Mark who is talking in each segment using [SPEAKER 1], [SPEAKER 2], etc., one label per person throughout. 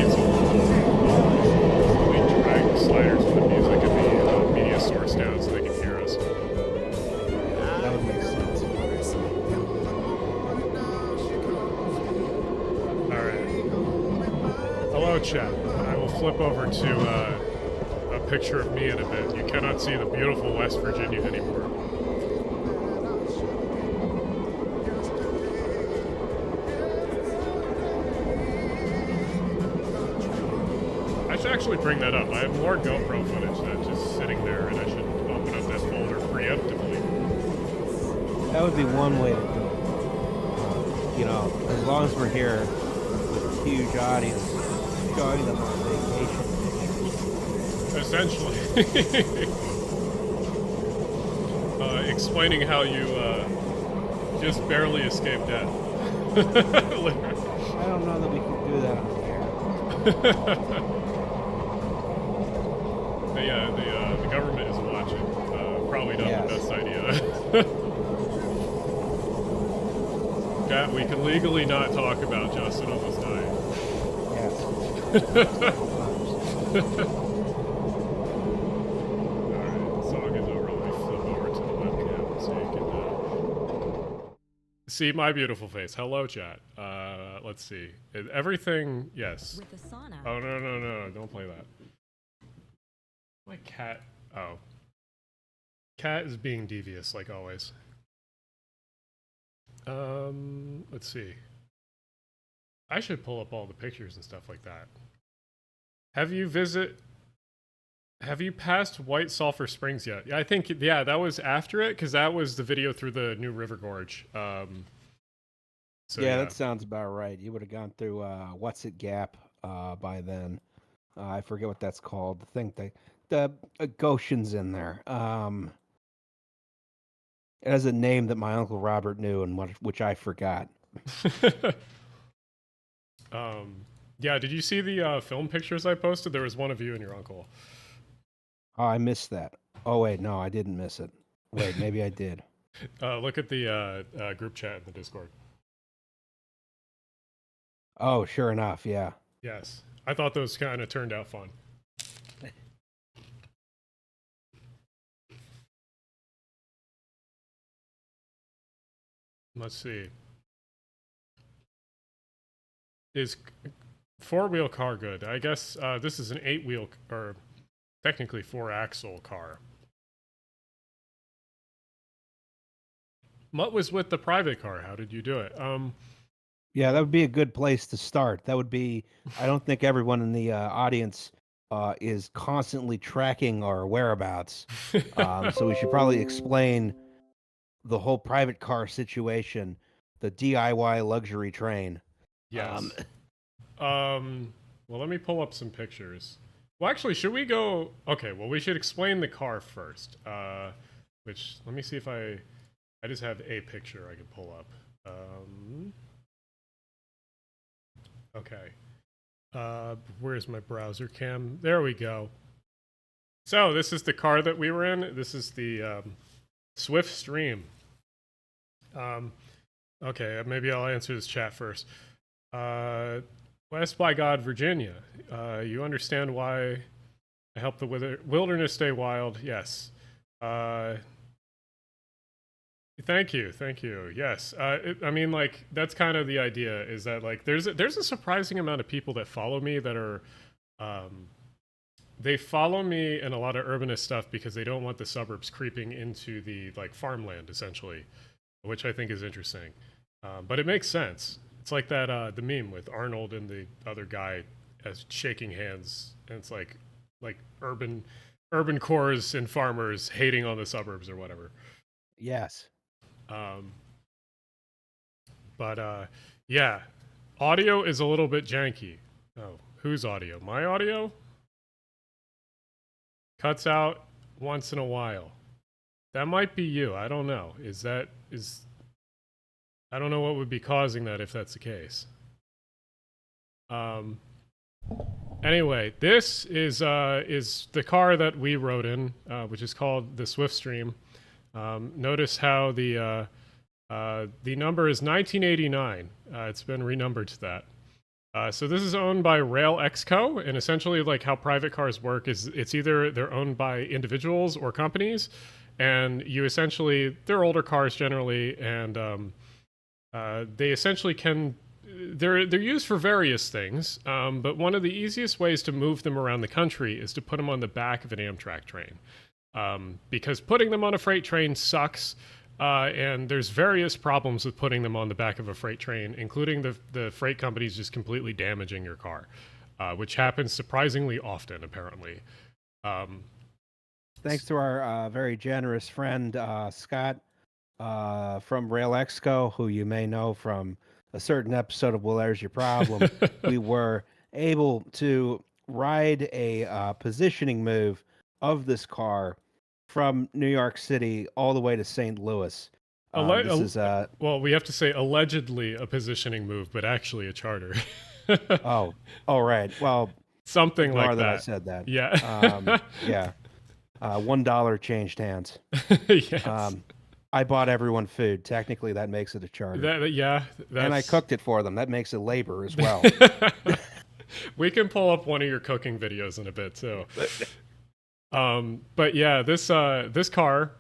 [SPEAKER 1] need some we drag sliders with the music and the media source down so they can hear us.
[SPEAKER 2] That would make sense.
[SPEAKER 1] Alright. Hello, chat. I will flip over to a picture of me in a bit. You cannot see the beautiful West Virginia anymore. I should actually bring that up. I have more GoPro footage that's just sitting there, and I should open up that folder preemptively.
[SPEAKER 2] That would be one way to do it. You know, as long as we're here with a huge audience, showing them on vacation.
[SPEAKER 1] Essentially. Explaining how you just barely escaped death.
[SPEAKER 2] I don't know that we can do that on the air.
[SPEAKER 1] But yeah, the government is watching. Probably not the best idea. Cat, we can legally not talk about Justin almost dying.
[SPEAKER 2] Yes.
[SPEAKER 1] See my beautiful face. Hello, chat. Let's see. Everything, yes.
[SPEAKER 3] With the sauna.
[SPEAKER 1] Oh, no. Don't play that. My cat. Oh. Cat is being devious, like always. Let's see. I should pull up all the pictures and stuff like that. Have you passed White Sulphur Springs yet? Yeah, I think, yeah, that was after it, because that was the video through the new River Gorge. So,
[SPEAKER 2] yeah, that sounds about right. You would have gone through What's It Gap by then. I forget what that's called. I think the Goshen's in there. It has a name that my Uncle Robert knew and which I forgot.
[SPEAKER 1] Yeah, did you see the film pictures I posted? There was one of you and your uncle.
[SPEAKER 2] Oh, I missed that. Oh, wait, no, I didn't miss it. Wait, maybe I did.
[SPEAKER 1] Look at the group chat in the Discord.
[SPEAKER 2] Oh, sure enough, yeah.
[SPEAKER 1] Yes. I thought those kind of turned out fun. Let's see. Is four-wheel car good? I guess this is an eight-wheel, or technically four-axle car. What was with the private car? How did you do it?
[SPEAKER 2] Yeah, that would be a good place to start. That would be, I don't think everyone in the audience is constantly tracking our whereabouts. So we should probably explain the whole private car situation, the DIY luxury train.
[SPEAKER 1] Yes. Well, let me pull up some pictures. Well, actually, should we go? Okay, well, we should explain the car first. Which, let me see if I just have a picture I can pull up. Okay. Where's my browser cam? There we go. So, this is the car that we were in. This is the Swift Stream. Okay, maybe I'll answer this chat first. West by God, Virginia. You understand why I help the wilderness stay wild? Yes. Thank you. Yes. I mean, like, that's kind of the idea, is that, like, there's a surprising amount of people that follow me that are, they follow me in a lot of urbanist stuff because they don't want the suburbs creeping into the, like, farmland, essentially, which I think is interesting. But it makes sense. It's like that, the meme with Arnold and the other guy as shaking hands, and it's like urban cores and farmers hating on the suburbs or whatever.
[SPEAKER 2] Yes.
[SPEAKER 1] Yeah, audio is a little bit janky. Oh, whose audio? My audio? Cuts out once in a while. That might be you. I don't know. I don't know what would be causing that if that's the case. Anyway, this is the car that we rode in, which is called the Swiftstream. Notice how the number is 1989. It's been renumbered to that. So this is owned by Rail Exco, and essentially, like how private cars work is it's either they're owned by individuals or companies, and you essentially they're older cars generally, and they essentially can they're used for various things. But one of the easiest ways to move them around the country is to put them on the back of an Amtrak train, because putting them on a freight train sucks. And there's various problems with putting them on the back of a freight train, including the freight companies just completely damaging your car, which happens surprisingly often, apparently.
[SPEAKER 2] Thanks to our very generous friend Scott from Rail Exco, who you may know from a certain episode of Well, There's Your Problem. We were able to ride a positioning move of this car from New York City all the way to St. Louis.
[SPEAKER 1] Well, we have to say allegedly a positioning move, but actually a charter.
[SPEAKER 2] Oh, right. Well,
[SPEAKER 1] something like that.
[SPEAKER 2] I said that.
[SPEAKER 1] Yeah.
[SPEAKER 2] Yeah. $1 changed hands.
[SPEAKER 1] Yes.
[SPEAKER 2] I bought everyone food. Technically, that makes it a charter.
[SPEAKER 1] Yeah.
[SPEAKER 2] And I cooked it for them. That makes it labor as well.
[SPEAKER 1] We can pull up one of your cooking videos in a bit too. But yeah, this car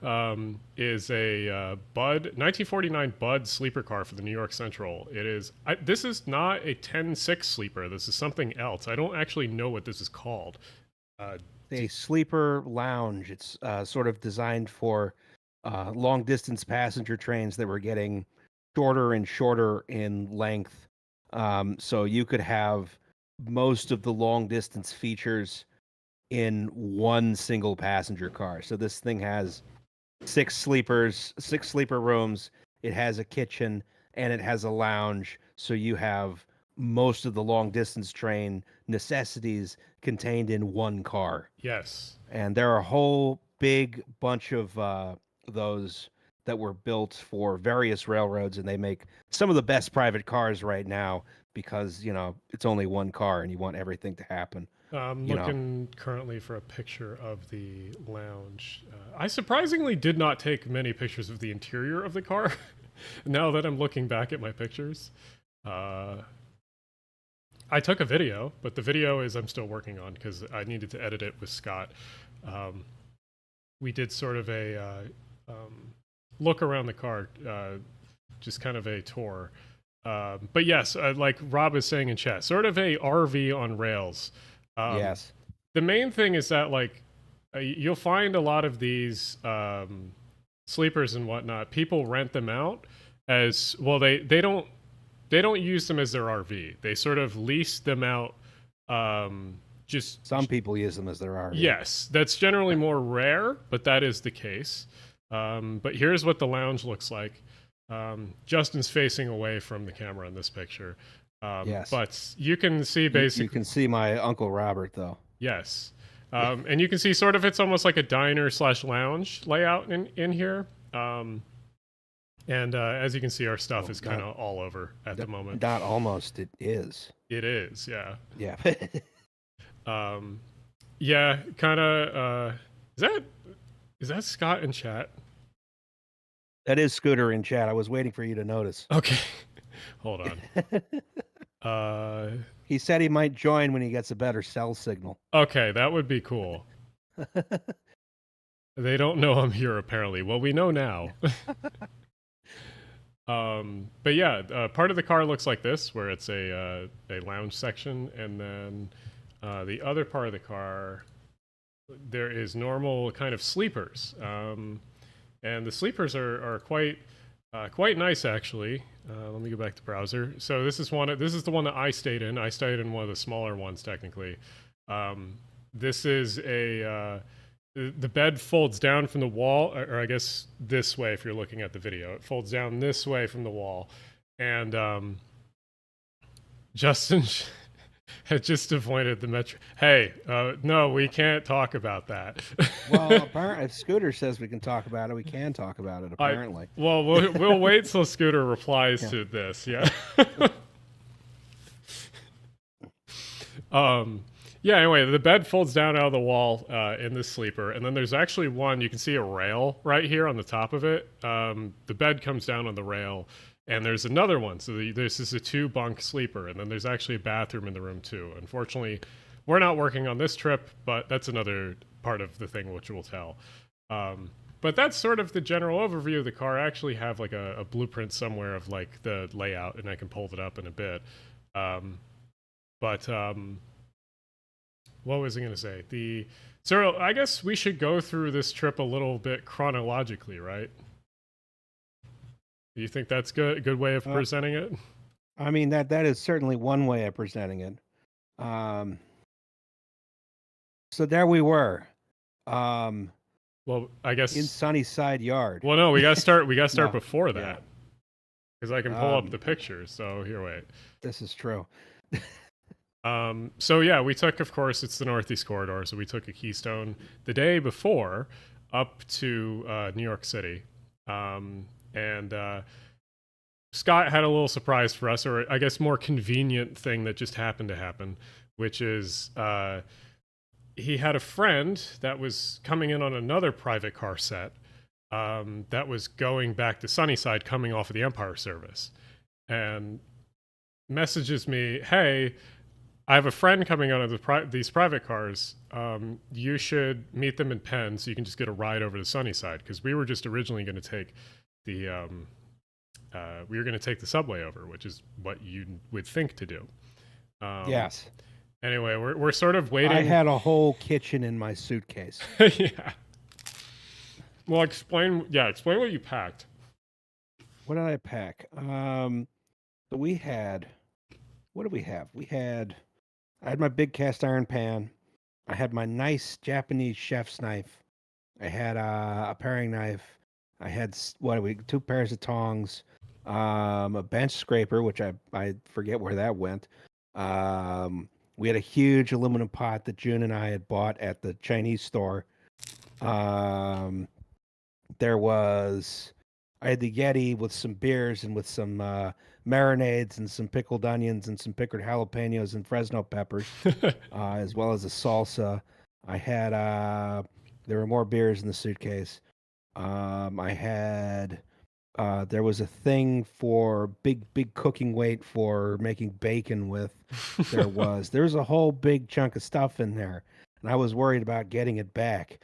[SPEAKER 1] is a Bud 1949 Bud sleeper car for the New York Central. It is this is not a 10-6 sleeper. This is something else. I don't actually know what this is called.
[SPEAKER 2] A sleeper lounge. It's sort of designed for long distance passenger trains that were getting shorter and shorter in length. So you could have most of the long distance features in one single passenger car. So this thing has 6 sleeper rooms. It has a kitchen and it has a lounge. So you have most of the long distance train necessities contained in one car.
[SPEAKER 1] Yes.
[SPEAKER 2] And there are a whole big bunch of those that were built for various railroads, and they make some of the best private cars right now because, it's only one car and you want everything to happen.
[SPEAKER 1] I'm looking currently for a picture of the lounge. I surprisingly did not take many pictures of the interior of the car. Now that I'm looking back at my pictures, I took a video, but the video I'm still working on because I needed to edit it with Scott. We did sort of a look around the car, just kind of a tour. But yes, like Rob is saying in chat, sort of a RV on rails.
[SPEAKER 2] Yes.
[SPEAKER 1] The main thing is that you'll find a lot of these sleepers and whatnot. People rent them out as well. They don't use them as their RV. They sort of lease them out. Just
[SPEAKER 2] some people use them as their RV.
[SPEAKER 1] Yes, that's generally more rare, but that is the case. But here's what the lounge looks like. Justin's facing away from the camera in this picture.
[SPEAKER 2] Yes.
[SPEAKER 1] But you can see basically...
[SPEAKER 2] You can see my Uncle Robert, though.
[SPEAKER 1] Yes. And you can see sort of it's almost like a diner/lounge layout in here. And as you can see, our stuff is kind of all over at the moment.
[SPEAKER 2] Not almost, it is.
[SPEAKER 1] It is, yeah.
[SPEAKER 2] Yeah.
[SPEAKER 1] Yeah, kind of... Is that Scott in chat?
[SPEAKER 2] That is Scooter in chat. I was waiting for you to notice.
[SPEAKER 1] Okay. Hold on.
[SPEAKER 2] He said he might join when he gets a better cell signal.
[SPEAKER 1] Okay, that would be cool. They don't know I'm here, apparently. Well, we know now. But yeah, part of the car looks like this, where it's a lounge section, and then the other part of the car, there is normal kind of sleepers. And the sleepers are quite nice, actually. Let me go back to browser. So this is the one that I stayed in. I stayed in one of the smaller ones, technically. This is the bed folds down from the wall, or I guess this way if you're looking at the video. It folds down this way from the wall. And Justin had just avoided the metro. Hey, no, we can't talk about that.
[SPEAKER 2] Well, apparently, if Scooter says we can talk about it, we can talk about it, apparently.
[SPEAKER 1] We'll wait till Scooter replies to this, yeah. Yeah, anyway, the bed folds down out of the wall in this sleeper, and then there's actually one, you can see a rail right here on the top of it. The bed comes down on the rail, and there's another one. So this is a 2-bunk sleeper, and then there's actually a bathroom in the room too. Unfortunately, we're not working on this trip, but that's another part of the thing which we'll tell. But that's sort of the general overview of the car. I actually have like a blueprint somewhere of like the layout, and I can pull it up in a bit. But what was I going to say? So I guess we should go through this trip a little bit chronologically, right? Do you think that's good? A good way of presenting it?
[SPEAKER 2] I mean, that is certainly one way of presenting it. So there we were.
[SPEAKER 1] Well, I guess
[SPEAKER 2] in Sunnyside Yard.
[SPEAKER 1] Well, no, we got to start. We got to start
[SPEAKER 2] No,
[SPEAKER 1] before that, because I can pull up the pictures. So here, wait.
[SPEAKER 2] This is true.
[SPEAKER 1] So yeah, we took, of course, it's the Northeast Corridor. So we took a Keystone the day before up to New York City, and Scott had a little surprise for us, or I guess more convenient thing that just happened to happen, which is he had a friend that was coming in on another private car set that was going back to Sunnyside, coming off of the Empire service, and messages me, "Hey, I have a friend coming out of these private cars. You should meet them in Penn so you can just get a ride over to Sunnyside," because we were just originally going to take the subway over, which is what you would think to do.
[SPEAKER 2] Yes.
[SPEAKER 1] Anyway, we're sort of waiting.
[SPEAKER 2] I had a whole kitchen in my suitcase.
[SPEAKER 1] Yeah. Well, explain what you packed.
[SPEAKER 2] What did I pack? So we had, what did we have? I had my big cast iron pan. I had my nice Japanese chef's knife. I had a paring knife. I had 2 pairs of tongs, a bench scraper, which I forget where that went. We had a huge aluminum pot that June and I had bought at the Chinese store. I had the Yeti with some beers and with some marinades and some pickled onions and some pickled jalapenos and Fresno peppers, as well as a salsa. I had there were more beers in the suitcase. I had there was a thing for big cooking weight for making bacon with. There was a whole big chunk of stuff in there, and I was worried about getting it back.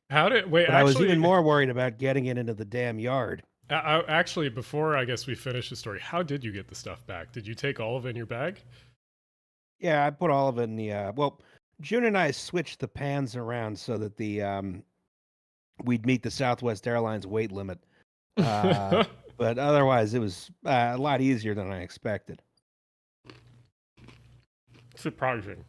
[SPEAKER 2] I was even more worried about getting it into the damn yard.
[SPEAKER 1] Actually, before I guess we finish the story, how did you get the stuff back? Did you take all of it in your bag?
[SPEAKER 2] Yeah, I put all of it in the. Well, June and I switched the pans around so that we'd meet the Southwest Airlines weight limit. But otherwise, it was a lot easier than I expected.
[SPEAKER 1] Surprising.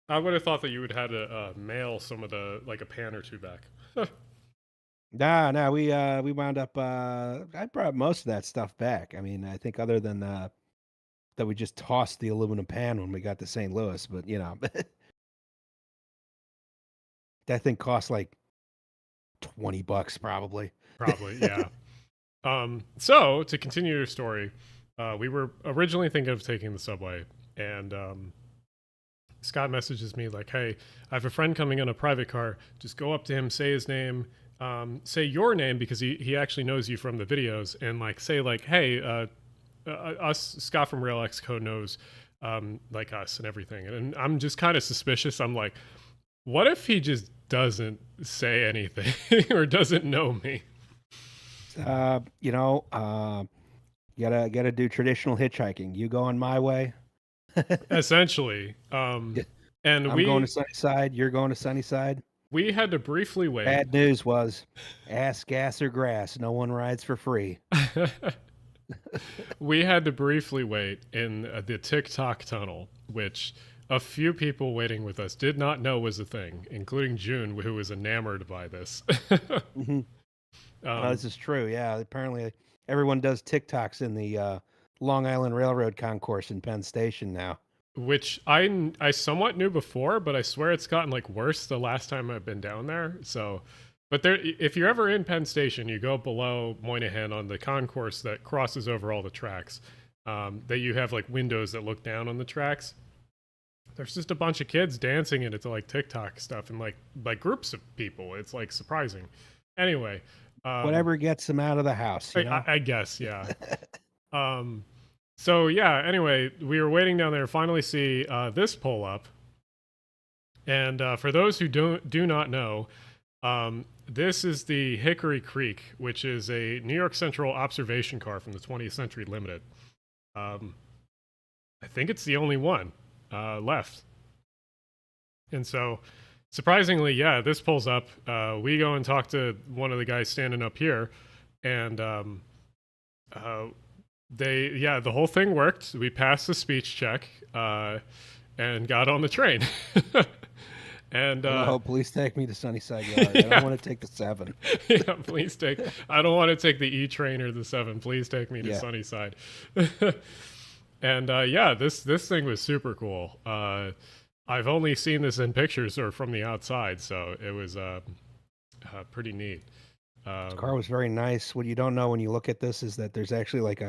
[SPEAKER 1] I would have thought that you would have had to mail some of like a pan or two back.
[SPEAKER 2] No, we wound up. I brought most of that stuff back. I mean, I think other than that we just tossed the aluminum pan when we got to St. Louis, but that thing cost like $20 probably.
[SPEAKER 1] Probably, yeah. So to continue your story, we were originally thinking of taking the subway, and Scott messages me like, "Hey, I have a friend coming in a private car. Just go up to him, say his name, say your name because he actually knows you from the videos, and like say like, hey, us Scott from RailX Co knows like us and everything." And I'm just kind of suspicious. I'm like, what if he just doesn't say anything or doesn't know me?
[SPEAKER 2] You gotta do traditional hitchhiking. You going my way?
[SPEAKER 1] Essentially. And
[SPEAKER 2] I'm going to Sunnyside. You're going to Sunnyside.
[SPEAKER 1] We had to briefly wait.
[SPEAKER 2] Bad news was, ass, gas, or grass. No one rides for free.
[SPEAKER 1] We had to briefly wait in the TikTok tunnel, which a few people waiting with us did not know was a thing, including June, who was enamored by this.
[SPEAKER 2] Mm-hmm. This is true. Yeah, apparently everyone does TikToks in the Long Island Railroad Concourse in Penn Station now.
[SPEAKER 1] Which I somewhat knew before, but I swear it's gotten like worse the last time I've been down there. So, but there, if you're ever in Penn Station, you go below Moynihan on the concourse that crosses over all the tracks. That you have like windows that look down on the tracks. There's just a bunch of kids dancing in it to like TikTok stuff and like groups of people. It's like surprising. Anyway,
[SPEAKER 2] Whatever gets them out of the house, you know?
[SPEAKER 1] I guess, yeah. So yeah. Anyway, we were waiting down there. Finally, see this pull up. And for those who do not know, this is the Hickory Creek, which is a New York Central observation car from the 20th Century Limited. I think it's the only one left. And so, surprisingly, yeah, this pulls up. We go and talk to one of the guys standing up here, and the whole thing worked. We passed the speech check and got on the train. And
[SPEAKER 2] oh, please take me to Sunnyside Yard. I don't want to take the 7.
[SPEAKER 1] Yeah, please take. I don't want to take the E train or the 7. Please take me to Sunnyside. And yeah, this thing was super cool. I've only seen this in pictures or from the outside, so it was pretty neat.
[SPEAKER 2] The car was very nice. What you don't know when you look at this is that there's actually like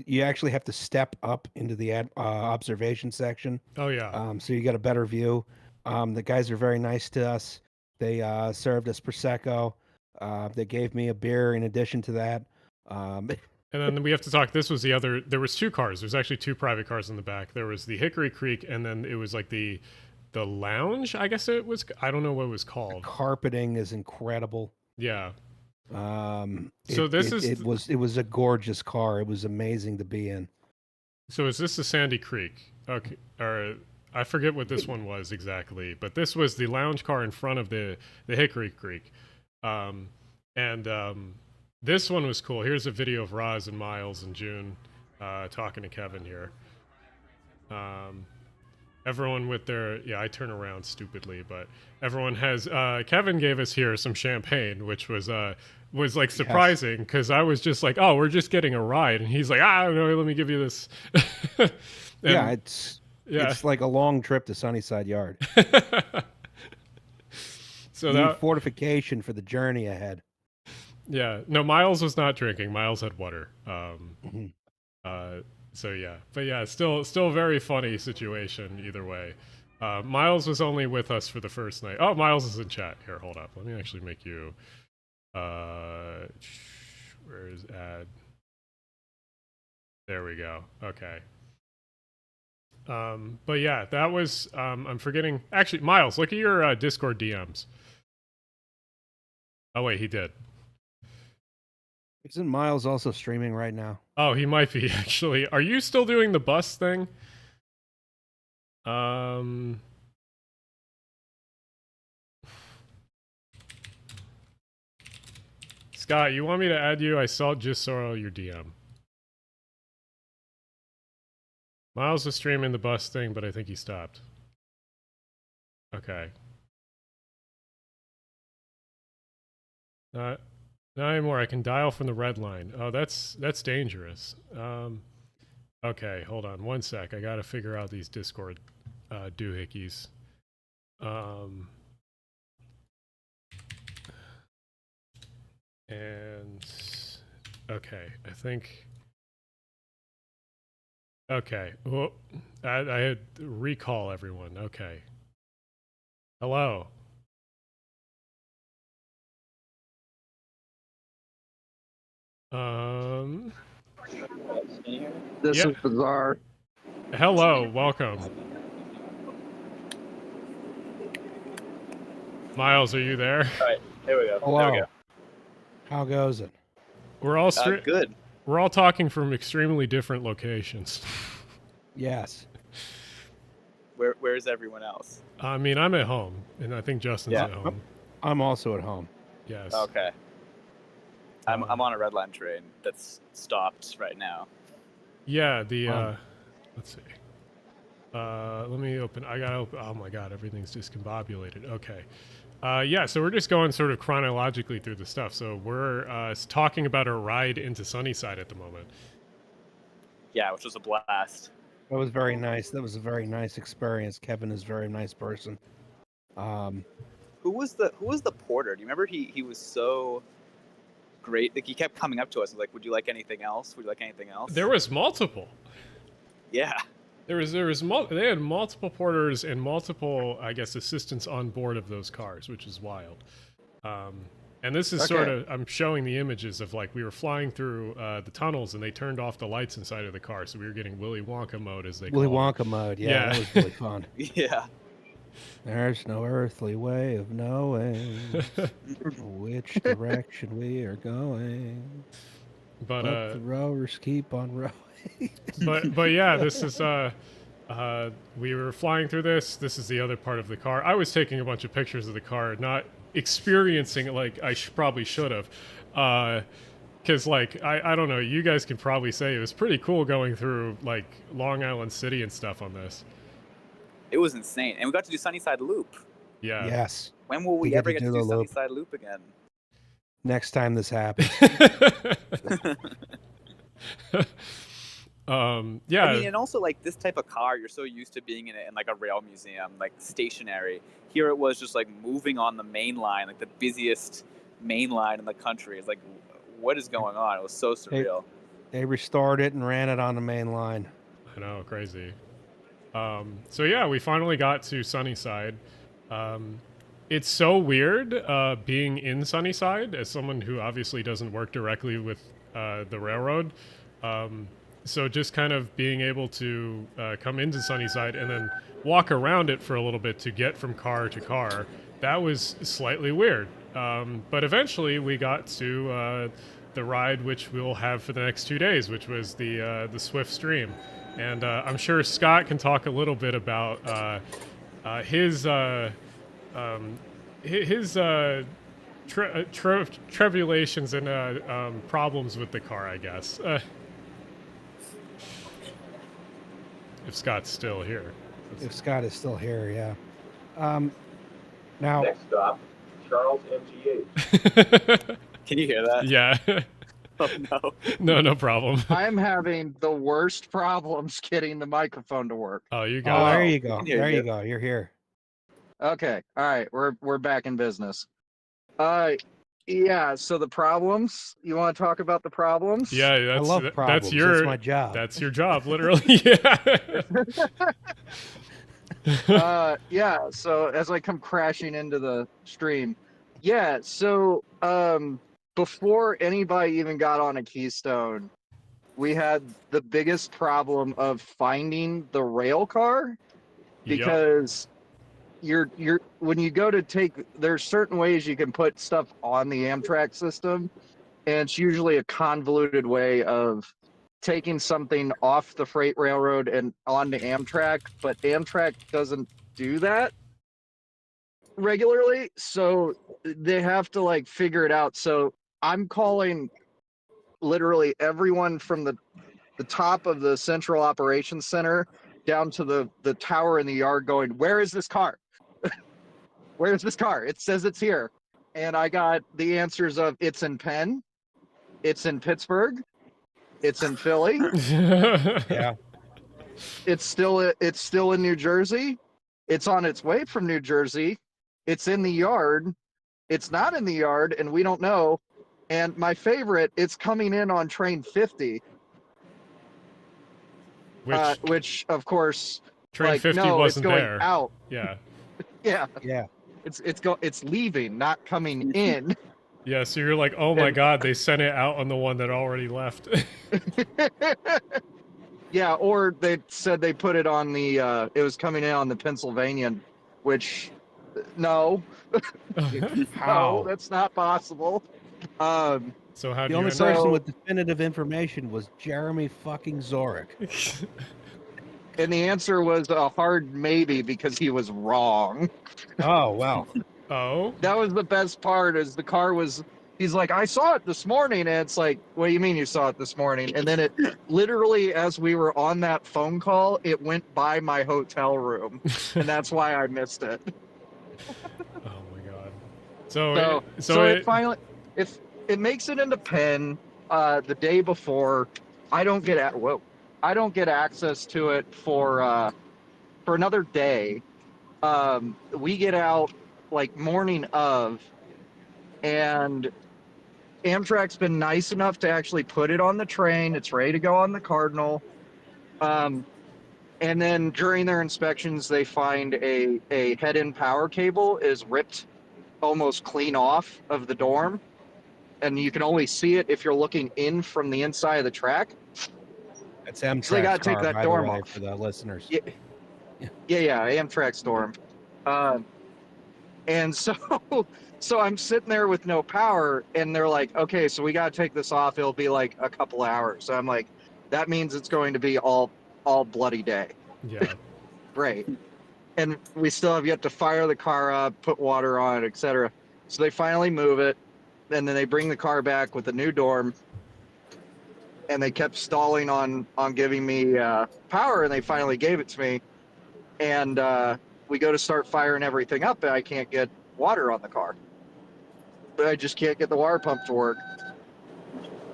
[SPEAKER 2] you actually have to step up into the observation section.
[SPEAKER 1] Oh yeah.
[SPEAKER 2] So you get a better view. The guys are very nice to us. They served us Prosecco. They gave me a beer in addition to that.
[SPEAKER 1] And then we have to talk. This was the other. There was 2 cars. There's actually 2 private cars in the back. There was the Hickory Creek, and then it was like the lounge. I guess it was. I don't know what it was called.
[SPEAKER 2] The carpeting is incredible.
[SPEAKER 1] Yeah.
[SPEAKER 2] So it was a gorgeous car. It was amazing to be in.
[SPEAKER 1] So is this the Sandy Creek? Okay. Or I forget what this one was exactly, but this was the lounge car in front of the Hickory Creek. This one was cool. Here's a video of Roz and Miles and June talking to Kevin here. Everyone with their, I turn around stupidly, but everyone has, Kevin gave us here some champagne, which was like surprising because I was just like, oh, we're just getting a ride. And he's like, I don't know, let me give you this.
[SPEAKER 2] It's like a long trip to Sunnyside Yard.
[SPEAKER 1] So
[SPEAKER 2] you need fortification for the journey ahead.
[SPEAKER 1] Yeah, no, Miles was not drinking. Miles had water. So yeah, but yeah, still a very funny situation either way. Miles was only with us for the first night. Oh, Miles is in chat. Here, hold up. Let me actually make you. Where is ad? There we go. Okay. But yeah, that was. I'm forgetting. Actually, Miles, look at your Discord DMs. Oh wait, he did.
[SPEAKER 2] Isn't Miles also streaming right now?
[SPEAKER 1] Oh, he might be actually. Are you still doing the bus thing? Scott, you want me to add you? I just saw your DM. Miles was streaming the bus thing, but I think he stopped. Okay. Not anymore. I can dial from the red line. Oh, that's dangerous. Okay, hold on 1 sec. I gotta figure out these Discord doohickeys. And okay, I think. Okay, well, I had recall everyone. Okay. Hello.
[SPEAKER 3] This is bizarre.
[SPEAKER 1] Hello, welcome. Miles, are you there?
[SPEAKER 3] All right, here we go.
[SPEAKER 2] Hello.
[SPEAKER 3] There we go.
[SPEAKER 2] How goes it?
[SPEAKER 1] We're all
[SPEAKER 3] good.
[SPEAKER 1] We're all talking from extremely different locations.
[SPEAKER 2] Yes.
[SPEAKER 3] Where's everyone else?
[SPEAKER 1] I mean, I'm at home, and I think Justin's at home.
[SPEAKER 2] I'm also at home.
[SPEAKER 1] Yes.
[SPEAKER 3] Okay. I'm on a red line train that's stopped right now.
[SPEAKER 1] Yeah. Let's see. Let me open. I gotta open. Oh my God, everything's discombobulated. Okay. Yeah, so we're just going sort of chronologically through the stuff. So we're talking about our ride into Sunnyside at the moment.
[SPEAKER 3] Yeah, which was a blast.
[SPEAKER 2] That was very nice. That was a very nice experience. Kevin is a very nice person.
[SPEAKER 3] Who was the porter? Do you remember he was so great? Like he kept coming up to us and like, would you like anything else? Would you like anything else?
[SPEAKER 1] There was multiple.
[SPEAKER 3] Yeah.
[SPEAKER 1] They had multiple porters and multiple, I guess, assistants on board of those cars, which is wild. And this is sort
[SPEAKER 4] Okay.
[SPEAKER 1] of, I'm showing the images of like we were flying through the tunnels and they turned off the lights inside of the car. So we were getting Willy Wonka mode, as they
[SPEAKER 2] Willy
[SPEAKER 1] call it.
[SPEAKER 2] Wonka mode. Yeah,
[SPEAKER 1] Yeah.
[SPEAKER 2] that was really fun.
[SPEAKER 3] Yeah.
[SPEAKER 2] There's no earthly way of knowing which direction we are going.
[SPEAKER 1] But
[SPEAKER 2] the rowers keep on rowing.
[SPEAKER 1] but yeah, this is we were flying through this. This is the other part of the car. I was taking a bunch of pictures of the car, not experiencing it like I probably should have. Because like I don't know, you guys can probably say it was pretty cool going through like Long Island City and stuff on this.
[SPEAKER 3] It was insane, and we got to do Sunnyside Loop.
[SPEAKER 1] Yeah.
[SPEAKER 2] Yes.
[SPEAKER 3] When will
[SPEAKER 2] We
[SPEAKER 3] we
[SPEAKER 2] get
[SPEAKER 3] ever
[SPEAKER 2] to
[SPEAKER 3] get
[SPEAKER 2] do
[SPEAKER 3] to
[SPEAKER 2] the
[SPEAKER 3] do
[SPEAKER 2] loop.
[SPEAKER 3] Sunnyside Loop again?
[SPEAKER 2] Next time this happens.
[SPEAKER 1] Yeah.
[SPEAKER 3] I mean, and also like this type of car, you're so used to being in it in like a rail museum, like stationary. Here it was just like moving on the main line, like the busiest main line in the country. It's like, what is going on? It was so surreal.
[SPEAKER 2] They restored it and ran it on the main line.
[SPEAKER 1] I know, crazy. So yeah, we finally got to Sunnyside. It's so weird being in Sunnyside as someone who obviously doesn't work directly with the railroad. So just kind of being able to come into Sunnyside and then walk around it for a little bit to get from car to car, that was slightly weird. But eventually we got to the ride which we'll have for the next 2 days, which was the Swift Stream. And I'm sure Scott can talk a little bit about his tribulations and problems with the car, I guess. If Scott's still here.
[SPEAKER 2] If Scott is still here, yeah. Now,
[SPEAKER 5] Next stop, Charles MGH.
[SPEAKER 3] Can you hear that?
[SPEAKER 1] Yeah.
[SPEAKER 3] Oh no.
[SPEAKER 1] No problem.
[SPEAKER 4] I'm having the worst problems getting the microphone to work.
[SPEAKER 1] Oh, you
[SPEAKER 2] oh,
[SPEAKER 1] got
[SPEAKER 2] there
[SPEAKER 1] it.
[SPEAKER 2] you go.
[SPEAKER 3] can hear
[SPEAKER 2] There
[SPEAKER 3] you.
[SPEAKER 2] you go. You're here.
[SPEAKER 4] Okay, all right, we're back in business. Yeah. So the problems. You want to talk about the problems?
[SPEAKER 1] Yeah,
[SPEAKER 2] I love problems.
[SPEAKER 1] that's your
[SPEAKER 2] That's my job.
[SPEAKER 1] That's your job, literally. Yeah.
[SPEAKER 4] Yeah. So as I come crashing into the stream, yeah. So before anybody even got on a Keystone, we had the biggest problem of finding the rail car because you're when you go to take, there's certain ways you can put stuff on the Amtrak system, and it's usually a convoluted way of taking something off the freight railroad and onto Amtrak, but Amtrak doesn't do that regularly, so they have to like figure it out. So I'm calling literally everyone from the top of the central operations center down to the tower in the yard going, where is this car? Where is this car? It says it's here. And I got the answers of it's in Penn, it's in Pittsburgh, it's in Philly,
[SPEAKER 2] Yeah.
[SPEAKER 4] it's still in New Jersey, it's on its way from New Jersey, it's in the yard, it's not in the yard, and we don't know. And my favorite, it's coming in on train 50, which of course,
[SPEAKER 1] Train
[SPEAKER 4] like,
[SPEAKER 1] 50
[SPEAKER 4] no,
[SPEAKER 1] wasn't
[SPEAKER 4] it's going
[SPEAKER 1] there.
[SPEAKER 4] out.
[SPEAKER 1] Yeah.
[SPEAKER 4] Yeah,
[SPEAKER 2] Yeah.
[SPEAKER 4] it's leaving, not coming in.
[SPEAKER 1] Yeah, so you're like, oh my
[SPEAKER 4] And-
[SPEAKER 1] god, they sent it out on the one that already left.
[SPEAKER 4] Yeah, or they said they put it on the it was coming in on the Pennsylvanian, which no,
[SPEAKER 2] How?
[SPEAKER 4] no, that's not possible.
[SPEAKER 1] So how do
[SPEAKER 2] The
[SPEAKER 1] you
[SPEAKER 2] only
[SPEAKER 1] end
[SPEAKER 2] person
[SPEAKER 4] So-
[SPEAKER 2] with definitive information was Jeremy fucking Zorik.
[SPEAKER 4] And the answer was a hard maybe because he was wrong.
[SPEAKER 2] Oh, well.
[SPEAKER 1] Oh?
[SPEAKER 4] That was the best part, is the car was, he's like, I saw it this morning. And it's like, what do you mean you saw it this morning? And then it literally, as we were on that phone call, it went by my hotel room. And that's why I missed it.
[SPEAKER 1] Oh my god. So
[SPEAKER 4] So it finally, if it makes it into Penn the day before, I don't get access to it for another day. We get out like morning of, and Amtrak's been nice enough to actually put it on the train. It's ready to go on the Cardinal. And then during their inspections, they find a head-in power cable is ripped almost clean off of the dorm, and you can only see it if you're looking in from the inside of the track.
[SPEAKER 2] It's Amtrak's
[SPEAKER 4] So they gotta take
[SPEAKER 2] car,
[SPEAKER 4] that
[SPEAKER 2] by
[SPEAKER 4] dorm
[SPEAKER 2] the way,
[SPEAKER 4] off.
[SPEAKER 2] for the listeners.
[SPEAKER 4] Yeah, Amtrak dorm. And so so I'm sitting there with no power, and they're like, okay, so we got to take this off. It'll be like a couple hours. So I'm like, that means it's going to be all bloody day.
[SPEAKER 1] Yeah.
[SPEAKER 4] Great. And we still have yet to fire the car up, put water on it, etc. So they finally move it, and then they bring the car back with a new dorm, and they kept stalling on giving me power, and they finally gave it to me. And we go to start firing everything up, and I can't get water on the car. But I just can't get the water pump to work.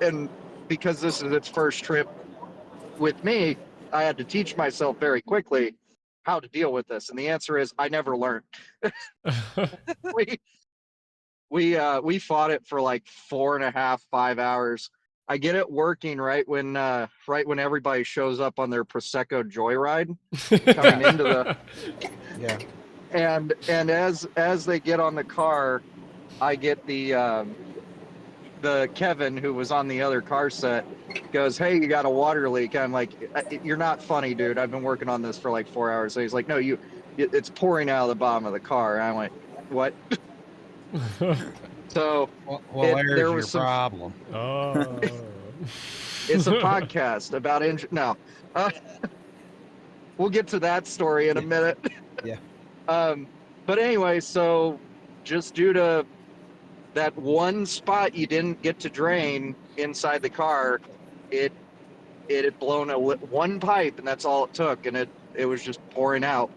[SPEAKER 4] And because this is its first trip with me, I had to teach myself very quickly how to deal with this. And the answer is I never learned. We fought it for like 4.5, 5 hours. I get it working right when everybody shows up on their Prosecco joyride coming into the
[SPEAKER 2] Yeah.
[SPEAKER 4] and as they get on the car, I get the Kevin, who was on the other car set, goes, "Hey, you got a water leak." I'm like, "You're not funny, dude. I've been working on this for like 4 hours." So he's like, "No, it's pouring out of the bottom of the car." And I'm like, "What?" So
[SPEAKER 2] Well, there's
[SPEAKER 4] there
[SPEAKER 2] your
[SPEAKER 4] was some
[SPEAKER 2] problem.
[SPEAKER 1] Oh.
[SPEAKER 4] It's a podcast about no. We'll get to that story in a minute.
[SPEAKER 2] Yeah.
[SPEAKER 4] But anyway, so just due to that one spot you didn't get to drain inside the car, it had blown one pipe, and that's all it took, and it was just pouring out.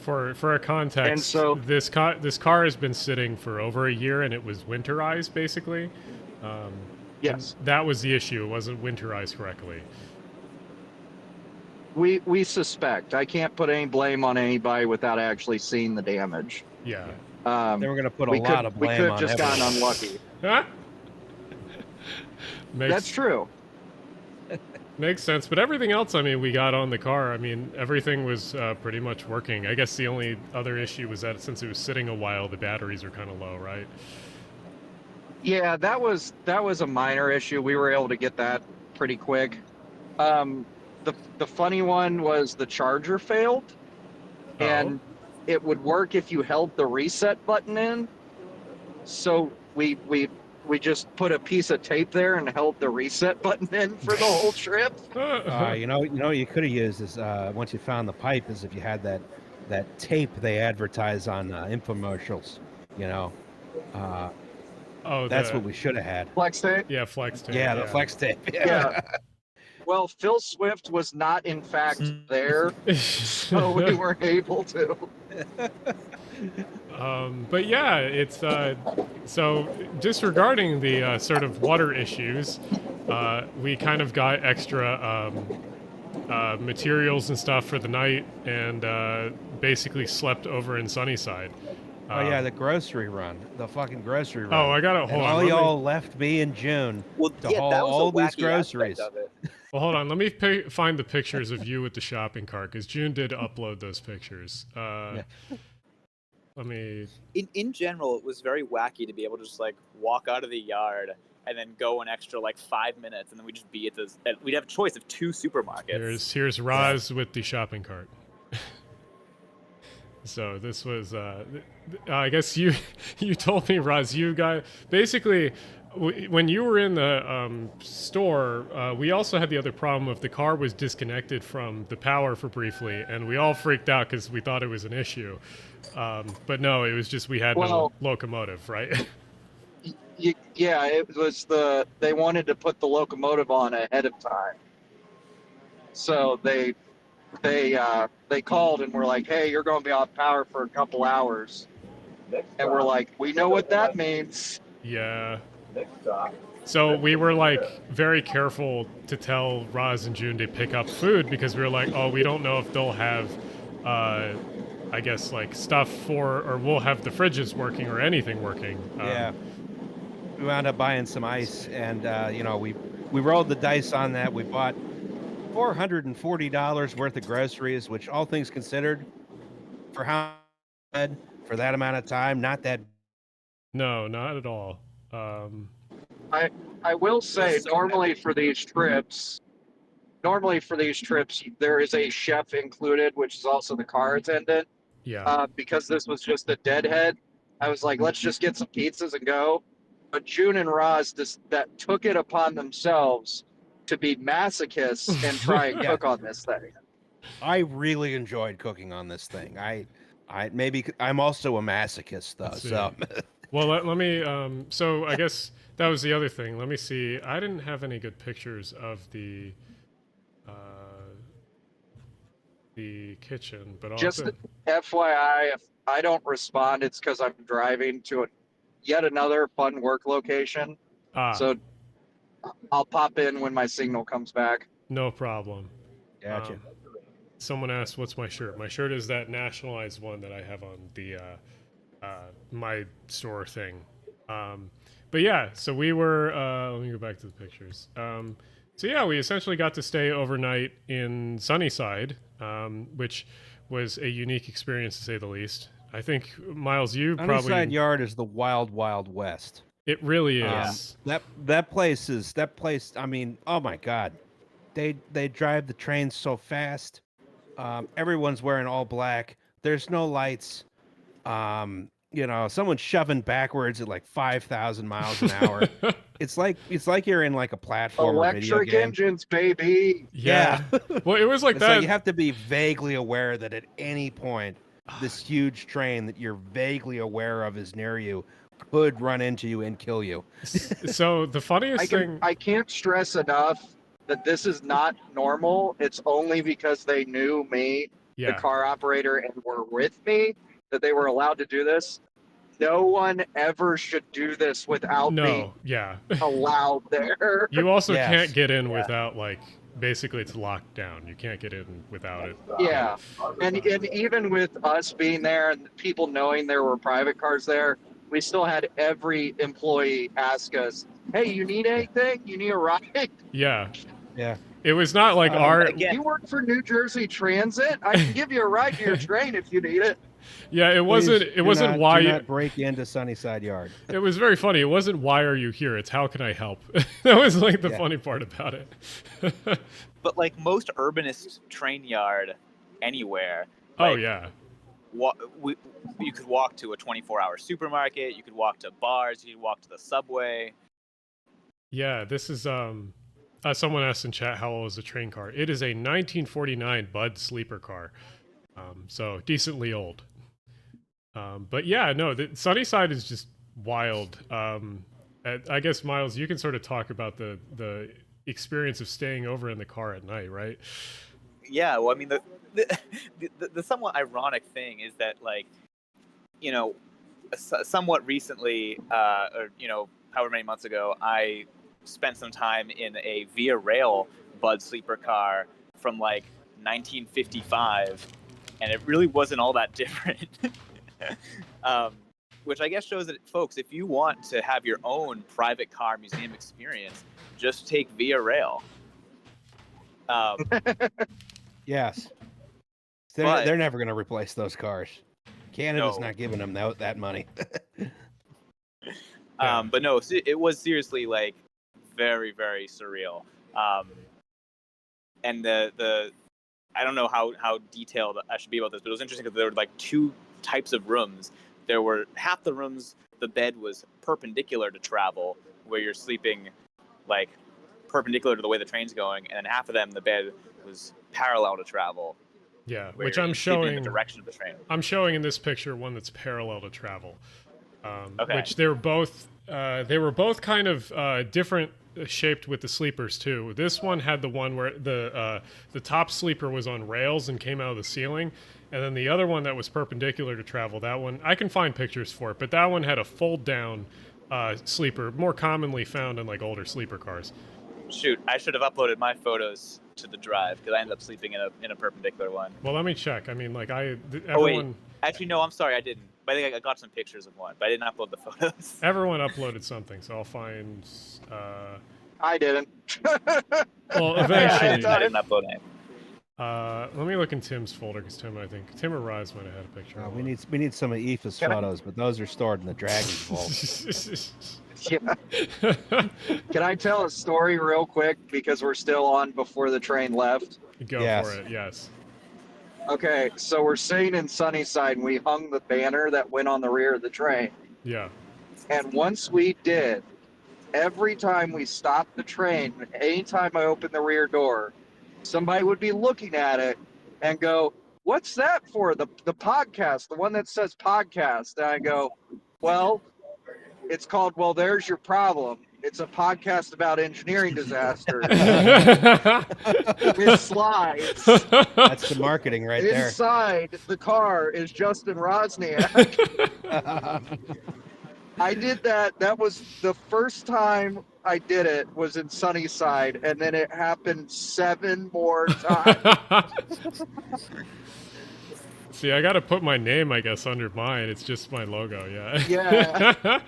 [SPEAKER 1] For a context,
[SPEAKER 4] And so
[SPEAKER 1] this car has been sitting for over a year, and it was winterized basically.
[SPEAKER 4] yes,
[SPEAKER 1] That was the issue. It wasn't winterized correctly.
[SPEAKER 4] we suspect. I can't put any blame on anybody without actually seeing the damage.
[SPEAKER 1] Yeah.
[SPEAKER 2] They were going to put a
[SPEAKER 4] we
[SPEAKER 2] lot
[SPEAKER 4] could,
[SPEAKER 2] of
[SPEAKER 4] we
[SPEAKER 2] blame
[SPEAKER 4] could have
[SPEAKER 2] on
[SPEAKER 4] just
[SPEAKER 2] everyone.
[SPEAKER 4] gotten unlucky. That's true.
[SPEAKER 1] Makes sense, but everything else, I mean, we got on the car. I mean, everything was pretty much working. I guess the only other issue was that since it was sitting a while, the batteries were kind of low, right?
[SPEAKER 4] Yeah, that was a minor issue. We were able to get that pretty quick. The funny one was the charger failed, and it would work if you held the reset button in. So we just put a piece of tape there and held the reset button in for the whole trip.
[SPEAKER 2] You know, you could have used this once you found the pipe is if you had that tape they advertise on infomercials. You know, that's what we should have had.
[SPEAKER 4] Flex tape?
[SPEAKER 1] Yeah, flex tape.
[SPEAKER 2] Yeah, the flex tape.
[SPEAKER 4] Yeah. Well, Phil Swift was not, in fact, there, so we weren't able to.
[SPEAKER 1] But yeah, it's so disregarding the sort of water issues, we kind of got extra materials and stuff for the night, and basically slept over in Sunnyside.
[SPEAKER 2] Oh yeah, the grocery run, the fucking grocery run.
[SPEAKER 1] Oh, I got it. Hold on.
[SPEAKER 2] All
[SPEAKER 1] let me-
[SPEAKER 2] y'all left me in June
[SPEAKER 3] Well,
[SPEAKER 2] to
[SPEAKER 3] yeah,
[SPEAKER 2] haul
[SPEAKER 3] that was
[SPEAKER 2] all
[SPEAKER 3] a
[SPEAKER 2] these
[SPEAKER 3] wacky
[SPEAKER 2] groceries.
[SPEAKER 3] aspect of it.
[SPEAKER 1] Well, hold on. Let me find the pictures of you with the shopping cart, because June did upload those pictures. Let me.
[SPEAKER 3] In general, it was very wacky to be able to just like walk out of the yard and then go an extra like 5 minutes, and then we'd just be at this. We'd have a choice of 2 supermarkets.
[SPEAKER 1] Here's Roz with the shopping cart. So this was, I guess you told me, Roz, you got basically when you were in the store, we also had the other problem of the car was disconnected from the power for briefly, and we all freaked out because we thought it was an issue. But no, it was just we had no locomotive, right?
[SPEAKER 4] Yeah, it was they wanted to put the locomotive on ahead of time. So they called and were like, "Hey, you're going to be off power for a couple hours." And we're like, "We know what that means."
[SPEAKER 1] Yeah.
[SPEAKER 5] Next stop.
[SPEAKER 1] So we were like very careful to tell Roz and June to pick up food because we were like, oh, we don't know if they'll have, I guess like stuff or we'll have the fridges working or anything working.
[SPEAKER 2] Yeah. We wound up buying some ice, and you know, we rolled the dice on that. We bought $440 worth of groceries, which, all things considered, for how for that amount of time, not that
[SPEAKER 1] No, not at all.
[SPEAKER 4] I will say, normally for these trips, there is a chef included, which is also the car attendant.
[SPEAKER 1] Yeah.
[SPEAKER 4] Because this was just a deadhead, I was like, let's just get some pizzas and go. But June and Roz that took it upon themselves to be masochists and try and
[SPEAKER 2] Yeah.
[SPEAKER 4] cook on this thing.
[SPEAKER 2] I really enjoyed cooking on this thing. I'm also a masochist though.
[SPEAKER 1] Let's see.
[SPEAKER 2] So
[SPEAKER 1] Well, let me. So I guess that was the other thing. Let me see. I didn't have any good pictures of the kitchen, but I'll
[SPEAKER 4] Just
[SPEAKER 1] have to,
[SPEAKER 4] FYI, if I don't respond, it's because I'm driving to yet another fun work location. So I'll pop in when my signal comes back.
[SPEAKER 1] no problem.
[SPEAKER 2] gotcha.
[SPEAKER 1] Someone asked, "What's my shirt?" My shirt is that nationalized one that I have on the my store thing. But yeah, so we were. Let me go back to the pictures. So yeah, we essentially got to stay overnight in Sunnyside, which was a unique experience to say the least. I think Miles, you
[SPEAKER 2] Sunnyside
[SPEAKER 1] probably
[SPEAKER 2] Yard is the wild, wild west.
[SPEAKER 1] it really is.
[SPEAKER 2] That place. I mean, oh my God, they drive the trains so fast. Everyone's wearing all black. There's no lights. Someone's shoving backwards at like 5,000 miles an hour. It's like you're in like a platformer video
[SPEAKER 4] Electric
[SPEAKER 2] game.
[SPEAKER 4] engines, baby.
[SPEAKER 1] Yeah. Well, it was like
[SPEAKER 2] It's
[SPEAKER 1] that.
[SPEAKER 2] like you have to be vaguely aware that at any point this huge train that you're vaguely aware of is near you could run into you and kill you.
[SPEAKER 1] So the funniest thing.
[SPEAKER 4] I can't stress enough that this is not normal. It's only because they knew me, the
[SPEAKER 1] Yeah.
[SPEAKER 4] car operator, and were with me that they were allowed to do this. No one ever should do this without
[SPEAKER 1] No.
[SPEAKER 4] being
[SPEAKER 1] Yeah.
[SPEAKER 4] allowed there.
[SPEAKER 1] You also
[SPEAKER 2] Yes.
[SPEAKER 1] can't get in without like basically it's locked down. You can't get in without it.
[SPEAKER 4] Yeah, and even with us being there and people knowing there were private cars there, we still had every employee ask us, "Hey, you need anything? You need a ride?"
[SPEAKER 1] Yeah.
[SPEAKER 2] Yeah.
[SPEAKER 1] It was not like our
[SPEAKER 3] again-
[SPEAKER 4] You work for New Jersey Transit? I can give you a ride to your train if you need it.
[SPEAKER 1] yeah, it wasn't
[SPEAKER 2] Please
[SPEAKER 1] it wasn't
[SPEAKER 2] do
[SPEAKER 1] why
[SPEAKER 2] not break into Sunnyside Yard.
[SPEAKER 1] it was very funny. It wasn't why are you here? It's how can I help? That was like the
[SPEAKER 2] Yeah.
[SPEAKER 1] funny part about it.
[SPEAKER 3] But like most urbanist train yard anywhere,
[SPEAKER 1] Oh
[SPEAKER 3] like,
[SPEAKER 1] yeah.
[SPEAKER 3] you could walk to a 24-hour supermarket, you could walk to bars, you could walk to the subway.
[SPEAKER 1] Yeah, this is someone asked in chat how old is the train car. It is a 1949 Bud sleeper car. So decently old. But yeah, no, the Sunnyside is just wild. I guess Miles, you can sort of talk about the experience of staying over in the car at night, right?
[SPEAKER 3] Yeah, well, I mean, the somewhat ironic thing is that, like, somewhat recently, or however many months ago, I spent some time in a Via Rail Bud sleeper car from like 1955, and it really wasn't all that different. Which I guess shows that, folks, if you want to have your own private car museum experience, just take Via Rail.
[SPEAKER 2] Yes.
[SPEAKER 3] But-
[SPEAKER 2] They're never going to replace those cars. Canada's
[SPEAKER 3] No.
[SPEAKER 2] not giving them that money.
[SPEAKER 3] But no, it was seriously like very, very surreal. And the I don't know how detailed I should be about this, but it was interesting because there were like two types of rooms. There were half the rooms, the bed was perpendicular to travel, where you're sleeping like perpendicular to the way the train's going, and then half of them, the bed was parallel to travel.
[SPEAKER 1] Yeah,
[SPEAKER 3] where
[SPEAKER 1] which
[SPEAKER 3] you're
[SPEAKER 1] I'm
[SPEAKER 3] sleeping in
[SPEAKER 1] showing.
[SPEAKER 3] the direction of the train.
[SPEAKER 1] I'm showing in this picture one that's parallel to travel.
[SPEAKER 3] Okay.
[SPEAKER 1] Which they were both kind of different shaped with the sleepers too. This one had the one where the top sleeper was on rails and came out of the ceiling, and then the other one that was perpendicular to travel. That one I can find pictures for it, but that one had a fold down sleeper, more commonly found in like older sleeper cars.
[SPEAKER 3] Shoot, I should have uploaded my photos to the drive because I ended up sleeping in a perpendicular one.
[SPEAKER 1] Well, let me check. I mean, like
[SPEAKER 3] Oh
[SPEAKER 1] everyone.
[SPEAKER 3] wait, actually no, I'm sorry, I didn't. But I think I got some pictures of one, but I didn't upload the photos.
[SPEAKER 1] Everyone uploaded something, so I'll find.
[SPEAKER 4] I didn't.
[SPEAKER 1] Well,
[SPEAKER 3] I
[SPEAKER 1] eventually.
[SPEAKER 3] didn't upload anything.
[SPEAKER 1] Let me look in Tim's folder because Tim or Rise might have had a picture. of
[SPEAKER 2] We
[SPEAKER 1] one.
[SPEAKER 2] need some of Aoife's
[SPEAKER 4] Can I-
[SPEAKER 2] photos, but those are stored in the Dragon's vault.
[SPEAKER 4] Yeah. Can I tell a story real quick because we're still on before the train left?
[SPEAKER 1] Go
[SPEAKER 2] Yes.
[SPEAKER 1] for it. Yes.
[SPEAKER 4] Okay, so we're staying in Sunnyside and we hung the banner that went on the rear of the train.
[SPEAKER 1] Yeah.
[SPEAKER 4] And once we did, every time we stopped the train, anytime I opened the rear door, somebody would be looking at it and go, "What's that for?" The podcast, the one that says podcast. And I go, "Well, it's called Well, There's Your Problem. It's a podcast about engineering disasters." With slides.
[SPEAKER 2] That's the marketing right there.
[SPEAKER 4] Inside the car is Justin Roczniak. I did that. That was the first time I did it was in Sunnyside, and then it happened 7 more times.
[SPEAKER 1] See, I got to put my name, I guess, under mine. It's just my logo. Yeah.
[SPEAKER 4] Yeah.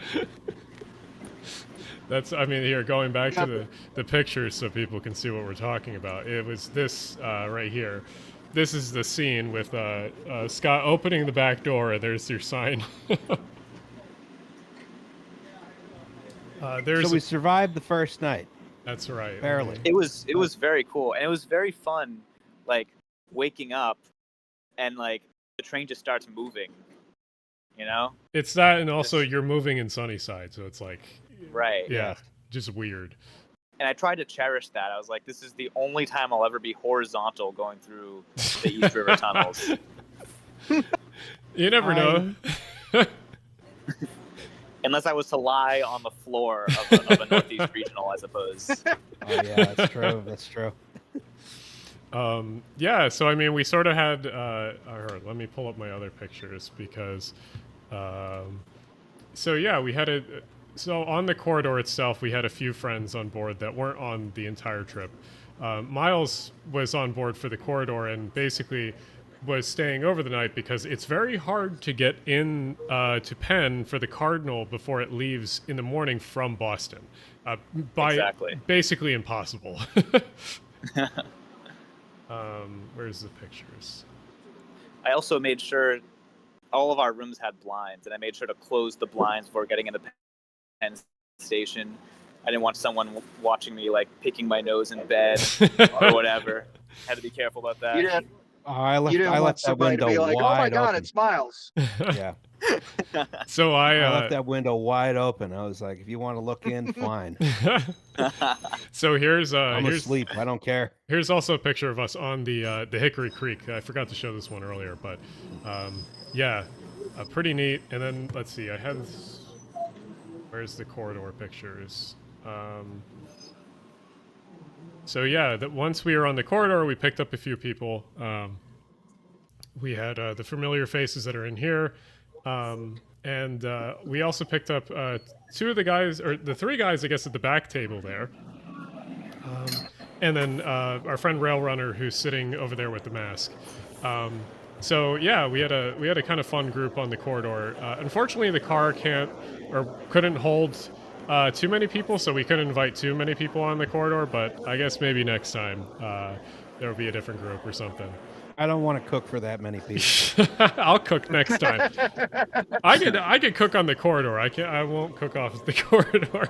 [SPEAKER 1] That's, I mean, here, going back to the pictures so people can see what we're talking about. It was this right here. This is the scene with Scott opening the back door, and there's your sign.
[SPEAKER 2] So we survived the first night.
[SPEAKER 1] That's right.
[SPEAKER 2] Barely.
[SPEAKER 3] It was very cool, and it was very fun, like waking up and like the train just starts moving, you know?
[SPEAKER 1] It's that, and also you're moving in Sunnyside, so it's like,
[SPEAKER 3] Right.
[SPEAKER 1] yeah, just weird.
[SPEAKER 3] And I tried to cherish that. I was like, this is the only time I'll ever be horizontal going through the East River tunnels.
[SPEAKER 1] You never know.
[SPEAKER 3] Unless I was to lie on the floor of a Northeast Regional, I suppose.
[SPEAKER 2] Oh yeah, that's true. That's true.
[SPEAKER 1] Yeah, so I mean, we sort of had. Let me pull up my other pictures because. So yeah, we had a. So on the corridor itself, we had a few friends on board that weren't on the entire trip. Miles was on board for the corridor and basically was staying over the night because it's very hard to get in to Penn for the Cardinal before it leaves in the morning from Boston.
[SPEAKER 3] Exactly.
[SPEAKER 1] Basically impossible. Where's the pictures?
[SPEAKER 3] I also made sure all of our rooms had blinds, and I made sure to close the blinds before getting into Penn Station. I didn't want someone watching me like picking my nose in bed or whatever. Had to be careful about that.
[SPEAKER 4] You didn't,
[SPEAKER 2] Oh, I left that
[SPEAKER 4] somebody
[SPEAKER 2] window
[SPEAKER 4] to be like, "Oh my
[SPEAKER 2] wide
[SPEAKER 4] God,
[SPEAKER 2] open.
[SPEAKER 4] it's Miles."
[SPEAKER 2] Yeah,
[SPEAKER 1] So
[SPEAKER 2] I left that window wide open. I was like, if you want to look in, fine.
[SPEAKER 1] So here's
[SPEAKER 2] I'm asleep. I don't care.
[SPEAKER 1] Here's also a picture of us on the Hickory Creek. I forgot to show this one earlier, but yeah, pretty neat. And then let's see, I had where's the corridor pictures? So yeah, that once we were on the corridor, we picked up a few people. We had the familiar faces that are in here, and we also picked up 2 of the guys, or the 3 guys, I guess, at the back table there. And then our friend Rail Runner, who's sitting over there with the mask. So yeah, we had a kind of fun group on the corridor. Unfortunately, the car couldn't hold too many people, so we couldn't invite too many people on the corridor. But I guess maybe next time there will be a different group or something.
[SPEAKER 2] I don't want to cook for that many people.
[SPEAKER 1] I'll cook next time. I could cook on the corridor. I won't cook off the corridor.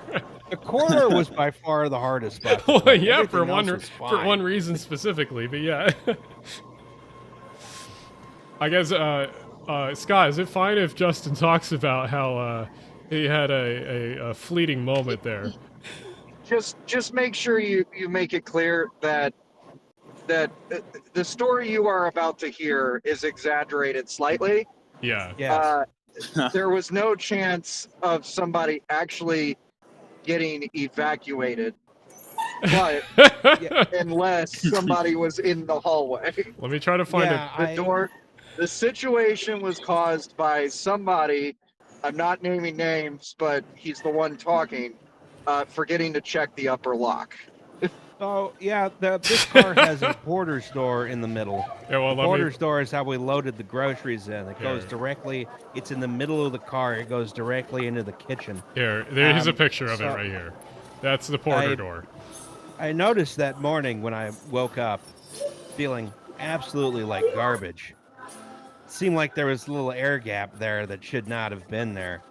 [SPEAKER 2] The corridor was by far the hardest spot.
[SPEAKER 1] Well, yeah, for
[SPEAKER 2] Everything else was
[SPEAKER 1] one
[SPEAKER 2] fine.
[SPEAKER 1] reason specifically, but yeah. I guess Scott, is it fine if Justin talks about how he had a fleeting moment there?
[SPEAKER 4] Just make sure you make it clear that the story you are about to hear is exaggerated slightly.
[SPEAKER 1] Yeah.
[SPEAKER 2] Yes.
[SPEAKER 4] There was no chance of somebody actually getting evacuated, but unless somebody was in the hallway.
[SPEAKER 1] Let me try to find
[SPEAKER 4] The situation was caused by somebody, I'm not naming names, but he's the one talking, forgetting to check the upper lock.
[SPEAKER 2] So yeah, this car has a porter's door in the middle.
[SPEAKER 1] Yeah, well,
[SPEAKER 2] The porter's door is how we loaded the groceries in. It goes directly. It's in the middle of the car. It goes directly into the kitchen.
[SPEAKER 1] Here's a picture of it
[SPEAKER 2] so
[SPEAKER 1] right here. That's the porter door.
[SPEAKER 2] I noticed that morning when I woke up, feeling absolutely like garbage. It seemed like there was a little air gap there that should not have been there.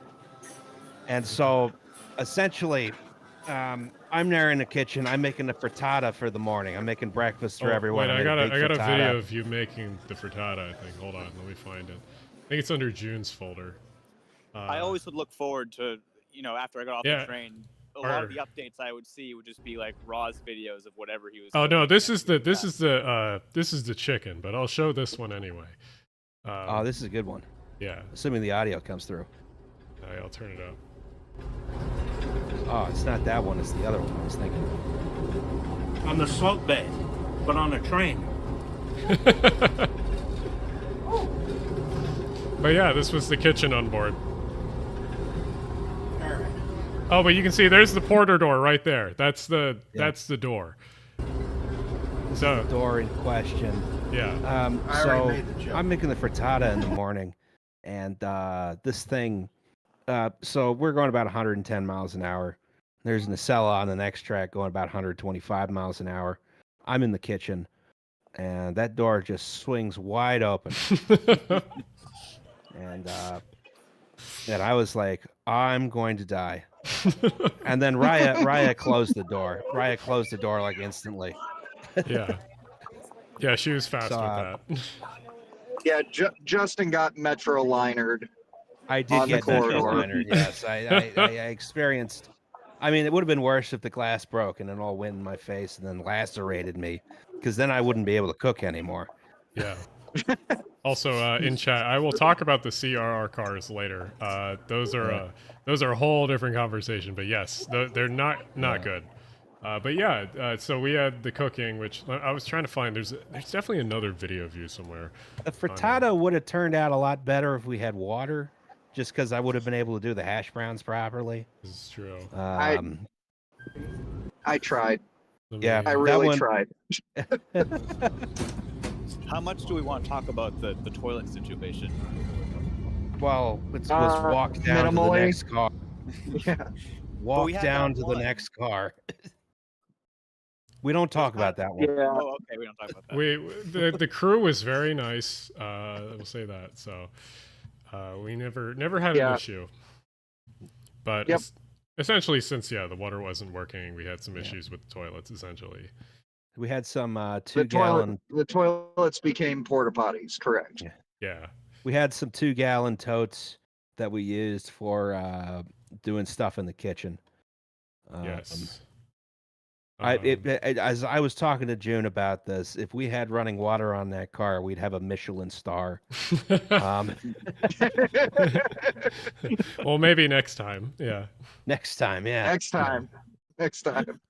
[SPEAKER 2] And so, essentially, I'm there in the kitchen. I'm making the frittata for the morning. I'm making breakfast for everyone.
[SPEAKER 1] Wait,
[SPEAKER 2] I
[SPEAKER 1] I
[SPEAKER 2] made
[SPEAKER 1] got
[SPEAKER 2] a
[SPEAKER 1] a,
[SPEAKER 2] big
[SPEAKER 1] I got a
[SPEAKER 2] frittata.
[SPEAKER 1] video of you making the frittata, I think. Hold on, let me find it. I think it's under June's folder.
[SPEAKER 3] I always would look forward to, after I got off
[SPEAKER 1] yeah,
[SPEAKER 3] the train, a lot of the updates I would see would just be like Raw's videos of whatever he was.
[SPEAKER 1] Oh no,
[SPEAKER 3] cooking
[SPEAKER 1] this is
[SPEAKER 3] and
[SPEAKER 1] this is the chicken, but I'll show this one anyway.
[SPEAKER 2] Oh, this is a good one.
[SPEAKER 1] Yeah,
[SPEAKER 2] Assuming the audio comes through.
[SPEAKER 1] I'll turn it up.
[SPEAKER 2] Oh, it's not that one. It's the other one I was thinking.
[SPEAKER 6] On the slope bed, but on a train.
[SPEAKER 1] But yeah, this was the kitchen on board. Oh, but you can see there's the porter door right there. That's the door. So
[SPEAKER 2] The door in question.
[SPEAKER 1] yeah,
[SPEAKER 6] I
[SPEAKER 2] So
[SPEAKER 6] already made the joke.
[SPEAKER 2] I'm making the frittata in the morning, and this thing. So we're going about 110 miles an hour. There's Nacella on the next track going about 125 miles an hour. I'm in the kitchen, and that door just swings wide open. and I was like, I'm going to die. And then Raya closed the door. Raya closed the door like instantly.
[SPEAKER 1] yeah, yeah. She was fast
[SPEAKER 2] So,
[SPEAKER 1] with that.
[SPEAKER 4] Yeah, Justin got Metro linered.
[SPEAKER 2] I did
[SPEAKER 4] On the
[SPEAKER 2] get that
[SPEAKER 4] corridor.
[SPEAKER 2] liner. Yes, I experienced. I mean, it would have been worse if the glass broke and it all went in my face and then lacerated me, because then I wouldn't be able to cook anymore.
[SPEAKER 1] Yeah. Also, in chat, I will talk about the CRR cars later. Those are a whole different conversation. But yes, they're not good. But yeah, so we had the cooking, which I was trying to find. There's definitely another video of you somewhere.
[SPEAKER 2] The frittata would have turned out a lot better if we had water, just because I would have been able to do the hash browns properly.
[SPEAKER 1] This is true.
[SPEAKER 4] I tried.
[SPEAKER 2] Yeah.
[SPEAKER 4] I
[SPEAKER 2] That
[SPEAKER 4] really
[SPEAKER 2] one-
[SPEAKER 4] tried.
[SPEAKER 3] How much do we want to talk about the toilet situation?
[SPEAKER 2] Well, let's walk down to the
[SPEAKER 4] minimally.
[SPEAKER 2] next car.
[SPEAKER 4] Yeah.
[SPEAKER 2] Walk
[SPEAKER 3] we had
[SPEAKER 2] down
[SPEAKER 3] that
[SPEAKER 2] to the
[SPEAKER 3] one.
[SPEAKER 2] next car. We don't talk about that one.
[SPEAKER 4] Yeah.
[SPEAKER 3] Oh, okay, we don't talk about that.
[SPEAKER 1] The crew was very nice. We'll say that. So we never had an
[SPEAKER 4] Yeah.
[SPEAKER 1] issue. But
[SPEAKER 4] Yep.
[SPEAKER 1] essentially, since the water wasn't working, we had some issues with the toilets. Essentially,
[SPEAKER 2] We had some
[SPEAKER 4] The
[SPEAKER 2] 2-gallon.
[SPEAKER 4] toilets became porta potties. Correct.
[SPEAKER 2] Yeah.
[SPEAKER 1] yeah.
[SPEAKER 2] We had some 2-gallon totes that we used for doing stuff in the kitchen.
[SPEAKER 1] Yes.
[SPEAKER 2] As I was talking to June about this, if we had running water on that car, we'd have a Michelin star.
[SPEAKER 1] Well, maybe next time. Yeah.
[SPEAKER 2] Next time, yeah.
[SPEAKER 4] Next time. Next time.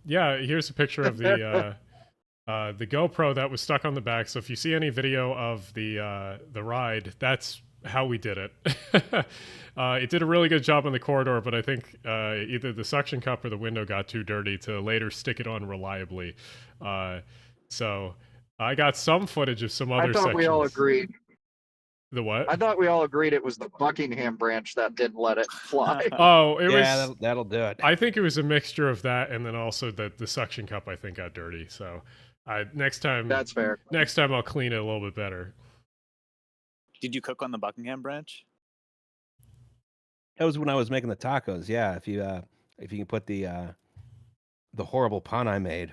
[SPEAKER 1] Yeah. Here's a picture of the GoPro that was stuck on the back. So if you see any video of the ride, that's how we did it. It did a really good job on the corridor, but I think either the suction cup or the window got too dirty to later stick it on reliably. So I got some footage of some other
[SPEAKER 4] I thought
[SPEAKER 1] sections.
[SPEAKER 4] we all agreed.
[SPEAKER 1] The what?
[SPEAKER 4] I thought we all agreed it was the Buckingham branch that didn't let it fly.
[SPEAKER 1] Oh, it
[SPEAKER 2] Yeah,
[SPEAKER 1] was.
[SPEAKER 2] that'll do it.
[SPEAKER 1] I think it was a mixture of that and then also the suction cup I think got dirty. So next time
[SPEAKER 4] That's fair.
[SPEAKER 1] I'll clean it a little bit better.
[SPEAKER 3] Did you cook on the Buckingham branch?
[SPEAKER 2] That was when I was making the tacos. Yeah, if you can put the horrible pun I made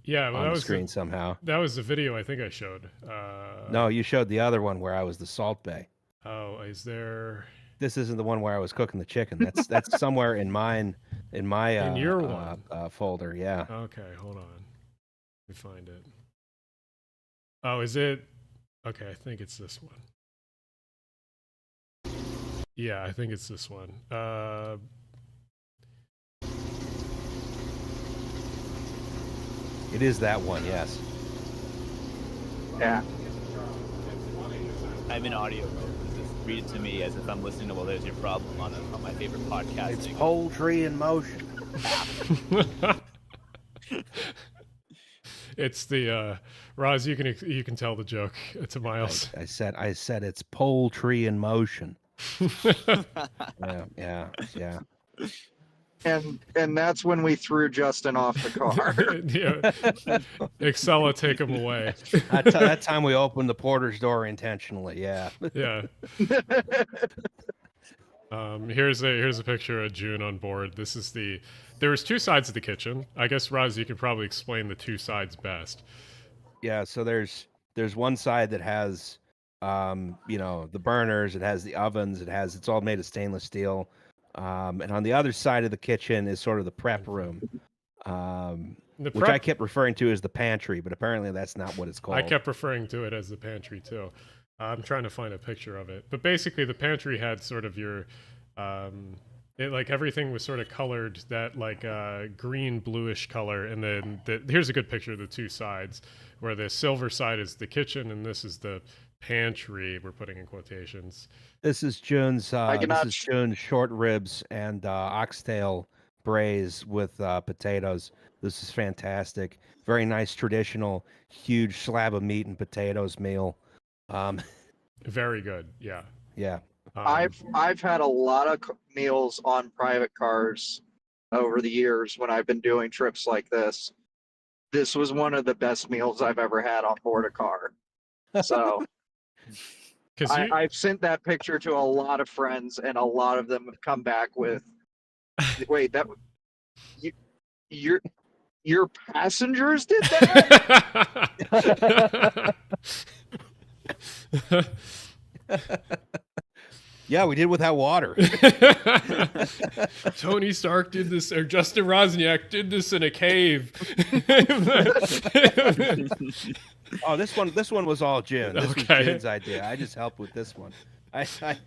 [SPEAKER 1] Yeah, well,
[SPEAKER 2] on
[SPEAKER 1] that
[SPEAKER 2] the
[SPEAKER 1] was
[SPEAKER 2] screen somehow.
[SPEAKER 1] that was the video I think I showed.
[SPEAKER 2] No, you showed the other one where I was the Salt Bay.
[SPEAKER 1] Oh, is there?
[SPEAKER 2] This isn't the one where I was cooking the chicken. That's somewhere in my
[SPEAKER 1] In your one?
[SPEAKER 2] folder. Yeah.
[SPEAKER 1] Okay, hold on. Let me find it. Oh, is it? Okay, I think it's this one. Yeah, I think it's this one.
[SPEAKER 2] It is that one. Yes.
[SPEAKER 4] Yeah.
[SPEAKER 3] I'm in audio mode. Just read it to me as if I'm listening to Well There's Your Problem on my favorite podcast.
[SPEAKER 6] It's poultry in motion.
[SPEAKER 1] It's the Roz. You can tell the joke to Miles.
[SPEAKER 2] I said it's poultry in motion. Yeah.
[SPEAKER 4] and that's when we threw Justin off the car.
[SPEAKER 1] Yeah. Excella, take him away.
[SPEAKER 2] That time we opened the porter's door intentionally. Yeah.
[SPEAKER 1] Yeah. Here's a picture of June on board. This is there was two sides of the kitchen. I guess Roz, you could probably explain the two sides best.
[SPEAKER 2] Yeah. So there's one side that has, the burners. It has the ovens. It's all made of stainless steel. And on the other side of the kitchen is sort of the prep room, which I kept referring to as the pantry, but apparently that's not what it's called.
[SPEAKER 1] I kept referring to it as the pantry too. I'm trying to find a picture of it, but basically the pantry had sort of your, like everything was sort of colored that like green bluish color, and then here's a good picture of the two sides, where the silver side is the kitchen and this is the pantry. We're putting in quotations.
[SPEAKER 2] This is June's short ribs and oxtail braise with potatoes. This is fantastic. Very nice traditional huge slab of meat and potatoes meal.
[SPEAKER 1] Very good. Yeah.
[SPEAKER 2] Yeah.
[SPEAKER 4] I've had a lot of meals on private cars over the years when I've been doing trips like this. This was one of the best meals I've ever had on board a car. So I've sent that picture to a lot of friends, and a lot of them have come back with, "Wait, your passengers did that?"
[SPEAKER 2] Yeah, we did without water.
[SPEAKER 1] Tony Stark did this, or Justin Roczniak did this in a cave.
[SPEAKER 2] Oh, this one was all June. This was June's idea. I just helped with this one.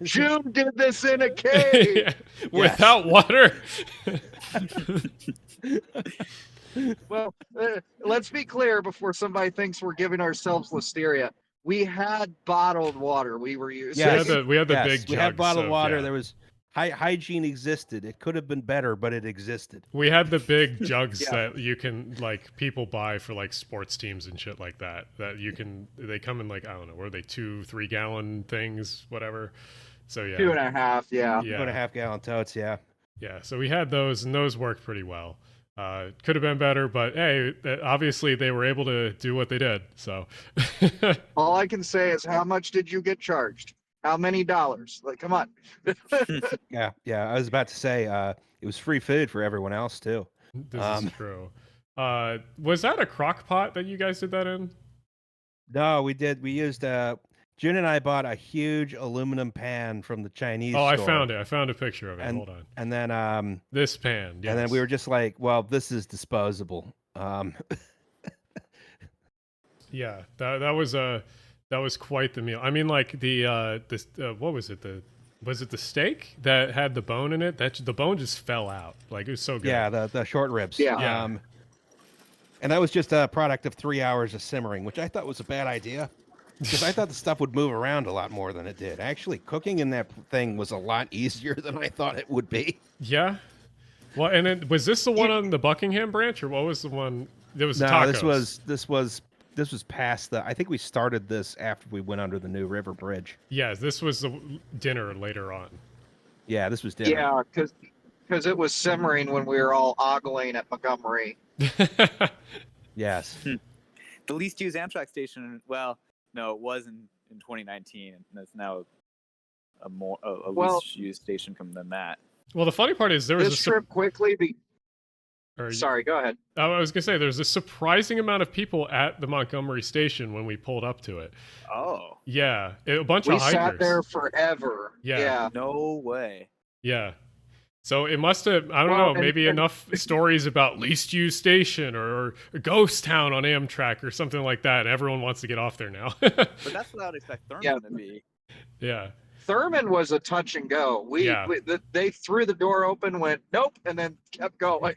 [SPEAKER 4] June did this in a cave.
[SPEAKER 1] Yeah, without water.
[SPEAKER 4] Well, let's be clear before somebody thinks we're giving ourselves listeria. We had bottled water we were using.
[SPEAKER 1] Yes. We had the big jugs.
[SPEAKER 2] We had bottled water.
[SPEAKER 1] Yeah.
[SPEAKER 2] There was hygiene existed. It could have been better, but it existed.
[SPEAKER 1] We had the big jugs that you can, like, people buy for like sports teams and shit like that. They come in like, I don't know, were they 2-3 gallon things, whatever. So yeah.
[SPEAKER 4] 2.5, yeah.
[SPEAKER 2] 2.5 gallon totes, yeah.
[SPEAKER 1] Yeah. So we had those, and those worked pretty well. Could have been better, but hey, obviously they were able to do what they did. So
[SPEAKER 4] all I can say is, how much did you get charged? How many dollars? Like, come on.
[SPEAKER 2] Yeah. I was about to say, it was free food for everyone else too.
[SPEAKER 1] This is true. Was that a crock pot that you guys did that in?
[SPEAKER 2] No, we did. We used June and I bought a huge aluminum pan from the Chinese store.
[SPEAKER 1] I found it. I found a picture of it. Hold on.
[SPEAKER 2] And then
[SPEAKER 1] this pan. Yes.
[SPEAKER 2] And then we were just like, well, this is disposable.
[SPEAKER 1] Yeah, that was quite the meal. I mean, like what was it? Was it the steak that had the bone in it? The bone just fell out. Like, it was so good.
[SPEAKER 2] Yeah, the short ribs.
[SPEAKER 1] Yeah.
[SPEAKER 2] And that was just a product of 3 hours of simmering, which I thought was a bad idea. Because I thought the stuff would move around a lot more than it did. Actually, cooking in that thing was a lot easier than I thought it would be.
[SPEAKER 1] Yeah. Well, and then, was this the one on the Buckingham branch, or what was the one? There was tacos.
[SPEAKER 2] This was past the. I think we started this after we went under the New River Bridge.
[SPEAKER 1] Yeah, this was the dinner later on.
[SPEAKER 2] Yeah, this was dinner.
[SPEAKER 4] Yeah, because it was simmering when we were all ogling at Montgomery.
[SPEAKER 2] Yes.
[SPEAKER 3] The least used Amtrak station. Well. No, it was in 2019, and it's now a least used station than that.
[SPEAKER 1] Well, the funny part is there was
[SPEAKER 4] this trip quickly. Sorry, go ahead.
[SPEAKER 1] I was gonna say there's a surprising amount of people at the Montgomery station when we pulled up to it.
[SPEAKER 3] Oh,
[SPEAKER 1] yeah, a bunch of hikers.
[SPEAKER 4] We sat there forever. Yeah,
[SPEAKER 3] no way.
[SPEAKER 1] Yeah. So it must have, I don't know, maybe enough stories about least used station or a ghost town on Amtrak or something like that. Everyone wants to get off there now.
[SPEAKER 3] But that's what I would expect Thurman to be.
[SPEAKER 1] Yeah.
[SPEAKER 4] Thurman was a touch and go. They threw the door open, went nope, and then kept going.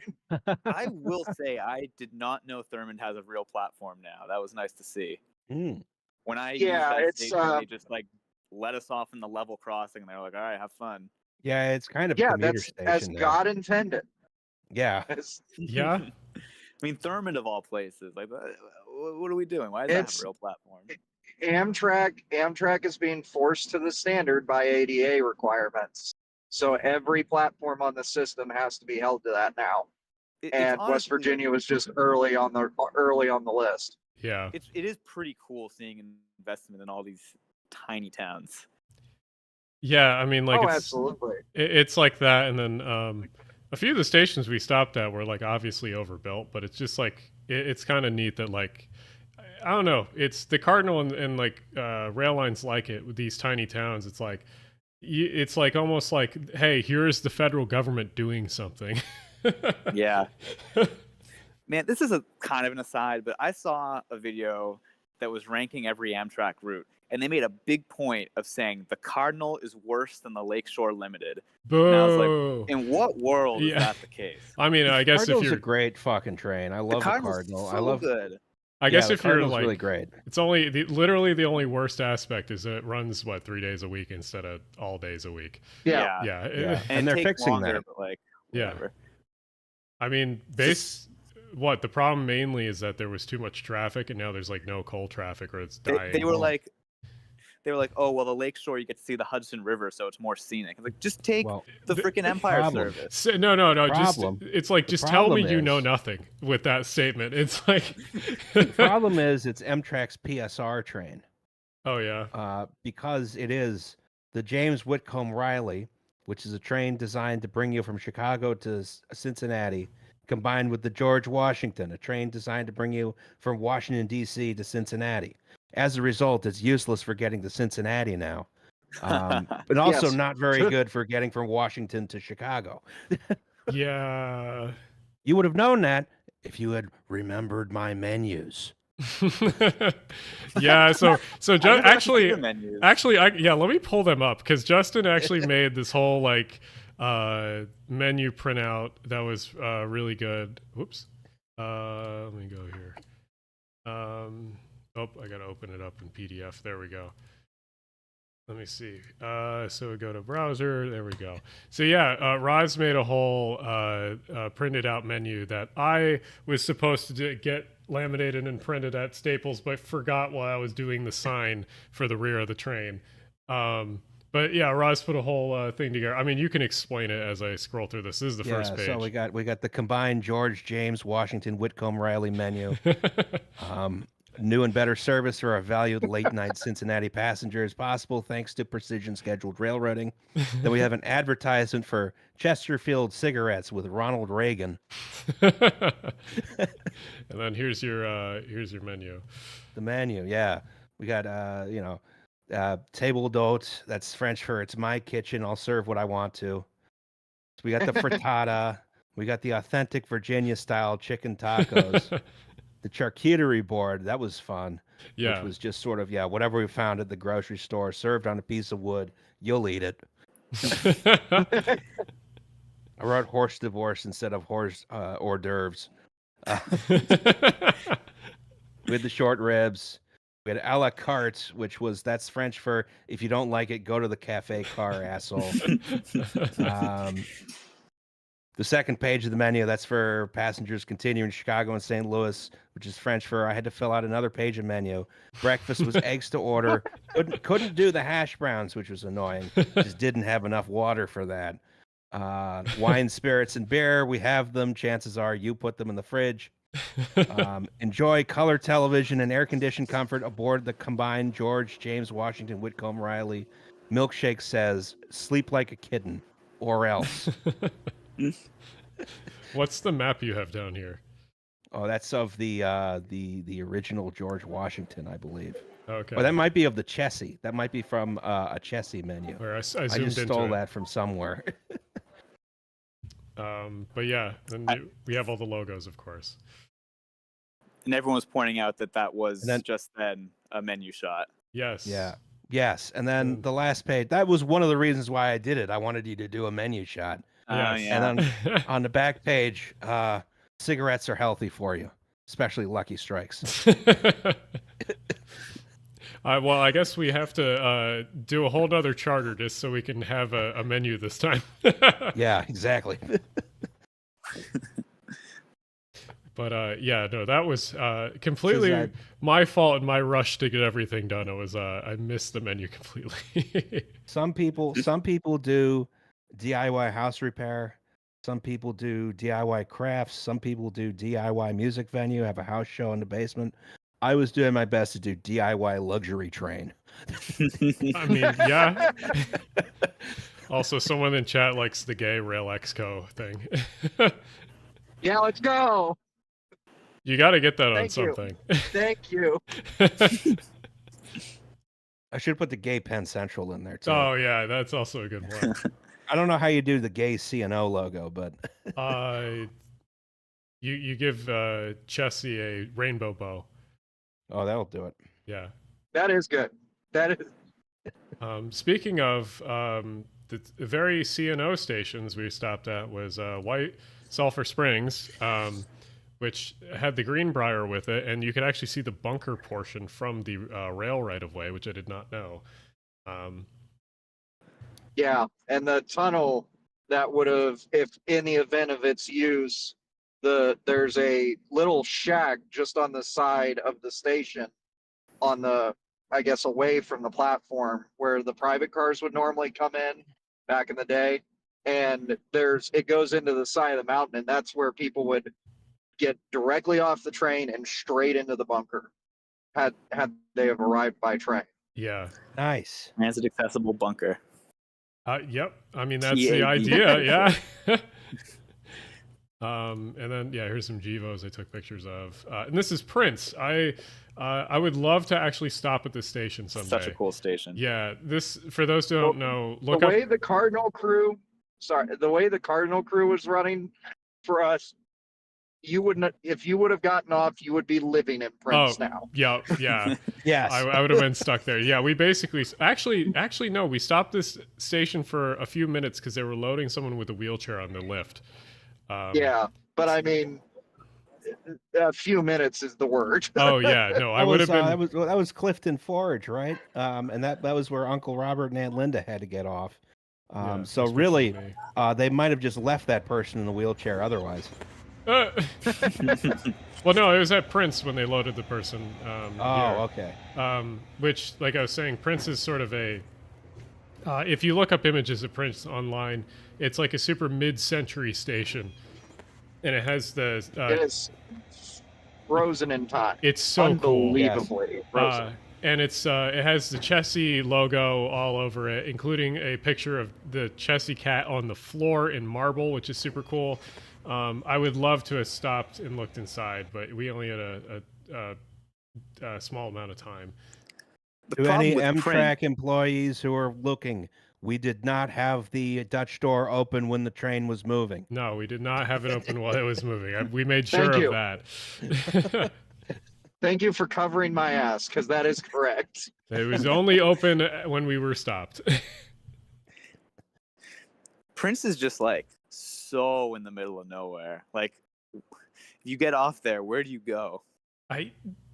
[SPEAKER 3] I will say I did not know Thurman has a real platform now. That was nice to see.
[SPEAKER 2] Mm.
[SPEAKER 3] When I used that station, they just like let us off in the level crossing, and they were like, "All right, have fun."
[SPEAKER 2] Yeah, it's kind of
[SPEAKER 4] that's as God intended.
[SPEAKER 2] Yeah.
[SPEAKER 1] Yeah.
[SPEAKER 3] I mean, Thurman of all places. Like, what are we doing? Why does that have a real platform?
[SPEAKER 4] Amtrak is being forced to the standard by ADA requirements. So every platform on the system has to be held to that now.
[SPEAKER 3] It's
[SPEAKER 4] And West
[SPEAKER 3] honestly-
[SPEAKER 4] Virginia was just early on the list.
[SPEAKER 1] Yeah.
[SPEAKER 3] It is pretty cool seeing an investment in all these tiny towns.
[SPEAKER 1] Yeah, I mean, like
[SPEAKER 4] Oh,
[SPEAKER 1] it's
[SPEAKER 4] absolutely.
[SPEAKER 1] it's like that, and then a few of the stations we stopped at were like obviously overbuilt, but it's just like it's kind of neat that like I don't know, it's the Cardinal and like rail lines like it with these tiny towns. It's like it's like almost like, hey, here's the federal government doing something.
[SPEAKER 3] Yeah. Man, this is a kind of an aside, but I saw a video that was ranking every Amtrak route, and they made a big point of saying the Cardinal is worse than the Lakeshore Limited.
[SPEAKER 1] Boo!
[SPEAKER 3] And I was like, in what world is
[SPEAKER 1] Yeah.
[SPEAKER 3] that the case?
[SPEAKER 1] I mean, I guess
[SPEAKER 2] Cardinal's
[SPEAKER 1] if
[SPEAKER 2] a
[SPEAKER 1] you're,
[SPEAKER 2] great fucking train. I love the
[SPEAKER 3] Cardinal's
[SPEAKER 2] Cardinal.
[SPEAKER 3] so
[SPEAKER 2] I love.
[SPEAKER 3] good.
[SPEAKER 1] I guess
[SPEAKER 2] the
[SPEAKER 1] if you're
[SPEAKER 2] Cardinal's
[SPEAKER 1] like,
[SPEAKER 2] really great.
[SPEAKER 1] it's only literally the only worst aspect is that it runs 3 days a week instead of all days a week.
[SPEAKER 4] Yeah.
[SPEAKER 1] Yeah,
[SPEAKER 2] Yeah.
[SPEAKER 3] And,
[SPEAKER 2] And
[SPEAKER 3] it
[SPEAKER 2] they're
[SPEAKER 3] takes
[SPEAKER 2] fixing
[SPEAKER 3] longer,
[SPEAKER 2] that.
[SPEAKER 3] But like,
[SPEAKER 1] Yeah.
[SPEAKER 3] whatever.
[SPEAKER 1] I mean, the problem mainly is that there was too much traffic, and now there's like no coal traffic, or it's dying.
[SPEAKER 3] They were like, oh well, the Lakeshore you get to see the Hudson River, so it's more scenic. Like, just take
[SPEAKER 2] Well,
[SPEAKER 3] the freaking Empire
[SPEAKER 2] problem.
[SPEAKER 3] service.
[SPEAKER 1] No. Just
[SPEAKER 2] problem-
[SPEAKER 1] it's like
[SPEAKER 2] the
[SPEAKER 1] just tell me
[SPEAKER 2] problem
[SPEAKER 1] you know
[SPEAKER 2] is-
[SPEAKER 1] nothing with that statement. It's like,
[SPEAKER 2] The problem is it's Amtrak's PSR train.
[SPEAKER 1] oh yeah,
[SPEAKER 2] Because it is the James Whitcomb Riley, which is a train designed to bring you from Chicago to Cincinnati, combined with the George Washington, a train designed to bring you from Washington, D.C. to Cincinnati. As a result, it's useless for getting to Cincinnati now, but also
[SPEAKER 4] Yes.
[SPEAKER 2] not very good for getting from Washington to Chicago.
[SPEAKER 1] yeah.
[SPEAKER 2] You would have known that if you had remembered my menus.
[SPEAKER 1] Yeah, so
[SPEAKER 3] I never got to see
[SPEAKER 1] actually
[SPEAKER 3] the menus.
[SPEAKER 1] let me pull them up because Justin actually made this whole like menu printout that was really good. Whoops. Let me go here. I gotta open it up in PDF. There we go. Let me see. So we go to browser. There we go. So yeah, Roz made a whole printed out menu that I was supposed to get laminated and printed at Staples, but forgot while I was doing the sign for the rear of the train. But yeah, Roz put a whole thing together. I mean, you can explain it as I scroll through this. This is the first page.
[SPEAKER 2] So we got the combined George, James, Washington, Whitcomb, Riley menu. New and better service for our valued late night Cincinnati passengers, possible thanks to precision scheduled railroading. Then we have an advertisement for Chesterfield cigarettes with Ronald Reagan.
[SPEAKER 1] And then here's your menu.
[SPEAKER 2] The menu, yeah. We got table d'hôte. That's French for it's my kitchen. I'll serve what I want to. So we got the frittata. We got the authentic Virginia style chicken tacos. The charcuterie board, that was fun.
[SPEAKER 1] Yeah.
[SPEAKER 2] Which was just sort of, whatever we found at the grocery store, served on a piece of wood. You'll eat it. I wrote horse divorce instead of horse hors d'oeuvres. We had the short ribs. We had a la carte, that's French for if you don't like it, go to the cafe car, asshole. The second page of the menu, that's for passengers continuing to Chicago and St. Louis, which is French for I had to fill out another page of menu. Breakfast was eggs to order. Couldn't do the hash browns, which was annoying. Just didn't have enough water for that. Wine, spirits, and beer, we have them. Chances are you put them in the fridge. Enjoy color television and air-conditioned comfort aboard the combined George, James, Washington, Whitcomb, Riley. Milkshake says, sleep like a kitten, or else.
[SPEAKER 1] What's the map you have down here?
[SPEAKER 2] Oh, that's of the original George Washington, I believe.
[SPEAKER 1] Okay.
[SPEAKER 2] Or that might be of the Chessie. That might be from a Chessie menu.
[SPEAKER 1] Where I
[SPEAKER 2] I
[SPEAKER 1] zoomed
[SPEAKER 2] just
[SPEAKER 1] into
[SPEAKER 2] stole
[SPEAKER 1] it.
[SPEAKER 2] that from somewhere.
[SPEAKER 1] But yeah, then we have all the logos, of course.
[SPEAKER 3] And everyone was pointing out that was
[SPEAKER 2] And then-
[SPEAKER 3] just then a menu shot.
[SPEAKER 1] Yes.
[SPEAKER 2] Yeah. Yes. And then the last page, that was one of the reasons why I did it. I wanted you to do a menu shot.
[SPEAKER 3] Oh,
[SPEAKER 1] Yes.
[SPEAKER 3] yeah.
[SPEAKER 2] And then on the back page, cigarettes are healthy for you, especially Lucky Strikes.
[SPEAKER 1] Well, I guess we have to do a whole nother charter just so we can have a menu this time.
[SPEAKER 2] Yeah, exactly.
[SPEAKER 1] But yeah, no, that was completely
[SPEAKER 2] Says
[SPEAKER 1] my fault and my rush to get everything done. It was I missed the menu completely.
[SPEAKER 2] Some people do DIY house repair. Some people do DIY crafts. Some people do DIY music venue, have a house show in the basement. I was doing my best to do DIY luxury train.
[SPEAKER 1] I mean, yeah. Also, someone in chat likes the gay Rail Exco thing.
[SPEAKER 4] Yeah, let's go.
[SPEAKER 1] You got to get that on
[SPEAKER 4] Thank you.
[SPEAKER 1] something.
[SPEAKER 4] Thank you.
[SPEAKER 2] I should put the gay Penn Central in there too.
[SPEAKER 1] Oh yeah, that's also a good one.
[SPEAKER 2] I don't know how you do the gay CNO logo, but
[SPEAKER 1] You give Chessie a rainbow bow.
[SPEAKER 2] oh, that'll do it.
[SPEAKER 1] Yeah.
[SPEAKER 4] That is good. That is.
[SPEAKER 1] Speaking of the very CNO stations we stopped at was White Sulphur Springs, which had the Greenbrier with it, and you could actually see the bunker portion from the rail right of way, which I did not know.
[SPEAKER 4] Yeah, and the tunnel that would have, if in the event of its use, there's a little shack just on the side of the station, on the, I guess, away from the platform where the private cars would normally come in back in the day, and it goes into the side of the mountain, and that's where people would get directly off the train and straight into the bunker had they have arrived by train.
[SPEAKER 1] Yeah.
[SPEAKER 2] Nice.
[SPEAKER 3] Transit accessible bunker.
[SPEAKER 1] Yep. I mean, that's the
[SPEAKER 3] TAB.
[SPEAKER 1] idea. Yeah. And then here's some Gevos I took pictures of. And this is Prince. I would love to actually stop at this station someday.
[SPEAKER 3] Such a cool station.
[SPEAKER 1] Yeah. This, for those who don't know, look
[SPEAKER 4] The
[SPEAKER 1] up.
[SPEAKER 4] way the Cardinal crew was running for us, you wouldn't, if you would have gotten off, you would be living in Prince now.
[SPEAKER 1] Yeah.
[SPEAKER 2] Yes.
[SPEAKER 1] I would have been stuck there. Yeah, we basically actually no, we stopped this station for a few minutes because they were loading someone with a wheelchair on the lift.
[SPEAKER 4] Yeah, but I mean, a few minutes is the word.
[SPEAKER 1] Oh yeah, no, I would have been.
[SPEAKER 2] That was Clifton Forge, right? And that was where Uncle Robert and Aunt Linda had to get off.
[SPEAKER 1] Yeah,
[SPEAKER 2] So
[SPEAKER 1] especially
[SPEAKER 2] really,
[SPEAKER 1] me.
[SPEAKER 2] they might have just left that person in the wheelchair otherwise.
[SPEAKER 1] Well, no, it was at Prince when they loaded the person.
[SPEAKER 2] Okay.
[SPEAKER 1] Which, like I was saying, Prince is sort of a. If you look up images of Prince online, it's like a super mid-century station, and it has the.
[SPEAKER 4] It is frozen in time.
[SPEAKER 1] It's so cool.
[SPEAKER 4] Unbelievably frozen.
[SPEAKER 1] And it has the Chessie logo all over it, including a picture of the Chessie cat on the floor in marble, which is super cool. I would love to have stopped and looked inside, but we only had a small amount of time.
[SPEAKER 2] To any Amtrak employees who are looking, we did not have the Dutch door open when the train was moving.
[SPEAKER 1] No, we did not have it open while it was moving. We made sure
[SPEAKER 4] Thank
[SPEAKER 1] of
[SPEAKER 4] you.
[SPEAKER 1] that.
[SPEAKER 4] Thank you for covering my ass, because that is correct.
[SPEAKER 1] It was only open when we were stopped.
[SPEAKER 3] Prince is just like so in the middle of nowhere. Like, you get off there, where do you go?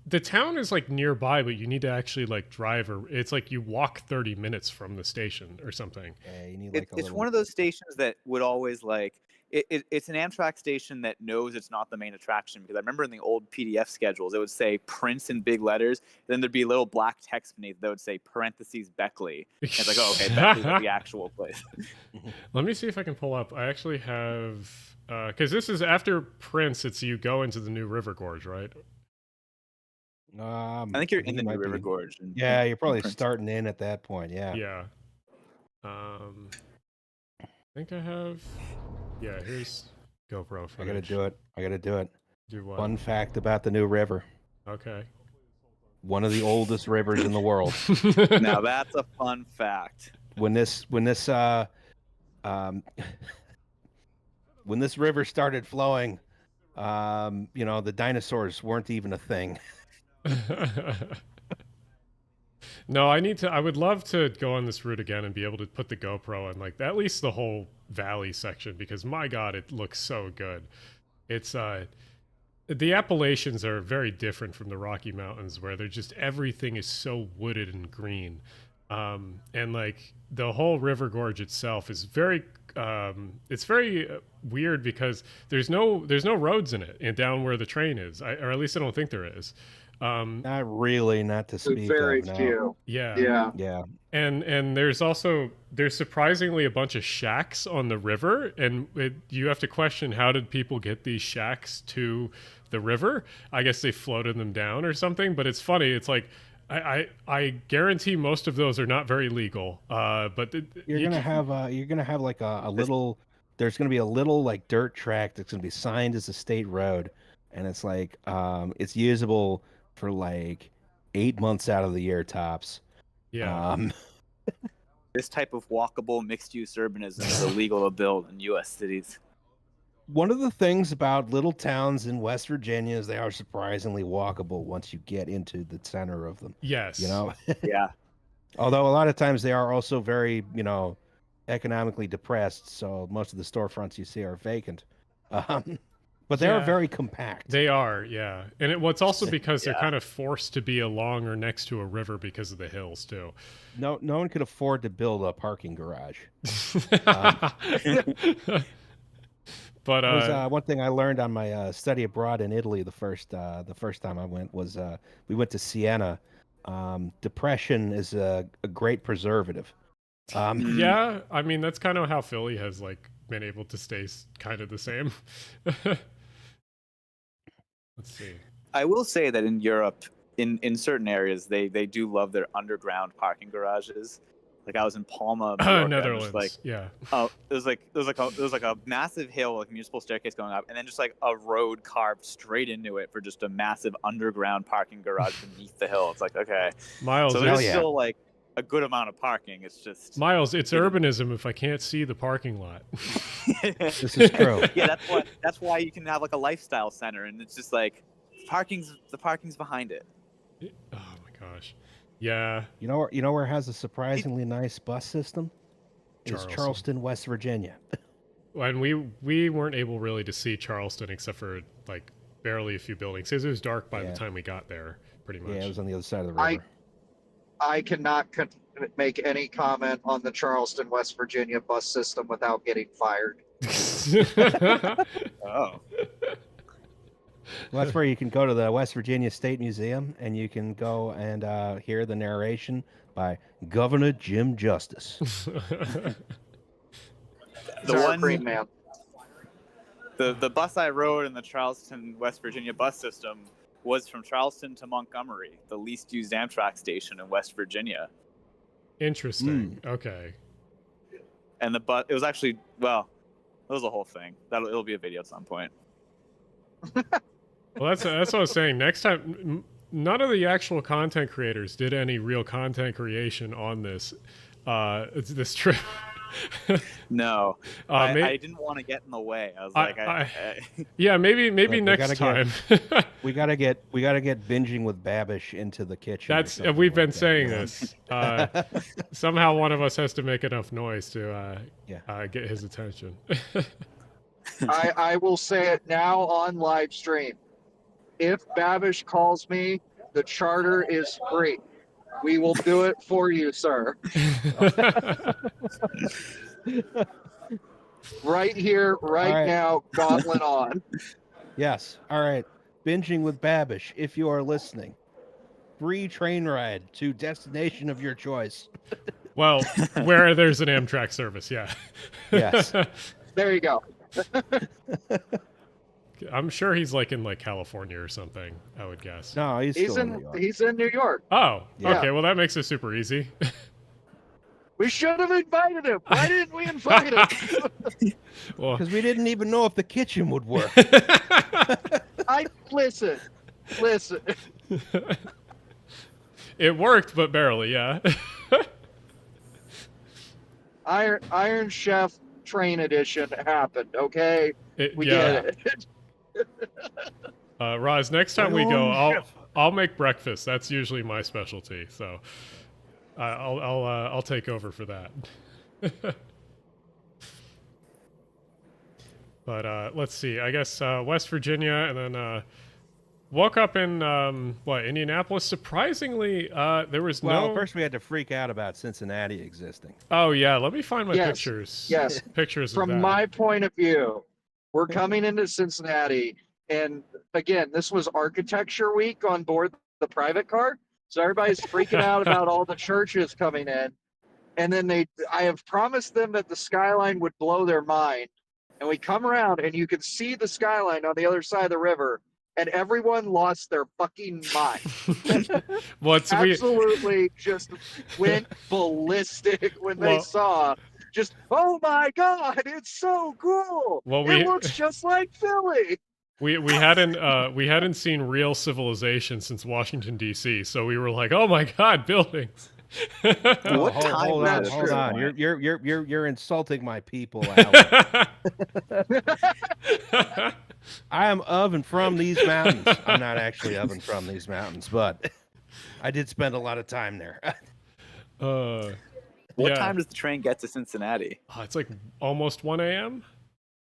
[SPEAKER 1] The town is like nearby, but you need to actually like drive, or it's like you walk 30 minutes from the station or something.
[SPEAKER 2] Yeah, you need like
[SPEAKER 3] It's one of those stations that would always like it's an Amtrak station that knows it's not the main attraction, because I remember in the old PDF schedules it would say Prince in big letters, then there'd be little black text beneath that would say parentheses Beckley. And it's like, oh, okay, Beckley's the actual place.
[SPEAKER 1] Let me see if I can pull up. I actually have because this is after Prince. It's you go into the new River Gorge, right?
[SPEAKER 3] I think you're in the New River Gorge.
[SPEAKER 2] Yeah, you're probably
[SPEAKER 3] Prince.
[SPEAKER 2] starting in at that point. Yeah.
[SPEAKER 1] Yeah. I think I have. Yeah, here's GoPro footage.
[SPEAKER 2] I gotta do it.
[SPEAKER 1] Do what?
[SPEAKER 2] Fun fact about the new river.
[SPEAKER 1] Okay.
[SPEAKER 2] One of the oldest rivers in the world.
[SPEAKER 3] Now that's a fun fact.
[SPEAKER 2] When this river started flowing, the dinosaurs weren't even a thing.
[SPEAKER 1] No, I would love to go on this route again and be able to put the GoPro on like at least the whole valley section, because my God, it looks so good. It's the Appalachians are very different from the Rocky Mountains, where they're just everything is so wooded and green. And like the whole river gorge itself is very it's very weird, because there's no roads in it and down where the train is, or at least I don't think there is.
[SPEAKER 2] Not really, not to speak
[SPEAKER 4] Very
[SPEAKER 2] of. No.
[SPEAKER 4] few.
[SPEAKER 1] Yeah.
[SPEAKER 4] Yeah.
[SPEAKER 2] Yeah.
[SPEAKER 1] And there's surprisingly a bunch of shacks on the river, and you have to question, how did people get these shacks to the river? I guess they floated them down or something. But it's funny. It's like I guarantee most of those are not very legal. But
[SPEAKER 2] You're gonna have like a little. There's gonna be a little like dirt track that's gonna be signed as a state road, and it's like it's usable for like 8 months out of the year tops.
[SPEAKER 1] Yeah.
[SPEAKER 3] This type of walkable mixed-use urbanism is illegal to build in U.S. cities.
[SPEAKER 2] One of the things about little towns in West Virginia is they are surprisingly walkable once you get into the center of them.
[SPEAKER 1] Yes.
[SPEAKER 2] You know,
[SPEAKER 3] Yeah.
[SPEAKER 2] although a lot of times they are also very, economically depressed. So most of the storefronts you see are vacant. But they are
[SPEAKER 1] Yeah.
[SPEAKER 2] very compact.
[SPEAKER 1] They are, yeah. And it's also because they're
[SPEAKER 3] Yeah.
[SPEAKER 1] kind of forced to be along or next to a river because of the hills too.
[SPEAKER 2] No one could afford to build a parking garage.
[SPEAKER 1] But
[SPEAKER 2] It was, one thing I learned on my study abroad in Italy the first time I went was we went to Siena. Depression is a great preservative.
[SPEAKER 1] yeah, I mean that's kind of how Philly has like been able to stay kind of the same. Let's see.
[SPEAKER 3] I will say that in Europe, in certain areas, they do love their underground parking garages. Like I was in Palma, Mallorca, and
[SPEAKER 1] Netherlands.
[SPEAKER 3] like,
[SPEAKER 1] Yeah.
[SPEAKER 3] oh, it was like a massive hill, like municipal staircase going up, and then just like a road carved straight into it for just a massive underground parking garage beneath the hill. It's like, okay,
[SPEAKER 1] Miles,
[SPEAKER 3] so
[SPEAKER 2] hell
[SPEAKER 3] there's
[SPEAKER 2] yeah.
[SPEAKER 3] still like a good amount of parking. It's just
[SPEAKER 1] Miles, it's urbanism if I can't see the parking lot.
[SPEAKER 2] This is true.
[SPEAKER 3] Yeah, that's why you can have like a lifestyle center, and it's just like the parking's behind it.
[SPEAKER 1] Oh my gosh. Yeah.
[SPEAKER 2] You know where it has a surprisingly nice bus system? It's Charleston, West Virginia.
[SPEAKER 1] And we weren't able really to see Charleston except for like barely a few buildings. It was dark by the time we got there, pretty much.
[SPEAKER 2] Yeah, it was on the other side of the river.
[SPEAKER 4] I cannot make any comment on the Charleston, West Virginia bus system without getting fired.
[SPEAKER 3] Oh.
[SPEAKER 2] Well, that's where you can go to the West Virginia State Museum, and you can go and hear the narration by Governor Jim Justice.
[SPEAKER 4] Green Man.
[SPEAKER 3] The bus I rode in the Charleston, West Virginia bus system was from Charleston to Montgomery, the least used Amtrak station in West Virginia.
[SPEAKER 1] Interesting. Okay.
[SPEAKER 3] And it was actually, well, it was a whole thing. It'll be a video at some point.
[SPEAKER 1] Well, that's what I was saying. Next time, none of the actual content creators did any real content creation on this this trip.
[SPEAKER 3] No, I didn't want to get in the way. I was
[SPEAKER 1] yeah, maybe
[SPEAKER 2] Look,
[SPEAKER 1] next time.
[SPEAKER 2] we gotta get binging with Babish into the kitchen.
[SPEAKER 1] That's we've been saying this. Somehow one of us has to make enough noise to get his attention.
[SPEAKER 4] I will say it now on live stream. If Babish calls me, the charter is free. We will do it for you, sir. Right here, right now, gauntlet on.
[SPEAKER 2] Yes. All right. Binging with Babish, if you are listening. Free train ride to destination of your choice.
[SPEAKER 1] Well, where there's an Amtrak service, yeah.
[SPEAKER 2] Yes.
[SPEAKER 4] There you go.
[SPEAKER 1] I'm sure he's like in like California or something, I would guess.
[SPEAKER 2] No, he's still in New York.
[SPEAKER 4] He's in New York.
[SPEAKER 1] Oh,
[SPEAKER 2] Yeah.
[SPEAKER 1] okay. Well, that makes it super easy.
[SPEAKER 4] We should have invited him. Why didn't we invite him?
[SPEAKER 1] Well,
[SPEAKER 2] Because we didn't even know if the kitchen would work.
[SPEAKER 4] Listen.
[SPEAKER 1] it worked, but barely, yeah.
[SPEAKER 4] Iron Chef Train Edition happened. Okay, we
[SPEAKER 1] yeah.
[SPEAKER 4] get it.
[SPEAKER 1] Roz, next time we go, I'll make breakfast. That's usually my specialty, so I'll take over for that. But let's see. I guess West Virginia, and then woke up in Indianapolis. Surprisingly, there was no.
[SPEAKER 2] First we had to freak out about Cincinnati existing.
[SPEAKER 1] Oh yeah, let me find my
[SPEAKER 4] Yes,
[SPEAKER 1] pictures.
[SPEAKER 4] yes.
[SPEAKER 1] Pictures
[SPEAKER 4] From
[SPEAKER 1] of that.
[SPEAKER 4] my point of view, we're coming into Cincinnati, and again, this was Architecture Week on board the private car. So everybody's freaking out about all the churches coming in. And then I have promised them that the skyline would blow their mind. And we come around and you can see the skyline on the other side of the river. And everyone lost their fucking mind.
[SPEAKER 1] What's
[SPEAKER 4] Absolutely just went ballistic when they saw just, oh my God, it's so cool. It looks just like Philly.
[SPEAKER 1] We hadn't seen real civilization since Washington D.C. So we were like, oh my God, buildings.
[SPEAKER 2] Hold on. You're insulting my people, Alex. I am of and from these mountains. I'm not actually of and from these mountains, but I did spend a lot of time there.
[SPEAKER 3] What time does the train get to Cincinnati?
[SPEAKER 1] It's like almost 1 a.m.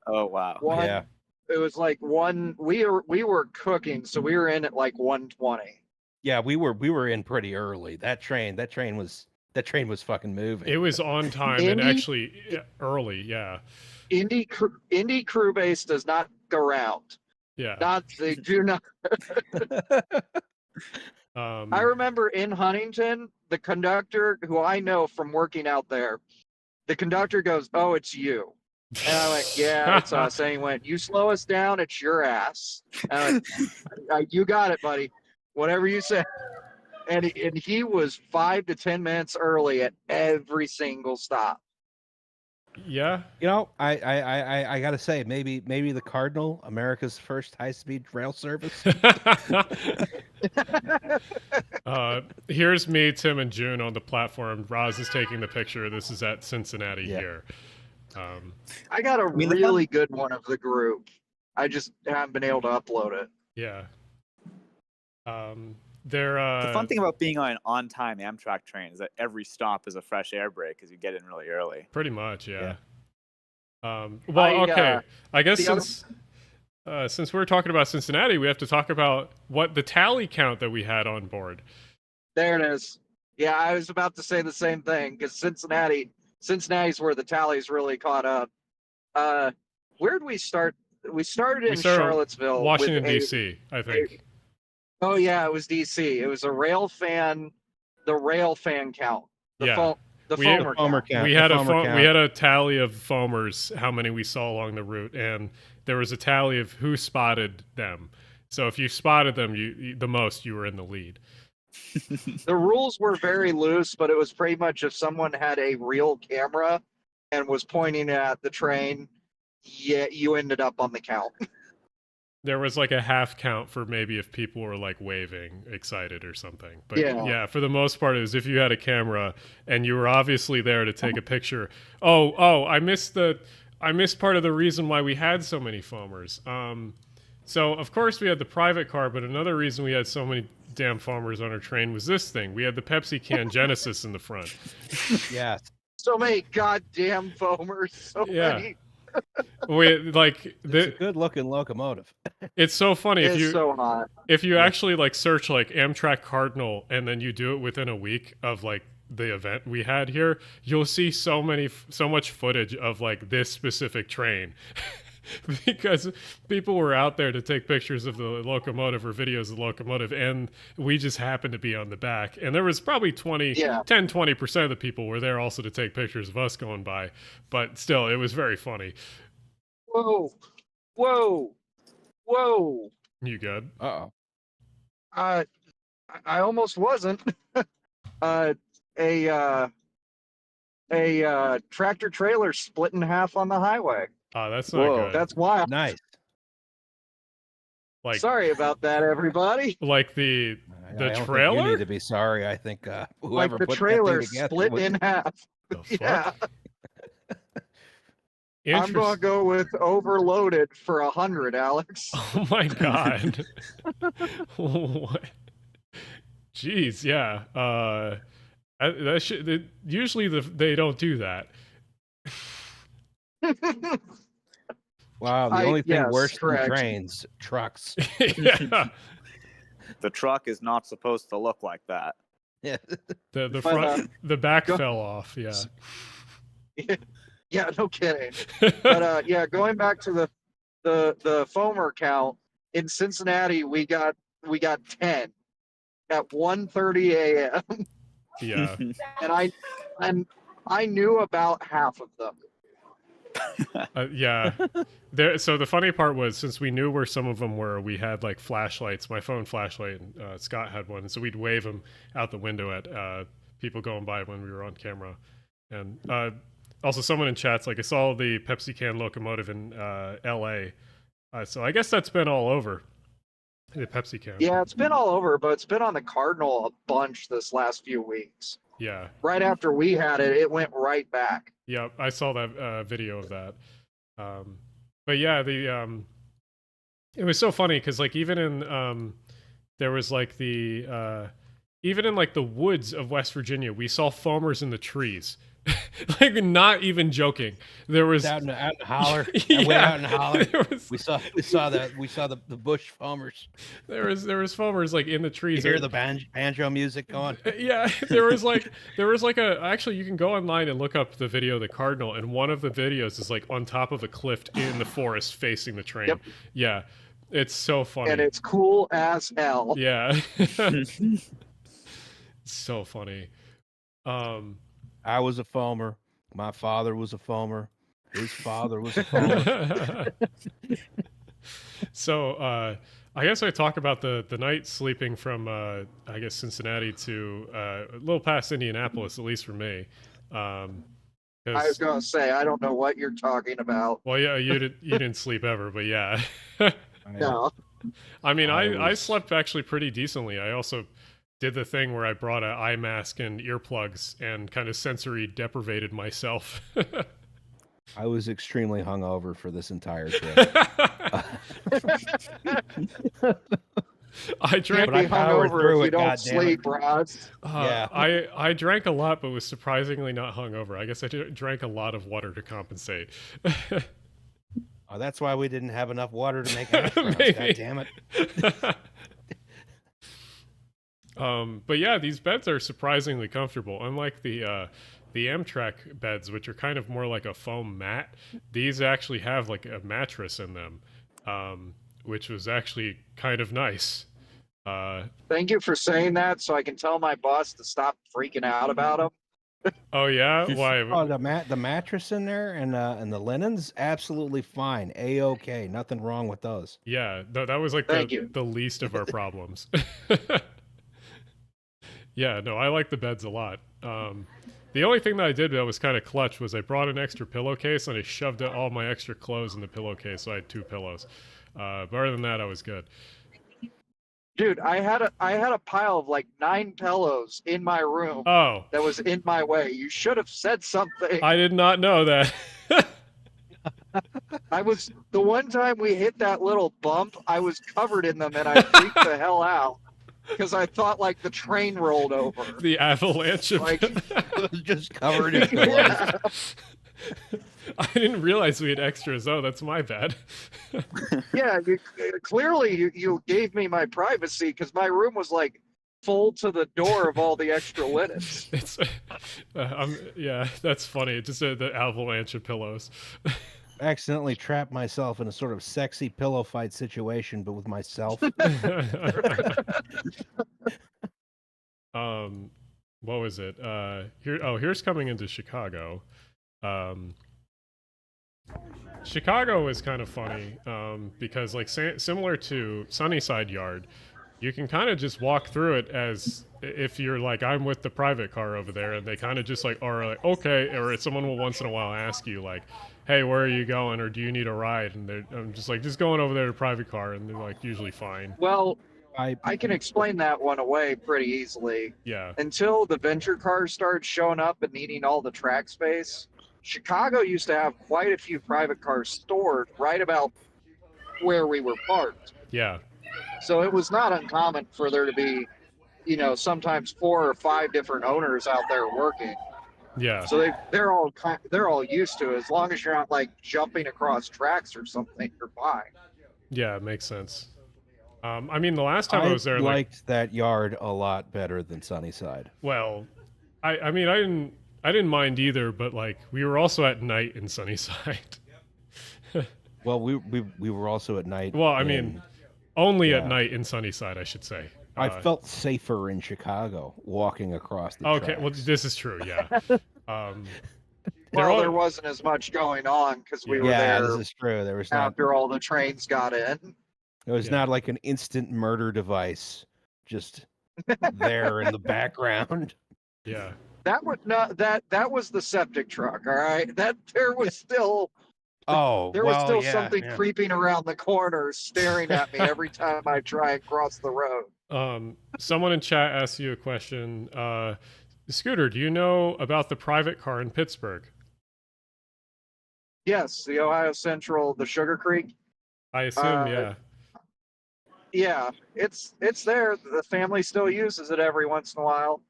[SPEAKER 3] Oh wow.
[SPEAKER 2] Yeah.
[SPEAKER 4] It was like we were cooking, so we were in at like 1:20.
[SPEAKER 2] Yeah, we were in pretty early. That train was fucking moving.
[SPEAKER 1] It was on time and actually early, yeah.
[SPEAKER 4] Indy crew base does not go round.
[SPEAKER 1] Yeah.
[SPEAKER 4] They do not. I remember in Huntington, the conductor, who I know from working out there, the conductor goes, "Oh, it's you." And I went, "Yeah, it's us." And he went, "You slow us down, it's your ass." And I went, "You got it, buddy. Whatever you say." And he was 5 to 10 minutes early at every single stop.
[SPEAKER 1] Yeah.
[SPEAKER 2] You know, I gotta say, maybe the Cardinal, America's first high-speed rail service.
[SPEAKER 1] Here's me, Tim, and June on the platform. Roz is taking the picture. This is at Cincinnati here.
[SPEAKER 4] I got a really good one of the group. I just haven't been able to upload it.
[SPEAKER 1] Yeah.
[SPEAKER 3] The fun thing about being on an on-time Amtrak train is that every stop is a fresh air break because you get in really early.
[SPEAKER 1] Pretty much, yeah. Okay. I guess since we're talking about Cincinnati, we have to talk about what the tally count that we had on board.
[SPEAKER 4] There it is. Yeah, I was about to say the same thing because Cincinnati's where the tallies really caught up. Where did we start? We started in Charlottesville,
[SPEAKER 1] Washington D.C. I think.
[SPEAKER 4] Oh yeah, it was D.C. It was the rail fan count. The foamer count.
[SPEAKER 1] We had a tally of foamers, how many we saw along the route, and there was a tally of who spotted them. So if you spotted them, the most, you were in the lead.
[SPEAKER 4] The rules were very loose, but it was pretty much if someone had a real camera and was pointing at the train, yeah, you ended up on the count.
[SPEAKER 1] There was like a half count for maybe if people were like waving excited or something. But yeah, for the most part, it was if you had a camera and you were obviously there to take a picture. Oh, I missed part of the reason why we had so many foamers. So of course we had the private car, but another reason we had so many damn foamers on our train was this thing. We had the Pepsi can Genesis in the front.
[SPEAKER 2] Yeah.
[SPEAKER 4] So many goddamn foamers. So many.
[SPEAKER 2] It's a good looking locomotive.
[SPEAKER 1] It's so funny
[SPEAKER 4] it's so hot.
[SPEAKER 1] If you actually like search like Amtrak Cardinal and then you do it within a week of like the event we had here, you'll see so much footage of like this specific train. Because people were out there to take pictures of the locomotive or videos of the locomotive, and we just happened to be on the back. And there was probably 10-20% of the people were there also to take pictures of us going by. But still, it was very funny.
[SPEAKER 4] Whoa.
[SPEAKER 1] You good?
[SPEAKER 2] Uh-oh.
[SPEAKER 4] I almost wasn't. A tractor trailer split in half on the highway.
[SPEAKER 1] Oh, that's not good.
[SPEAKER 4] That's wild.
[SPEAKER 2] Nice.
[SPEAKER 4] Like, sorry about that, everybody.
[SPEAKER 1] Like the trailer?
[SPEAKER 2] You need to be sorry. I think whoever
[SPEAKER 4] like the
[SPEAKER 2] put
[SPEAKER 4] trailer
[SPEAKER 2] that thing together
[SPEAKER 4] split in half.
[SPEAKER 1] Yeah.
[SPEAKER 4] I'm gonna go with overloaded for 100, Alex.
[SPEAKER 1] Oh my god. What? Jeez, yeah. Usually they don't do that.
[SPEAKER 2] Wow, the only thing worse than trains, trucks.
[SPEAKER 1] Yeah.
[SPEAKER 3] The truck is not supposed to look like that.
[SPEAKER 2] Yeah.
[SPEAKER 1] The front, the back fell off. Yeah.
[SPEAKER 4] Yeah, no kidding. But yeah, going back to the foamer count in Cincinnati, we got 10. at 1:30 a.m.
[SPEAKER 1] Yeah.
[SPEAKER 4] and I knew about half of them.
[SPEAKER 1] Yeah. So the funny part was, since we knew where some of them were, we had like flashlights, my phone flashlight, and Scott had one. So we'd wave them out the window at people going by when we were on camera. And also someone in chat's like, I saw the Pepsi can locomotive in LA. So I guess that's been all over. The Pepsi can.
[SPEAKER 4] Yeah, it's been all over, but it's been on the Cardinal a bunch this last few weeks.
[SPEAKER 1] Yeah.
[SPEAKER 4] Right after we had it, it went right back.
[SPEAKER 1] Yeah, I saw that video of that. But yeah, it was so funny because like even in there was like the even in like the woods of West Virginia, we saw foamers in the trees. Like, not even joking. There was
[SPEAKER 2] out in the holler.
[SPEAKER 1] Yeah,
[SPEAKER 2] Way out in the holler.
[SPEAKER 1] was,
[SPEAKER 2] We saw the bush foamers.
[SPEAKER 1] there was foamers like in the
[SPEAKER 2] You
[SPEAKER 1] trees.
[SPEAKER 2] hear the banjo music going.
[SPEAKER 1] Yeah, there was like a, actually you can go online and look up the video of the Cardinal, and one of the videos is like on top of a cliff in the forest facing the train.
[SPEAKER 4] Yep.
[SPEAKER 1] Yeah, it's so funny.
[SPEAKER 4] And it's cool as hell.
[SPEAKER 1] Yeah. So funny.
[SPEAKER 2] I was a foamer. My father was a foamer. His father was a foamer.
[SPEAKER 1] So I guess I talk about the night sleeping from I guess Cincinnati to a little past Indianapolis, at least for me.
[SPEAKER 4] I was gonna say, I don't know what you're talking about.
[SPEAKER 1] Well, yeah, you didn't sleep ever, but yeah.
[SPEAKER 4] No.
[SPEAKER 1] I mean, I slept actually pretty decently. I also did the thing where I brought an eye mask and earplugs and kind of sensory deprivated myself.
[SPEAKER 2] I was extremely hungover for this entire trip.
[SPEAKER 1] I drank.
[SPEAKER 4] Can't be
[SPEAKER 2] I powered
[SPEAKER 4] hungover
[SPEAKER 2] through
[SPEAKER 4] if you
[SPEAKER 2] it,
[SPEAKER 4] don't
[SPEAKER 2] goddammit.
[SPEAKER 4] sleep, Roz.
[SPEAKER 2] Yeah.
[SPEAKER 1] I drank a lot, but was surprisingly not hungover. I guess I drank a lot of water to compensate.
[SPEAKER 2] Oh, that's why we didn't have enough water to make hash browns.
[SPEAKER 1] Maybe.
[SPEAKER 2] God damn it.
[SPEAKER 1] But yeah, these beds are surprisingly comfortable. Unlike the Amtrak beds, which are kind of more like a foam mat, these actually have like a mattress in them, which was actually kind of nice.
[SPEAKER 4] Thank you for saying that, so I can tell my boss to stop freaking out about them.
[SPEAKER 1] Oh yeah, why?
[SPEAKER 2] Oh, the mattress in there and the linens, absolutely fine. A-okay. Nothing wrong with those.
[SPEAKER 1] Yeah, that was like
[SPEAKER 4] Thank you.
[SPEAKER 1] the least of our problems. Yeah, no, I like the beds a lot. The only thing that I did that was kind of clutch was I brought an extra pillowcase and I shoved all my extra clothes in the pillowcase, so I had 2 pillows. But other than that, I was good.
[SPEAKER 4] Dude, I had a pile of like 9 pillows in my room
[SPEAKER 1] Oh,
[SPEAKER 4] that was in my way. You should have said something.
[SPEAKER 1] I did not know that.
[SPEAKER 4] I was the one time we hit that little bump, I was covered in them and I freaked the hell out because I thought like the train rolled over.
[SPEAKER 1] The avalanche of
[SPEAKER 4] Like,
[SPEAKER 2] It was just covered in pillows.
[SPEAKER 4] yeah.
[SPEAKER 1] I didn't realize we had extras. Oh, that's my bad.
[SPEAKER 4] Yeah, clearly you gave me my privacy because my room was like full to the door of all the extra linens.
[SPEAKER 1] It's yeah, that's funny. Just the avalanche of pillows.
[SPEAKER 2] Accidentally trapped myself in a sort of sexy pillow fight situation, but with myself.
[SPEAKER 1] What was it? Here's coming into Chicago. Chicago is kind of funny because like similar to Sunnyside Yard, you can kind of just walk through it as if you're like, I'm with the private car over there, and they kind of just like are like, okay, or someone will once in a while ask you like, hey, where are you going, or do you need a ride? And I'm just like, just going over there to private car, and they're like usually fine.
[SPEAKER 4] Well,
[SPEAKER 2] I
[SPEAKER 4] I can explain that one away pretty easily.
[SPEAKER 1] Yeah,
[SPEAKER 4] Until the venture cars started showing up and needing all the track space, Chicago used to have quite a few private cars stored right about where we were parked.
[SPEAKER 1] yeah,
[SPEAKER 4] So it was not uncommon for there to be, sometimes 4 or 5 different owners out there working.
[SPEAKER 1] yeah.
[SPEAKER 4] So they're all used to it. As long as you're not like jumping across tracks or something, you're fine.
[SPEAKER 1] Yeah, it makes sense. I mean, the last time I was there,
[SPEAKER 2] liked that yard a lot better than Sunnyside.
[SPEAKER 1] well, I mean, I didn't mind either, but like we were also at night in Sunnyside.
[SPEAKER 2] Well, we were also at night.
[SPEAKER 1] Well, I mean, only at
[SPEAKER 2] Yeah.
[SPEAKER 1] night in Sunnyside, I should say.
[SPEAKER 2] I felt safer in Chicago walking across the
[SPEAKER 1] Okay, well,
[SPEAKER 2] tracks.
[SPEAKER 1] this is true. Yeah. They're
[SPEAKER 4] Well,
[SPEAKER 1] all-
[SPEAKER 4] there wasn't as much going on because we
[SPEAKER 1] Yeah.
[SPEAKER 4] were
[SPEAKER 2] Yeah,
[SPEAKER 4] there
[SPEAKER 2] this is true. There was not.
[SPEAKER 4] after all the trains got in.
[SPEAKER 2] It was
[SPEAKER 1] Yeah.
[SPEAKER 2] not like an instant murder device just there in the background.
[SPEAKER 1] Yeah.
[SPEAKER 4] That was not that was the septic truck. All right, that there was still
[SPEAKER 2] Oh, well, yeah,
[SPEAKER 4] something
[SPEAKER 2] yeah.
[SPEAKER 4] creeping around the corner, staring at me every time I try and cross the road.
[SPEAKER 1] Someone in chat asked you a question. Scooter, do you know about the private car in Pittsburgh?
[SPEAKER 4] Yes, the Ohio Central, the Sugar Creek.
[SPEAKER 1] I assume, yeah.
[SPEAKER 4] Yeah, it's there. The family still uses it every once in a while.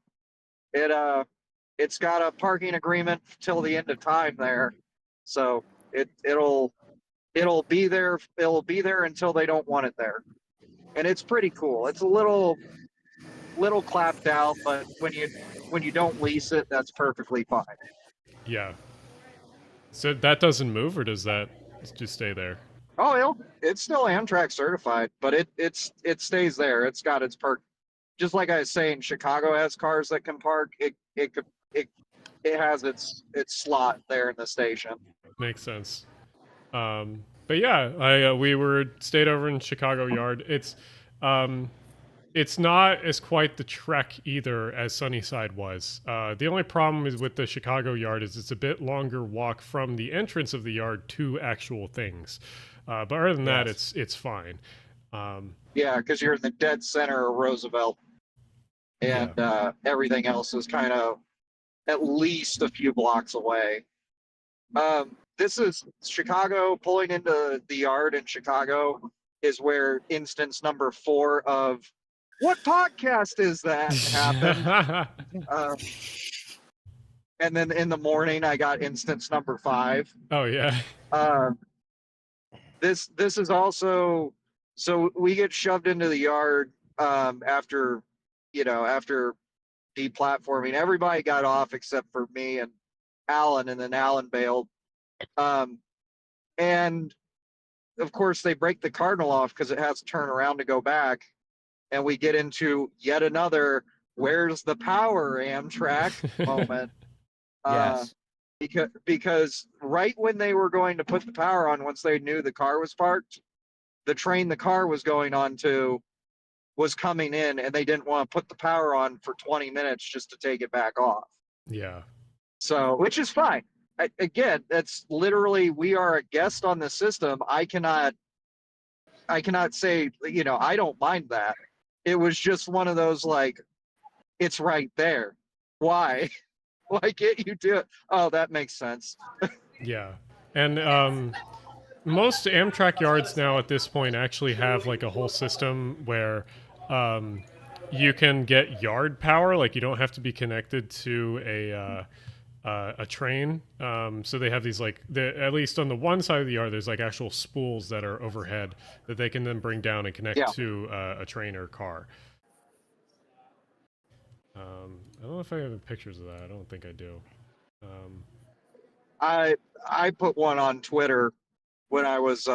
[SPEAKER 4] It's got a parking agreement till the end of time there, so it'll be there. It'll be there until they don't want it there, and it's pretty cool. It's a little clapped out, but when you don't lease it, that's perfectly fine.
[SPEAKER 1] Yeah. So that doesn't move, or does that just stay there?
[SPEAKER 4] Oh, it's still Amtrak certified, but it stays there. It's got its perk. Just like I was saying, Chicago has cars that can park. It has its slot there in the station.
[SPEAKER 1] Makes sense. But yeah, we stayed over in Chicago Yard. It's not as quite the trek either as Sunnyside was. The only problem is with the Chicago Yard is it's a bit longer walk from the entrance of the yard to actual things. But other than that, it's fine.
[SPEAKER 4] Yeah, because you're in the dead center of Roosevelt, and everything else is kind of at least a few blocks away. This is Chicago. Pulling into the yard in Chicago is where instance number 4 of what podcast is that happened. And then in the morning, I got instance number 5.
[SPEAKER 1] Oh yeah.
[SPEAKER 4] This is also, so we get shoved into the yard after deplatforming. Everybody got off except for me and Alan, and then Alan bailed. And of course, they break the Cardinal off because it has to turn around to go back. And we get into yet another "Where's the power?" Amtrak moment.
[SPEAKER 2] Yes.
[SPEAKER 4] Because right when they were going to put the power on, once they knew the car was parked, the train the car was going on to was coming in, and they didn't want to put the power on for 20 minutes just to take it back off.
[SPEAKER 1] Yeah.
[SPEAKER 4] So, which is fine. Again, that's literally, we are a guest on the system. I cannot say, I don't mind that. It was just one of those, like, it's right there. Why? Why can't you do it? Oh, that makes sense.
[SPEAKER 1] Yeah. And most Amtrak yards now at this point actually have like a whole system where you can get yard power. Like you don't have to be connected to a train. So they have these at least on the one side of the yard, there's like actual spools that are overhead that they can then bring down and connect to a train or car. I don't know if I have pictures of that. I don't think I do.
[SPEAKER 4] I put one on Twitter when I was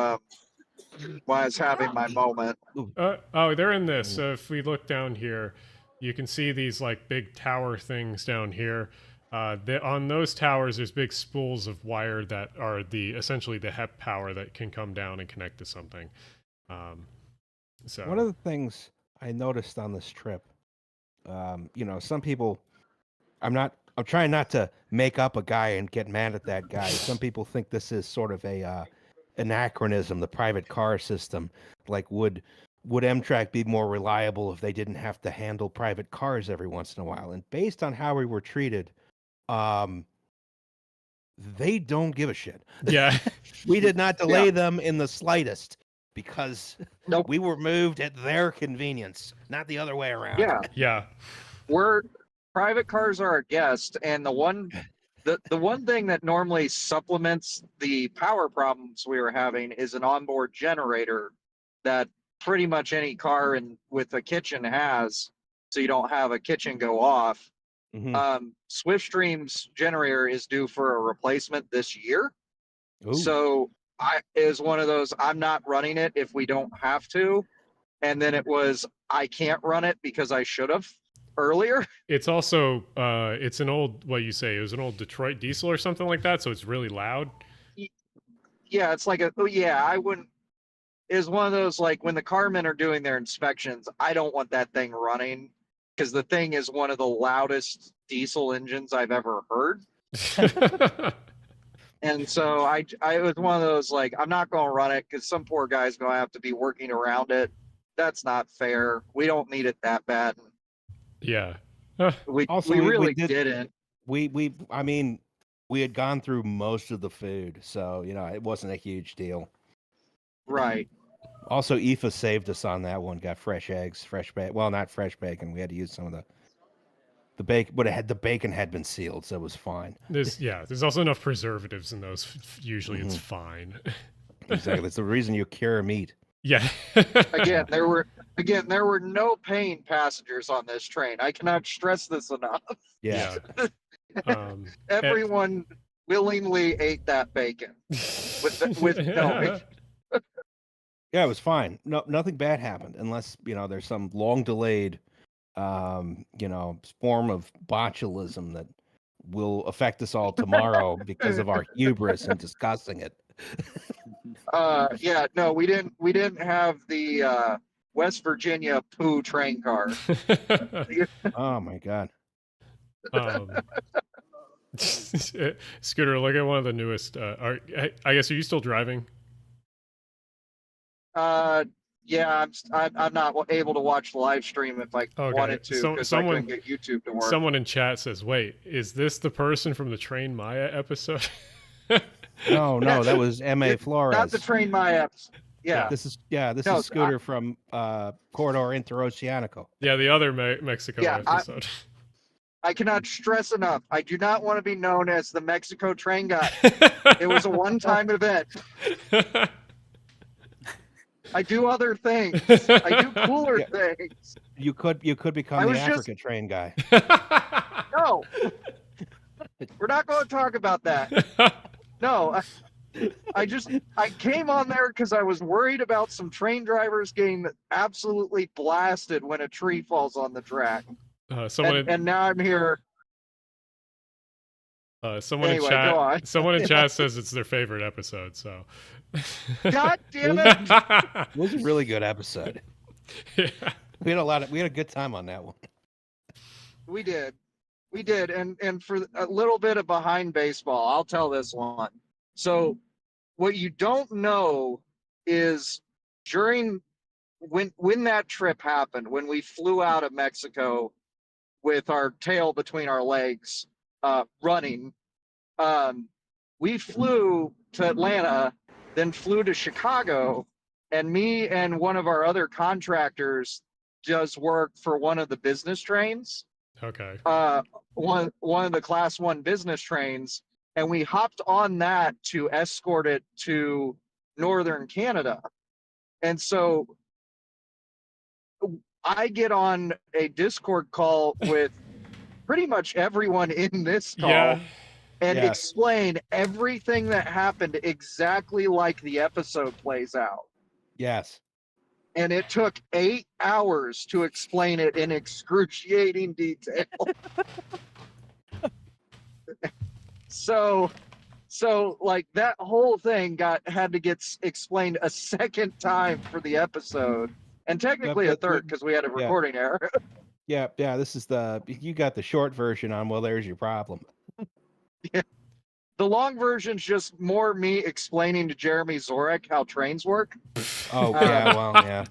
[SPEAKER 4] having my moment.
[SPEAKER 1] Oh, they're in this. So if we look down here, you can see these like big tower things down here. On those towers, there's big spools of wire that are essentially the HEP power that can come down and connect to something. So
[SPEAKER 2] one of the things I noticed on this trip, some people, I'm trying not to make up a guy and get mad at that guy. Some people think this is sort of a anachronism, the private car system. Like, would Amtrak be more reliable if they didn't have to handle private cars every once in a while? And based on how we were treated, they don't give a shit.
[SPEAKER 1] Yeah.
[SPEAKER 2] We did not delay them in the slightest because
[SPEAKER 4] Nope.
[SPEAKER 2] we were moved at their convenience, not the other way around.
[SPEAKER 1] Yeah.
[SPEAKER 4] Private cars are a guest, and the one thing that normally supplements the power problems we were having is an onboard generator that pretty much any car with a kitchen has, so you don't have a kitchen go off.
[SPEAKER 2] Mm-hmm.
[SPEAKER 4] Swiftstream's generator is due for a replacement this year.
[SPEAKER 2] Ooh.
[SPEAKER 4] So is one of those, I'm not running it if we don't have to. and then it was I can't run it because I should have earlier.
[SPEAKER 1] It's also it's an old, what you say, it was an old Detroit diesel or something like that, so it's really loud.
[SPEAKER 4] Yeah, it's like I wouldn't. Is one of those like when the carmen are doing their inspections, I don't want that thing running because the thing is one of the loudest diesel engines I've ever heard. And so I was one of those like I'm not going to run it because some poor guy's going to have to be working around it. That's not fair. We don't need it that bad.
[SPEAKER 1] Yeah.
[SPEAKER 4] We
[SPEAKER 2] Also,
[SPEAKER 4] we
[SPEAKER 2] we
[SPEAKER 4] really
[SPEAKER 2] did-
[SPEAKER 4] didn't.
[SPEAKER 2] I mean, we had gone through most of the food, so it wasn't a huge deal.
[SPEAKER 4] Right.
[SPEAKER 2] Also, Aoife saved us on that one. Got fresh eggs, fresh bacon. Well, not fresh bacon. We had to use some of the bacon, but the bacon had been sealed, so it was fine.
[SPEAKER 1] There's also enough preservatives in those. Usually, it's
[SPEAKER 2] Mm-hmm.
[SPEAKER 1] fine.
[SPEAKER 2] Exactly. That's the reason you cure meat.
[SPEAKER 1] Yeah.
[SPEAKER 4] Again, there were no paying passengers on this train. I cannot stress this enough.
[SPEAKER 2] Yeah.
[SPEAKER 4] Everyone willingly ate that bacon with no.
[SPEAKER 2] Yeah, it was fine. No, nothing bad happened unless there's some long delayed, form of botulism that will affect us all tomorrow because of our hubris in discussing it.
[SPEAKER 4] Yeah, no, we didn't have the West Virginia poo train car.
[SPEAKER 2] Oh my god.
[SPEAKER 1] Scooter, look at one of the newest. I guess, are you still driving?
[SPEAKER 4] Yeah, I'm not able to watch the live stream if I
[SPEAKER 1] Okay,
[SPEAKER 4] wanted to because I couldn't get YouTube to work.
[SPEAKER 1] Someone in chat says, "Wait, is this the person from the Train Maya episode?"
[SPEAKER 2] No, that was M.A. Flores.
[SPEAKER 4] Not the Train My apps. Yeah.
[SPEAKER 2] This is Scooter from Corridor Interoceanico.
[SPEAKER 1] Yeah, the other Mexico episode.
[SPEAKER 4] I cannot stress enough. I do not want to be known as the Mexico train guy. It was a one-time event. I do other things. I do cooler things.
[SPEAKER 2] You could become the Africa train guy.
[SPEAKER 4] No. We're not going to talk about that. No. I came on there because I was worried about some train drivers getting absolutely blasted when a tree falls on the track. And now I'm here.
[SPEAKER 1] Someone
[SPEAKER 4] Anyway,
[SPEAKER 1] in
[SPEAKER 4] go
[SPEAKER 1] chat.
[SPEAKER 4] on.
[SPEAKER 1] Someone in chat says it's their favorite episode. So.
[SPEAKER 4] God damn it!
[SPEAKER 2] It was a really good episode.
[SPEAKER 1] Yeah.
[SPEAKER 2] We had a good time on that one.
[SPEAKER 4] We did, and for a little bit of behind baseball, I'll tell this one. So, what you don't know is during when that trip happened, when we flew out of Mexico with our tail between our legs, running, we flew to Atlanta, then flew to Chicago, and me and one of our other contractors does work for one of the business trains.
[SPEAKER 1] Okay.
[SPEAKER 4] One of the class 1 business trains, and we hopped on that to escort it to northern Canada. And so I get on a Discord call with pretty much everyone in this call and explain everything that happened exactly like the episode plays out.
[SPEAKER 2] Yes.
[SPEAKER 4] And it took 8 hours to explain it in excruciating detail. So like that whole thing had to get explained a second time for the episode, and technically a third because we had a recording error.
[SPEAKER 2] Yeah. This is you got the short version on. Well, there's your problem.
[SPEAKER 4] Yeah. The long version's just more me explaining to Jeremy Zorek how trains work.
[SPEAKER 2] Oh yeah, well yeah.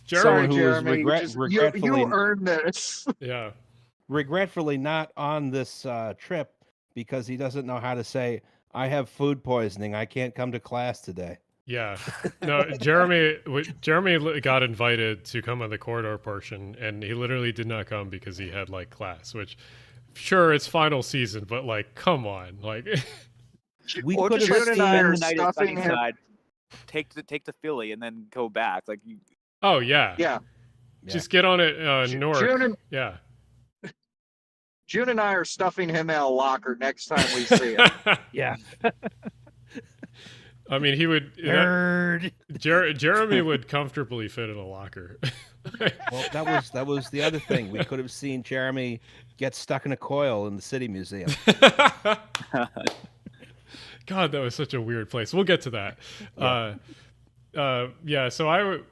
[SPEAKER 4] Sorry,
[SPEAKER 2] who
[SPEAKER 4] Jeremy.
[SPEAKER 2] regretfully
[SPEAKER 4] You earned this.
[SPEAKER 1] Yeah.
[SPEAKER 2] Regretfully not on this trip because he doesn't know how to say, "I have food poisoning. I can't come to class today."
[SPEAKER 1] Yeah. No, Jeremy got invited to come on the corridor portion, and he literally did not come because he had like class, which sure it's final season, but like come on. Like
[SPEAKER 2] we
[SPEAKER 3] or
[SPEAKER 2] could
[SPEAKER 3] just
[SPEAKER 2] have
[SPEAKER 3] spend
[SPEAKER 4] June and I
[SPEAKER 3] the
[SPEAKER 4] are
[SPEAKER 3] night at
[SPEAKER 4] stuffing him.
[SPEAKER 3] Sunnyside, take the Philly and then go back. Like you
[SPEAKER 1] oh yeah.
[SPEAKER 4] Yeah.
[SPEAKER 1] Just get on it north. Yeah.
[SPEAKER 4] June and I are stuffing him in a locker next time we see him.
[SPEAKER 2] Yeah.
[SPEAKER 1] I mean, he would.
[SPEAKER 2] Nerd.
[SPEAKER 1] Jeremy would comfortably fit in a locker.
[SPEAKER 2] Well, that was the other thing. We could have seen Jeremy get stuck in a coil in the City Museum.
[SPEAKER 1] God, that was such a weird place. We'll get to that. Yeah. So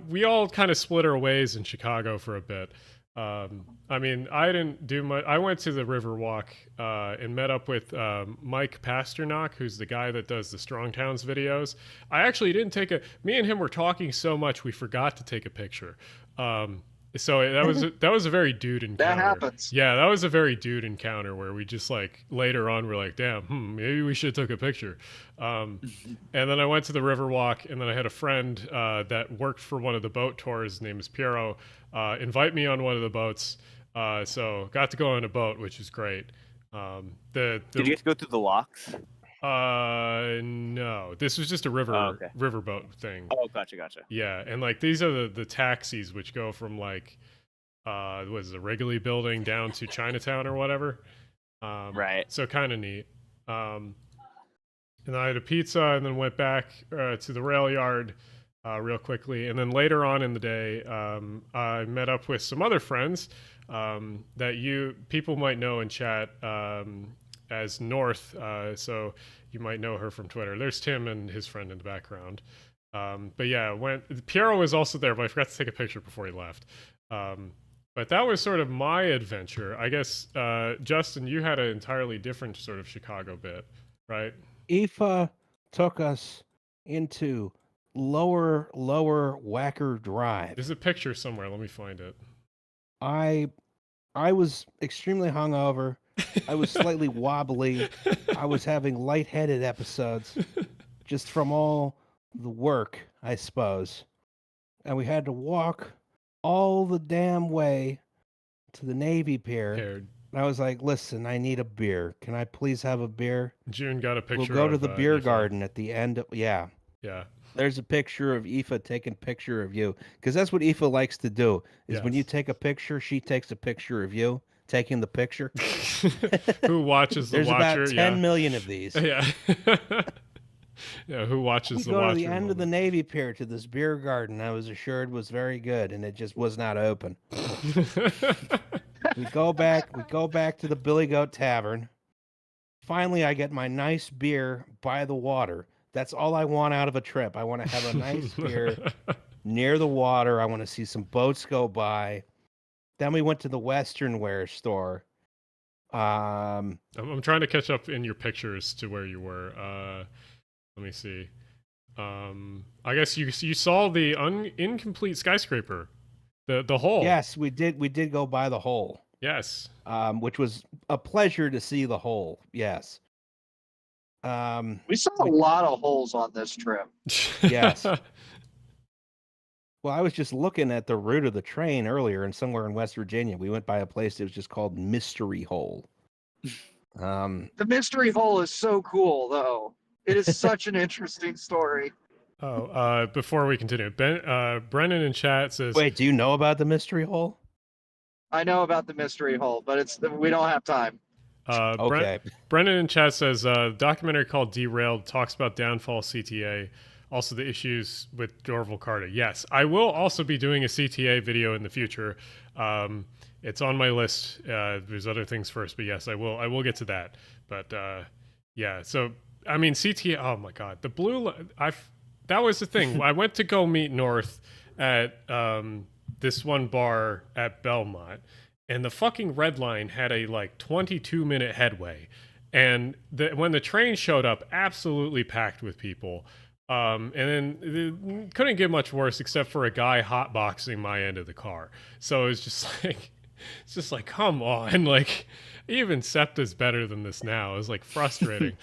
[SPEAKER 1] we all kind of split our ways in Chicago for a bit. I mean, I didn't do much. I went to the Riverwalk and met up with Mike Pasternak, who's the guy that does the Strong Towns videos. I actually didn't take a. Me and him were talking so much we forgot to take a picture. So that was a very dude encounter.
[SPEAKER 4] That happens.
[SPEAKER 1] Yeah, that was a very dude encounter where we just like later on we're like, damn, maybe we should have took a picture. And then I went to the Riverwalk, and then I had a friend that worked for one of the boat tours. His name is Piero. Invite me on one of the boats. So got to go on a boat, which was great.
[SPEAKER 3] Did you get to go through the locks?
[SPEAKER 1] No, this was just a riverboat thing.
[SPEAKER 3] Oh, gotcha.
[SPEAKER 1] Yeah, and like these are the taxis which go from like was the Wrigley Building down to Chinatown or whatever.
[SPEAKER 3] Right.
[SPEAKER 1] So kind of neat. And I had a pizza and then went back to the rail yard real quickly, and then later on in the day, I met up with some other friends that people might know in chat. As North, so you might know her from Twitter. There's Tim and his friend in the background. But yeah, Piero was also there, but I forgot to take a picture before he left. But that was sort of my adventure. I guess, Justin, you had an entirely different sort of Chicago bit, right?
[SPEAKER 2] Aoife took us into lower Wacker Drive.
[SPEAKER 1] There's a picture somewhere. Let me find it.
[SPEAKER 2] I was extremely hungover. I was slightly wobbly. I was having lightheaded episodes just from all the work, I suppose. And we had to walk all the damn way to the Navy Pier. And I was like, listen, I need a beer. Can I please have a beer?
[SPEAKER 1] June got a picture.
[SPEAKER 2] We'll go to the beer garden at the end. Yeah. There's a picture of Aoife taking a picture of you. Because that's what Aoife likes to do, is when you take a picture, she takes a picture of you taking the picture.
[SPEAKER 1] Who watches the
[SPEAKER 2] There's
[SPEAKER 1] watcher?
[SPEAKER 2] There's about 10 million of these.
[SPEAKER 1] Yeah. Yeah, who watches the watcher?
[SPEAKER 2] We go to the end of the Navy Pier to this beer garden I was assured was very good, and it just was not open. We go back to the Billy Goat Tavern. Finally, I get my nice beer by the water. That's all I want out of a trip. I want to have a nice beer near the water. I want to see some boats go by. Then we went to the Western Wear store.
[SPEAKER 1] I'm trying to catch up in your pictures to where you were. Let me see. I guess you saw the incomplete skyscraper, the hole.
[SPEAKER 2] Yes, we did go by the hole.
[SPEAKER 1] Yes.
[SPEAKER 2] Which was a pleasure to see the hole. Yes.
[SPEAKER 4] We saw a lot of holes on this trip.
[SPEAKER 2] Yes. Well, I was just looking at the route of the train earlier, and somewhere in West Virginia, we went by a place that was just called Mystery Hole.
[SPEAKER 4] The Mystery Hole is so cool, though. It is such an interesting story.
[SPEAKER 1] Oh, before we continue, Brennan in chat says,
[SPEAKER 2] "Wait, do you know about the Mystery Hole?"
[SPEAKER 4] I know about the Mystery Hole, but we don't have time.
[SPEAKER 2] Okay.
[SPEAKER 1] Brennan in chat says, documentary called Derailed talks about downfall CTA. Also, the issues with Dorval Carta. Yes, I will also be doing a CTA video in the future. It's on my list. There's other things first, but yes, I will get to that. But yeah, so I mean, CTA. Oh my God, the blue. That was the thing. I went to go meet North at this one bar at Belmont, and the fucking red line had a like 22-minute headway, and when the train showed up, absolutely packed with people. And then it couldn't get much worse except for a guy hotboxing my end of the car. So it's just like, come on, like even SEPTA's better than this now. It was like frustrating.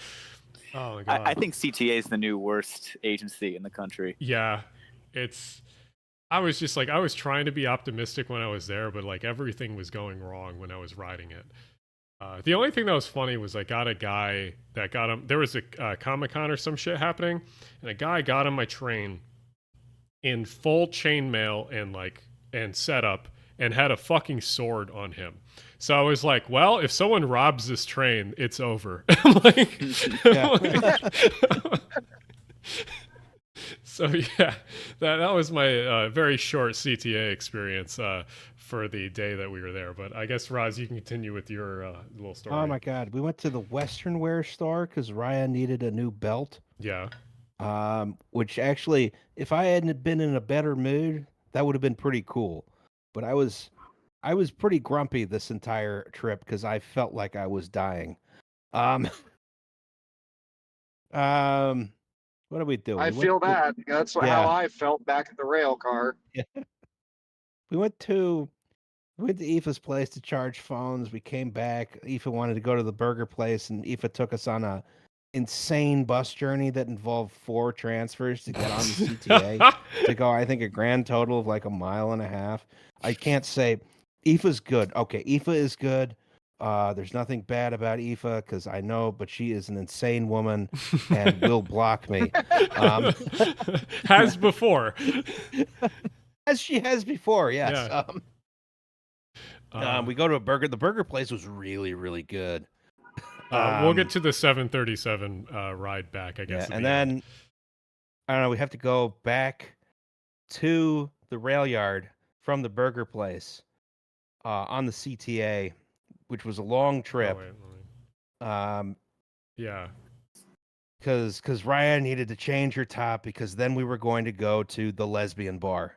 [SPEAKER 1] Oh my God.
[SPEAKER 3] I think CTA is the new worst agency in the country.
[SPEAKER 1] Yeah, I was just like, I was trying to be optimistic when I was there, but like everything was going wrong when I was riding it. The only thing that was funny was I got a guy that got him. There was a Comic-Con or some shit happening, and a guy got on my train in full chainmail and setup, and had a fucking sword on him. So I was like, well, if someone robs this train, it's over. I'm like, So yeah, that was my very short CTA experience for the day that we were there. But I guess Roz, you can continue with your little story.
[SPEAKER 2] Oh my God, we went to the Western Wear store because Ryan needed a new belt.
[SPEAKER 1] Yeah.
[SPEAKER 2] Which actually, if I hadn't been in a better mood, that would have been pretty cool. But I was pretty grumpy this entire trip because I felt like I was dying. Um, what do we do?
[SPEAKER 4] I
[SPEAKER 2] We
[SPEAKER 4] feel
[SPEAKER 2] went
[SPEAKER 4] that. That's how
[SPEAKER 2] Yeah.
[SPEAKER 4] I felt back at the rail car.
[SPEAKER 2] we went to Aoife's place to charge phones. We came back. Aoife wanted to go to the burger place, and Aoife took us on a insane bus journey that involved 4 transfers to get on the CTA to go, I think, a grand total of like a mile and a half. I can't say Aoife's good. Okay, Aoife is good. There's nothing bad about Aoife because I know, but she is an insane woman and will block me.
[SPEAKER 1] Has before.
[SPEAKER 2] As she has before, yes.
[SPEAKER 1] Yeah.
[SPEAKER 2] We go to a burger. The burger place was really, really good.
[SPEAKER 1] We'll get to the 737 ride back, I guess.
[SPEAKER 2] Yeah, and then I don't know. We have to go back to the rail yard from the burger place on the CTA, which was a long trip.
[SPEAKER 1] Yeah.
[SPEAKER 2] Because Ryan needed to change her top because then we were going to go to the lesbian bar.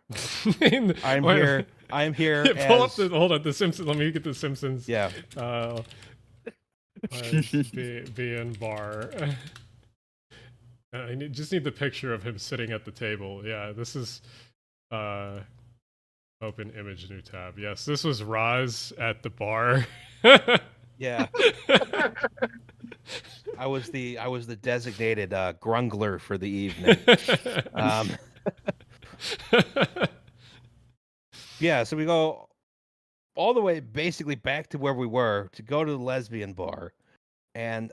[SPEAKER 2] I'm here.
[SPEAKER 1] Hold on, The Simpsons. Let me get The Simpsons.
[SPEAKER 2] Yeah.
[SPEAKER 1] Lesbian bar. Just need the picture of him sitting at the table. Yeah, this is open image, new tab. Yes, this was Roz at the bar.
[SPEAKER 2] Yeah. I was the designated grungler for the evening. Yeah, so we go all the way basically back to where we were to go to the lesbian bar, and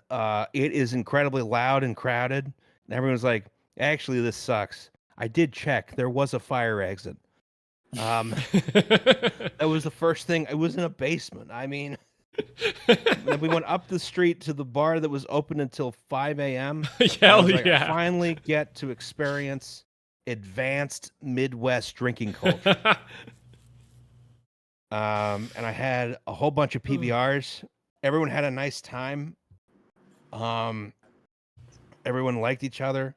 [SPEAKER 2] it is incredibly loud and crowded. And everyone's like, "Actually, this sucks." I did check; there was a fire exit. That was the first thing. It was in a basement. I mean. Then we went up the street to the bar that was open until 5 a.m.
[SPEAKER 1] Hell
[SPEAKER 2] I
[SPEAKER 1] yeah.
[SPEAKER 2] finally get to experience advanced Midwest drinking culture. And I had a whole bunch of PBRs. Everyone had a nice time. Everyone liked each other.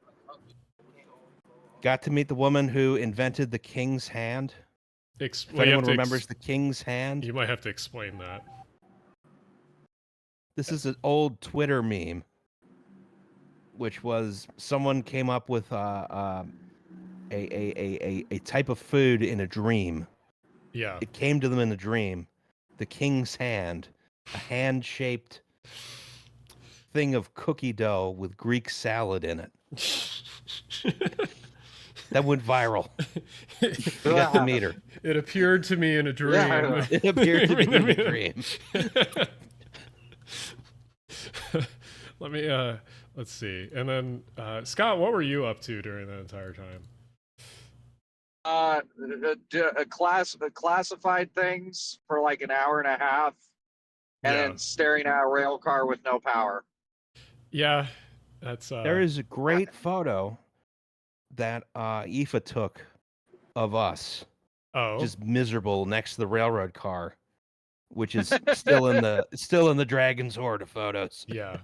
[SPEAKER 2] Got to meet the woman who invented the king's hand. If anyone remembers the king's hand.
[SPEAKER 1] You might have to explain that.
[SPEAKER 2] This is an old Twitter meme, which was someone came up with a type of food in a dream.
[SPEAKER 1] Yeah.
[SPEAKER 2] It came to them in a dream. The king's hand, a hand-shaped thing of cookie dough with Greek salad in it. That went viral. You got to meet her.
[SPEAKER 1] It appeared to me in a dream.
[SPEAKER 2] Yeah, it appeared to me in a dream.
[SPEAKER 1] Let's see. And then Scott, what were you up to during that entire time?
[SPEAKER 4] Classified things for like an hour and a half, and then staring at a rail car with no power.
[SPEAKER 1] Yeah, that's.
[SPEAKER 2] There is a great photo that Aoife took of us.
[SPEAKER 1] Oh.
[SPEAKER 2] Just miserable next to the railroad car, which is still in the Dragon's Hoard of photos.
[SPEAKER 1] Yeah.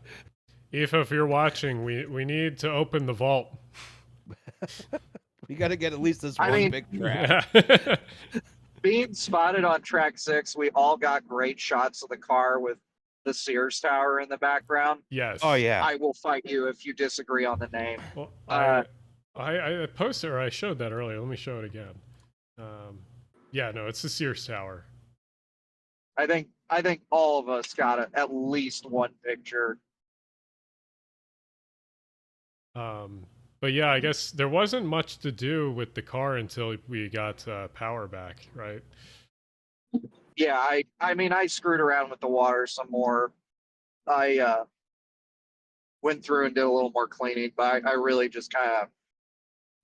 [SPEAKER 1] Aoife, if you're watching, we need to open the vault.
[SPEAKER 2] We got to get at least this big track.
[SPEAKER 1] Yeah.
[SPEAKER 4] Being spotted on track 6, we all got great shots of the car with the Sears Tower in the background.
[SPEAKER 1] Yes.
[SPEAKER 2] Oh yeah.
[SPEAKER 4] I will fight you if you disagree on the name.
[SPEAKER 1] Well, I posted or I showed that earlier. Let me show it again. Yeah, no, it's the Sears Tower.
[SPEAKER 4] I think all of us got at least one picture.
[SPEAKER 1] But yeah, I guess there wasn't much to do with the car until we got power back, right?
[SPEAKER 4] Yeah, I mean, I screwed around with the water some more. I went through and did a little more cleaning, but I really just kind of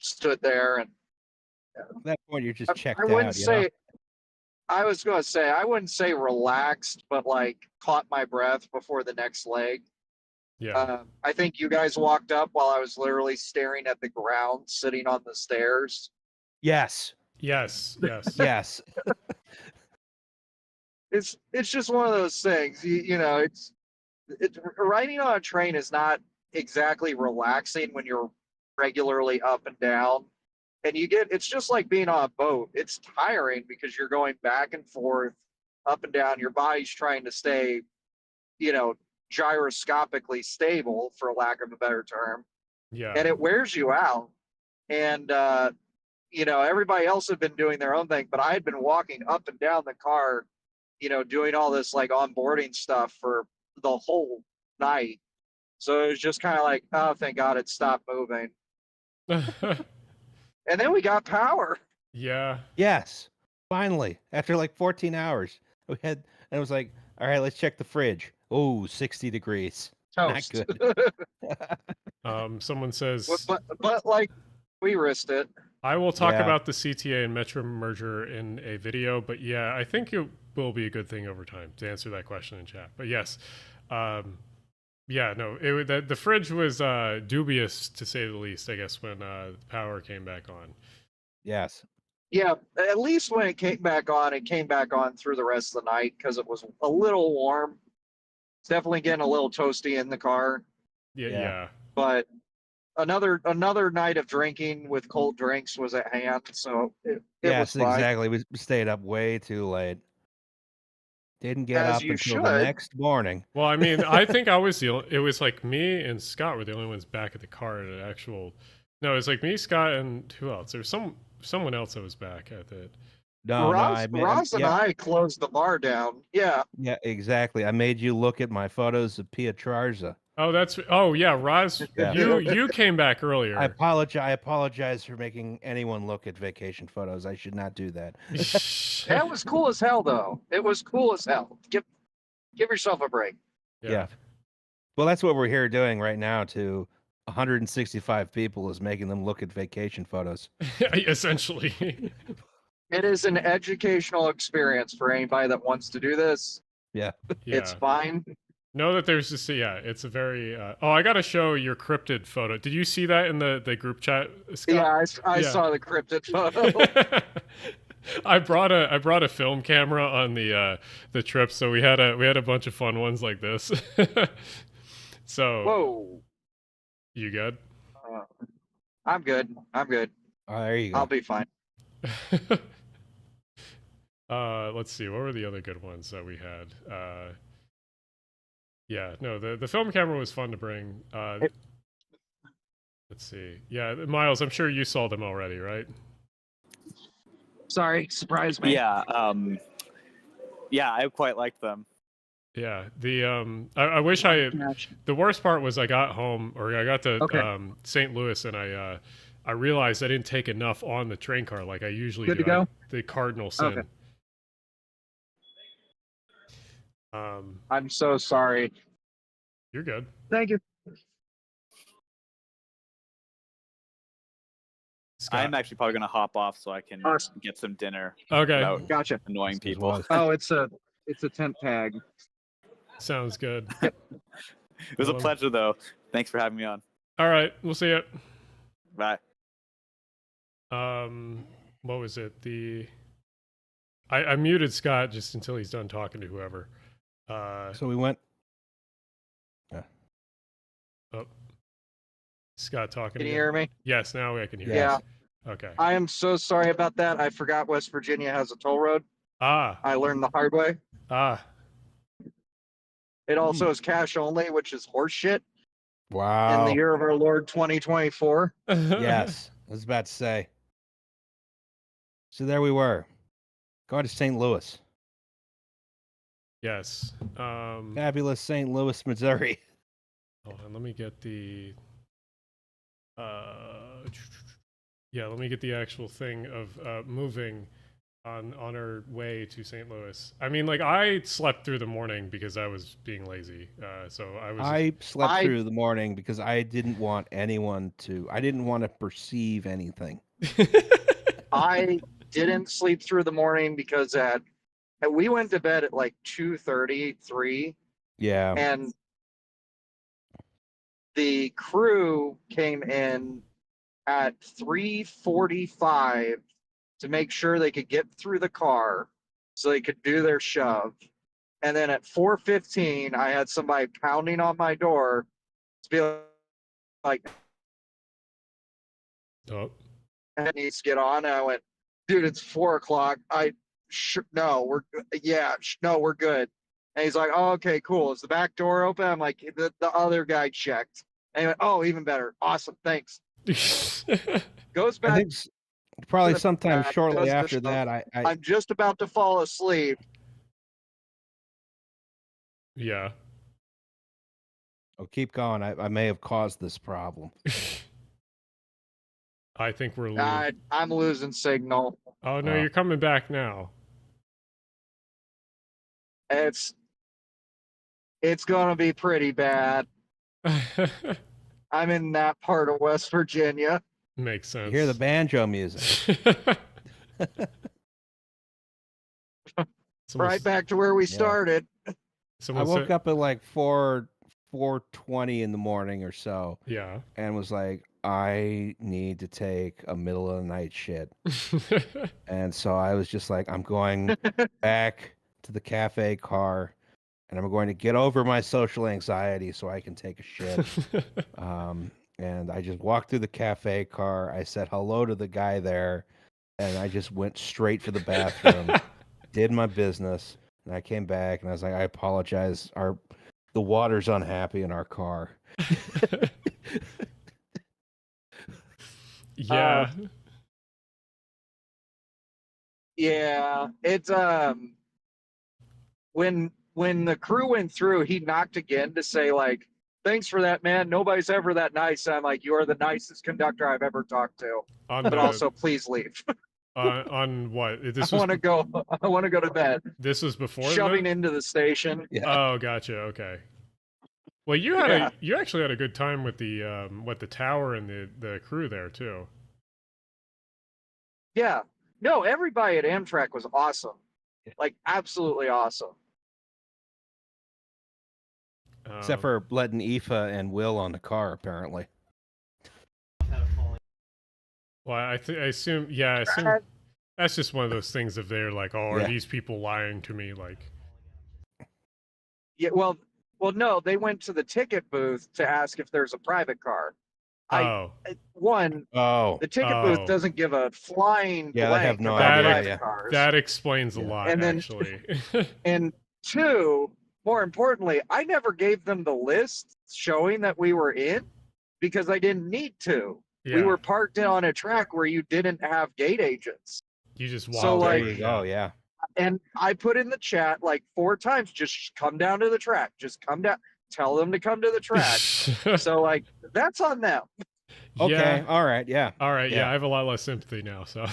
[SPEAKER 4] stood there and.
[SPEAKER 2] At that point, you're just checked out.
[SPEAKER 4] I wouldn't say. I was going to say I wouldn't say relaxed, but like caught my breath before the next leg.
[SPEAKER 1] Yeah.
[SPEAKER 4] I think you guys walked up while I was literally staring at the ground, sitting on the stairs.
[SPEAKER 2] Yes.
[SPEAKER 1] Yes. Yes.
[SPEAKER 2] Yes.
[SPEAKER 4] It's just one of those things. You know, it's riding on a train is not exactly relaxing when you're regularly up and down. And it's just like being on a boat. It's tiring because you're going back and forth, up and down. Your body's trying to stay, you know, gyroscopically stable, for lack of a better term.
[SPEAKER 1] Yeah.
[SPEAKER 4] And it wears you out. And, you know, everybody else had been doing their own thing, but I had been walking up and down the car, you know, doing all this like onboarding stuff for the whole night. So it was just kind of like, oh, thank God it stopped moving. And then we got power.
[SPEAKER 1] Yeah.
[SPEAKER 2] Yes. Finally, after like 14 hours, we had, and it was like, all right, let's check the fridge. Oh, 60 degrees.
[SPEAKER 4] Toast.
[SPEAKER 2] Not good.
[SPEAKER 1] Someone says,
[SPEAKER 4] but like, we risked it.
[SPEAKER 1] I will talk
[SPEAKER 2] Yeah.
[SPEAKER 1] about the CTA and Metro merger in a video, but yeah, I think it will be a good thing over time to answer that question in chat. But yes, yeah, no, the fridge was dubious to say the least, I guess, when the power came back on.
[SPEAKER 2] Yes.
[SPEAKER 4] Yeah, at least when it came back on through the rest of the night because it was a little warm. It's definitely getting a little toasty in the car,
[SPEAKER 1] Yeah,
[SPEAKER 2] Yeah.
[SPEAKER 1] yeah.
[SPEAKER 4] but another night of drinking with cold drinks was at hand, so it
[SPEAKER 2] Yes,
[SPEAKER 4] was fine.
[SPEAKER 2] exactly. We stayed up way too late. Didn't get
[SPEAKER 4] As
[SPEAKER 2] up
[SPEAKER 4] you
[SPEAKER 2] until the
[SPEAKER 4] should.
[SPEAKER 2] next morning.
[SPEAKER 1] Well, I mean, I think I was it was like me and Scott were the only ones back at the car at an actual. No, it was like me, Scott, and who else? There was someone else that was back at it.
[SPEAKER 2] No,
[SPEAKER 4] Roz,
[SPEAKER 2] no,
[SPEAKER 4] Roz and
[SPEAKER 2] yeah,
[SPEAKER 4] I closed the bar down. Yeah,
[SPEAKER 2] yeah, exactly. I made you look at my photos of Pietrarza.
[SPEAKER 1] Oh yeah, Roz,
[SPEAKER 2] Yeah.
[SPEAKER 1] you came back earlier.
[SPEAKER 2] I apologize for making anyone look at vacation photos. I should not do that.
[SPEAKER 4] that was cool as hell, though. It was cool as hell. Give yourself a break.
[SPEAKER 2] Yeah. Well, that's what we're here doing right now to 165 people, is making them look at vacation photos.
[SPEAKER 1] Essentially.
[SPEAKER 4] It is an educational experience for anybody that wants to do this.
[SPEAKER 2] Yeah.
[SPEAKER 1] Yeah.
[SPEAKER 4] It's fine.
[SPEAKER 1] Know that there's just it's a very oh, I gotta show your cryptid photo. Did you see that in the group chat, Scott?
[SPEAKER 4] Yeah, I
[SPEAKER 1] Yeah.
[SPEAKER 4] saw the cryptid photo.
[SPEAKER 1] I brought a film camera on the trip, so we had a bunch of fun ones like this. So
[SPEAKER 4] Whoa.
[SPEAKER 1] you good?
[SPEAKER 4] I'm good.
[SPEAKER 2] Oh, there you go.
[SPEAKER 4] I'll be fine.
[SPEAKER 1] Let's see, what were the other good ones that we had? Yeah, no, the film camera was fun to bring. Let's see. Yeah, Miles, I'm sure you saw them already, right?
[SPEAKER 4] Sorry, surprised me.
[SPEAKER 3] Yeah, I quite liked them.
[SPEAKER 1] Yeah, I wish the worst part was I got home, or I got to St. Louis, and I realized I didn't take enough on the train car like I usually
[SPEAKER 4] Good
[SPEAKER 1] do.
[SPEAKER 4] to go?
[SPEAKER 1] The Cardinal Sin.
[SPEAKER 4] Okay. I'm so sorry.
[SPEAKER 1] You're good.
[SPEAKER 4] Thank you.
[SPEAKER 1] Scott.
[SPEAKER 3] I'm actually probably gonna hop off so I can
[SPEAKER 4] Awesome.
[SPEAKER 3] get some dinner
[SPEAKER 1] Okay,
[SPEAKER 3] without
[SPEAKER 4] Gotcha.
[SPEAKER 3] annoying
[SPEAKER 2] As
[SPEAKER 3] people.
[SPEAKER 2] well.
[SPEAKER 4] Oh, it's a tent tag.
[SPEAKER 1] sounds good.
[SPEAKER 3] It was a
[SPEAKER 1] Well,
[SPEAKER 3] pleasure, though. Thanks for having me on.
[SPEAKER 1] All right, we'll see you.
[SPEAKER 3] Bye.
[SPEAKER 1] What was it? I muted Scott just until he's done talking to whoever.
[SPEAKER 2] So we went.
[SPEAKER 1] Oh, Scott talking.
[SPEAKER 4] Can you
[SPEAKER 1] again?
[SPEAKER 4] hear me?
[SPEAKER 1] Yes, now I can hear.
[SPEAKER 4] Yeah.
[SPEAKER 1] You. Okay.
[SPEAKER 4] I am so sorry about that. I forgot West Virginia has a toll road.
[SPEAKER 1] Ah.
[SPEAKER 4] I learned the hard way. It also is cash only, which is horseshit in
[SPEAKER 2] Wow.
[SPEAKER 4] the year of our Lord 2024.
[SPEAKER 2] Yes, I was about to say. So there we were, going to St. Louis,
[SPEAKER 1] Yes.
[SPEAKER 2] fabulous St. Louis, Missouri.
[SPEAKER 1] Hold on, let me get the. Yeah, let me get the actual thing of moving on our way to St. Louis. I mean, like, I slept through the morning because I was being lazy. So
[SPEAKER 2] I slept through the morning because I didn't want anyone to. I didn't want to perceive anything.
[SPEAKER 4] I didn't sleep through the morning because we went to bed at like 2:30, 3,
[SPEAKER 2] Yeah.
[SPEAKER 4] and the crew came in at 3:45 to make sure they could get through the car so they could do their shove. And then at 4:15, I had somebody pounding on my door to be like,
[SPEAKER 1] Oh,
[SPEAKER 4] "It needs to get on." And I went, "Dude, it's 4 o'clock. No, we're good." And he's like, "Oh, okay, cool. Is the back door open?" I'm like, the other guy checked. And he went, "Oh, even better. Awesome. Thanks." Goes
[SPEAKER 2] I
[SPEAKER 4] back
[SPEAKER 2] think probably
[SPEAKER 4] the
[SPEAKER 2] sometime
[SPEAKER 4] back,
[SPEAKER 2] shortly
[SPEAKER 4] does the
[SPEAKER 2] after
[SPEAKER 4] shove.
[SPEAKER 2] that, I
[SPEAKER 4] I'm just about to fall asleep.
[SPEAKER 1] yeah.
[SPEAKER 2] oh, keep going. I may have caused this problem.
[SPEAKER 1] I think we're losing.
[SPEAKER 4] I'm losing signal.
[SPEAKER 1] Oh no,
[SPEAKER 2] Oh.
[SPEAKER 1] you're coming back now.
[SPEAKER 4] It's gonna be pretty bad. I'm in that part of West Virginia.
[SPEAKER 1] Makes sense.
[SPEAKER 2] You hear the banjo music.
[SPEAKER 4] Right back to where we
[SPEAKER 2] Yeah.
[SPEAKER 4] started.
[SPEAKER 2] I
[SPEAKER 1] Someone
[SPEAKER 2] woke
[SPEAKER 1] said,
[SPEAKER 2] up at like 4:20 in the morning or so,
[SPEAKER 1] yeah.
[SPEAKER 2] and was like, I need to take a middle of the night shit. And so I was just like, I'm going back to the cafe car, and I'm going to get over my social anxiety so I can take a shit. And I just walked through the cafe car. I said hello to the guy there, and I just went straight for the bathroom, did my business, and I came back and I was like, I apologize. The water's unhappy in our car.
[SPEAKER 1] Yeah.
[SPEAKER 4] Yeah, it's when the crew went through, he knocked again to say like, "Thanks for that, man. Nobody's ever that nice." And I'm like, "You are the nicest conductor I've ever talked to."
[SPEAKER 1] On
[SPEAKER 4] But
[SPEAKER 1] the
[SPEAKER 4] also, please leave.
[SPEAKER 1] on what? This
[SPEAKER 4] I
[SPEAKER 1] was
[SPEAKER 4] want to go. I want to go to bed.
[SPEAKER 1] this was before
[SPEAKER 4] Shoving
[SPEAKER 1] the...
[SPEAKER 4] into the station.
[SPEAKER 2] Yeah.
[SPEAKER 1] Oh, gotcha. Okay. Well, you actually had a good time with the tower and the crew there too.
[SPEAKER 4] Yeah. No, everybody at Amtrak was awesome. Like absolutely awesome.
[SPEAKER 2] Except for letting Aoife and Will on the car, apparently.
[SPEAKER 1] Well, I assume that's just one of those things of they're like, oh, are
[SPEAKER 2] Yeah.
[SPEAKER 1] these people lying to me? Like,
[SPEAKER 4] Yeah. Well, no, they went to the ticket booth to ask if there's a private car.
[SPEAKER 1] oh,
[SPEAKER 4] The ticket booth doesn't give a flying
[SPEAKER 2] Yeah, they have
[SPEAKER 4] blank
[SPEAKER 2] no
[SPEAKER 4] about
[SPEAKER 2] idea,
[SPEAKER 4] private
[SPEAKER 2] yeah.
[SPEAKER 4] cars.
[SPEAKER 1] that explains a
[SPEAKER 2] Yeah.
[SPEAKER 1] lot,
[SPEAKER 4] And then-
[SPEAKER 1] actually.
[SPEAKER 4] And two, more importantly, I never gave them the list showing that we were in because I didn't need to.
[SPEAKER 1] Yeah.
[SPEAKER 4] We were parked on a track where you didn't have gate agents.
[SPEAKER 1] You just walked.
[SPEAKER 4] So, like-
[SPEAKER 1] over,
[SPEAKER 2] There you go, yeah.
[SPEAKER 4] And I put in the chat like 4 times, just come down to the track. Just come down. Tell them to come to the track. So like that's on them.
[SPEAKER 2] Okay,
[SPEAKER 1] Yeah.
[SPEAKER 2] all right, yeah.
[SPEAKER 1] All right. Yeah.
[SPEAKER 2] Yeah.
[SPEAKER 1] I have a lot less sympathy now. So.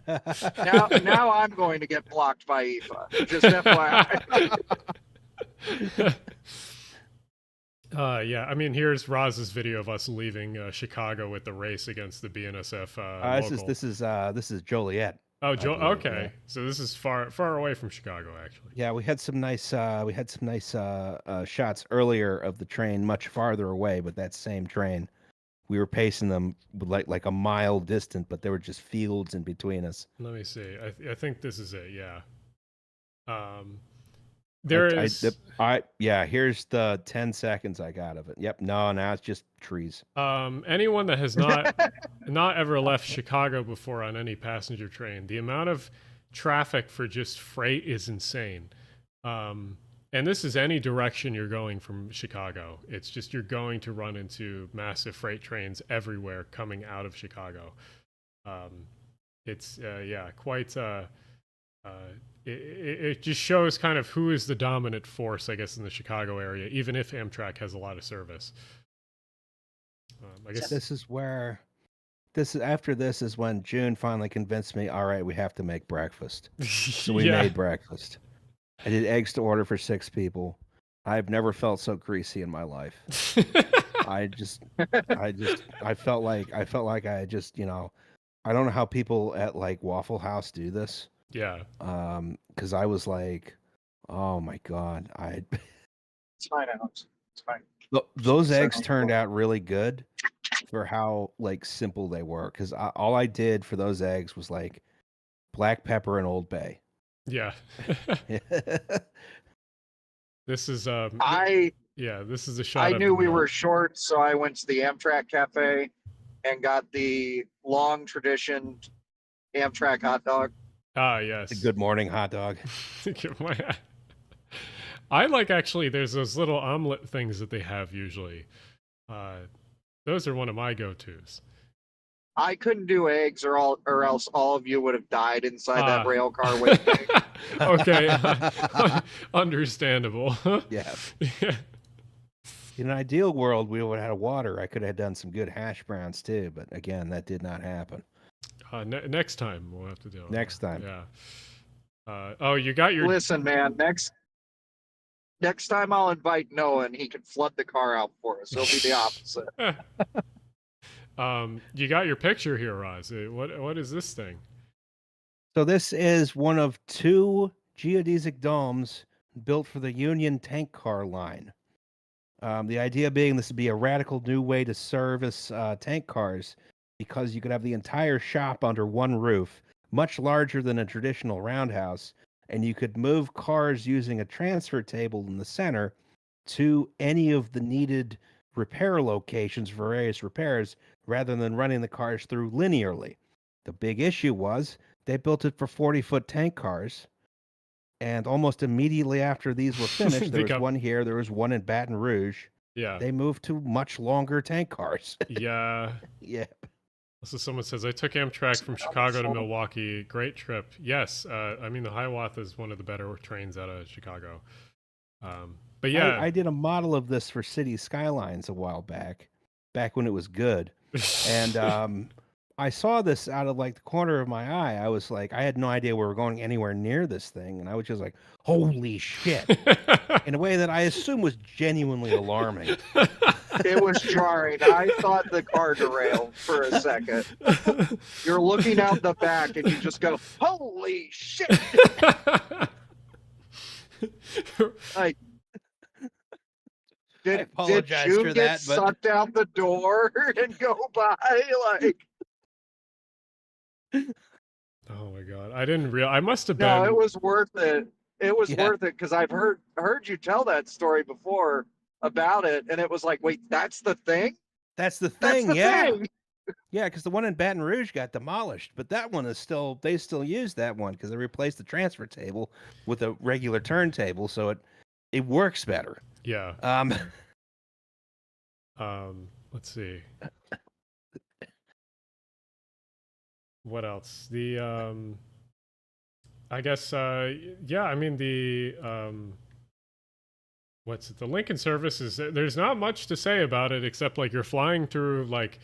[SPEAKER 4] Now I'm going to get blocked by Aoife. Just FYI.
[SPEAKER 1] Yeah. I mean, here's Roz's video of us leaving Chicago with the race against the BNSF local.
[SPEAKER 2] This is Joliet.
[SPEAKER 1] Oh,
[SPEAKER 2] believe,
[SPEAKER 1] okay.
[SPEAKER 2] yeah.
[SPEAKER 1] So this is far away from Chicago, actually.
[SPEAKER 2] Yeah, we had some nice shots earlier of the train much farther away, but that same train. We were pacing them like a mile distant, but there were just fields in between us.
[SPEAKER 1] Let me see. I think this is it. Yeah. Here's
[SPEAKER 2] Here's the 10 seconds I got of it. Yep. No, now it's just trees.
[SPEAKER 1] anyone that has not ever left Chicago before on any passenger train, the amount of traffic for just freight is insane. And this is any direction you're going from Chicago. It's just you're going to run into massive freight trains everywhere coming out of Chicago. It's quite. It just shows kind of who is the dominant force, I guess, in the Chicago area, even if Amtrak has a lot of service. I guess
[SPEAKER 2] After this is when June finally convinced me, all right, we have to make breakfast. So we
[SPEAKER 1] yeah.
[SPEAKER 2] made breakfast. I did eggs to order for 6 people. I've never felt so greasy in my life. I felt like I had just, I don't know how people at like Waffle House do this.
[SPEAKER 1] Yeah.
[SPEAKER 2] Because I was like, oh my God,
[SPEAKER 4] Sign out. fine.
[SPEAKER 2] Those eggs
[SPEAKER 4] Sounds
[SPEAKER 2] turned
[SPEAKER 4] cool.
[SPEAKER 2] out really good for how like simple they were. Because all I did for those eggs was like black pepper and Old Bay.
[SPEAKER 1] Yeah. This is this is a shot
[SPEAKER 4] I
[SPEAKER 1] of
[SPEAKER 4] knew
[SPEAKER 1] the
[SPEAKER 4] we
[SPEAKER 1] mill.
[SPEAKER 4] were short, so I went to the Amtrak cafe and got the long tradition Amtrak hot dog.
[SPEAKER 1] Ah, yes.
[SPEAKER 2] The good morning hot dog.
[SPEAKER 1] I like actually. There's those little omelet things that they have usually. Those are one of my go-tos.
[SPEAKER 4] I couldn't do eggs, or else all of you would have died inside that
[SPEAKER 1] Ah.
[SPEAKER 4] rail car with me.
[SPEAKER 1] Okay, understandable.
[SPEAKER 2] Yeah.
[SPEAKER 1] Yeah.
[SPEAKER 2] In an ideal world, we would have had water. I could have done some good hash browns too, but again, that did not happen.
[SPEAKER 1] Next time we'll have to do it.
[SPEAKER 2] Next time.
[SPEAKER 1] Yeah. Oh, you got your.
[SPEAKER 4] Listen, man, next time I'll invite Noah and he can flood the car out for us. It'll be the opposite.
[SPEAKER 1] You got your picture here, Roz. What is this thing?
[SPEAKER 2] So this is one of 2 geodesic domes built for the Union tank car line. The idea being this would be a radical new way to service tank cars because you could have the entire shop under one roof, much larger than a traditional roundhouse, and you could move cars using a transfer table in the center to any of the needed repair locations for various repairs rather than running the cars through linearly. The big issue was they built it for 40-foot tank cars. And almost immediately after these were finished, there was one here, there was one in Baton Rouge.
[SPEAKER 1] Yeah.
[SPEAKER 2] They moved to much longer tank cars.
[SPEAKER 1] Yeah.
[SPEAKER 2] Yeah.
[SPEAKER 1] So someone says, I took Amtrak from Chicago to Milwaukee. Great trip. Yes. I mean, the Hiawatha is one of the better trains out of Chicago. But yeah.
[SPEAKER 2] I did a model of this for City Skylines a while back when it was good. And I saw this out of like the corner of my eye. I was like, I had no idea we were going anywhere near this thing. And I was just like, holy shit. In a way that I assume was genuinely alarming.
[SPEAKER 4] It was jarring. I thought the car derailed for a second. You're looking out the back and you just go, holy shit. Like, did
[SPEAKER 2] apologize
[SPEAKER 4] you
[SPEAKER 2] for
[SPEAKER 4] get
[SPEAKER 2] that, but-
[SPEAKER 4] sucked out the door and go by? Like,
[SPEAKER 1] Oh my god. I didn't realize. I must have been.
[SPEAKER 4] no, it was worth it. It was
[SPEAKER 2] Yeah.
[SPEAKER 4] worth it because I've heard you tell that story before about it, and it was like, wait, that's the thing?
[SPEAKER 2] That's the
[SPEAKER 4] That's
[SPEAKER 2] thing,
[SPEAKER 4] the
[SPEAKER 2] yeah.
[SPEAKER 4] thing.
[SPEAKER 2] Yeah, because the one in Baton Rouge got demolished, but that one is still, they still use that one because they replaced the transfer table with a regular turntable, so it works better.
[SPEAKER 1] Yeah. Let's see. What else? I guess yeah, I mean the what's it? The Lincoln service is, there's not much to say about it except like you're flying through like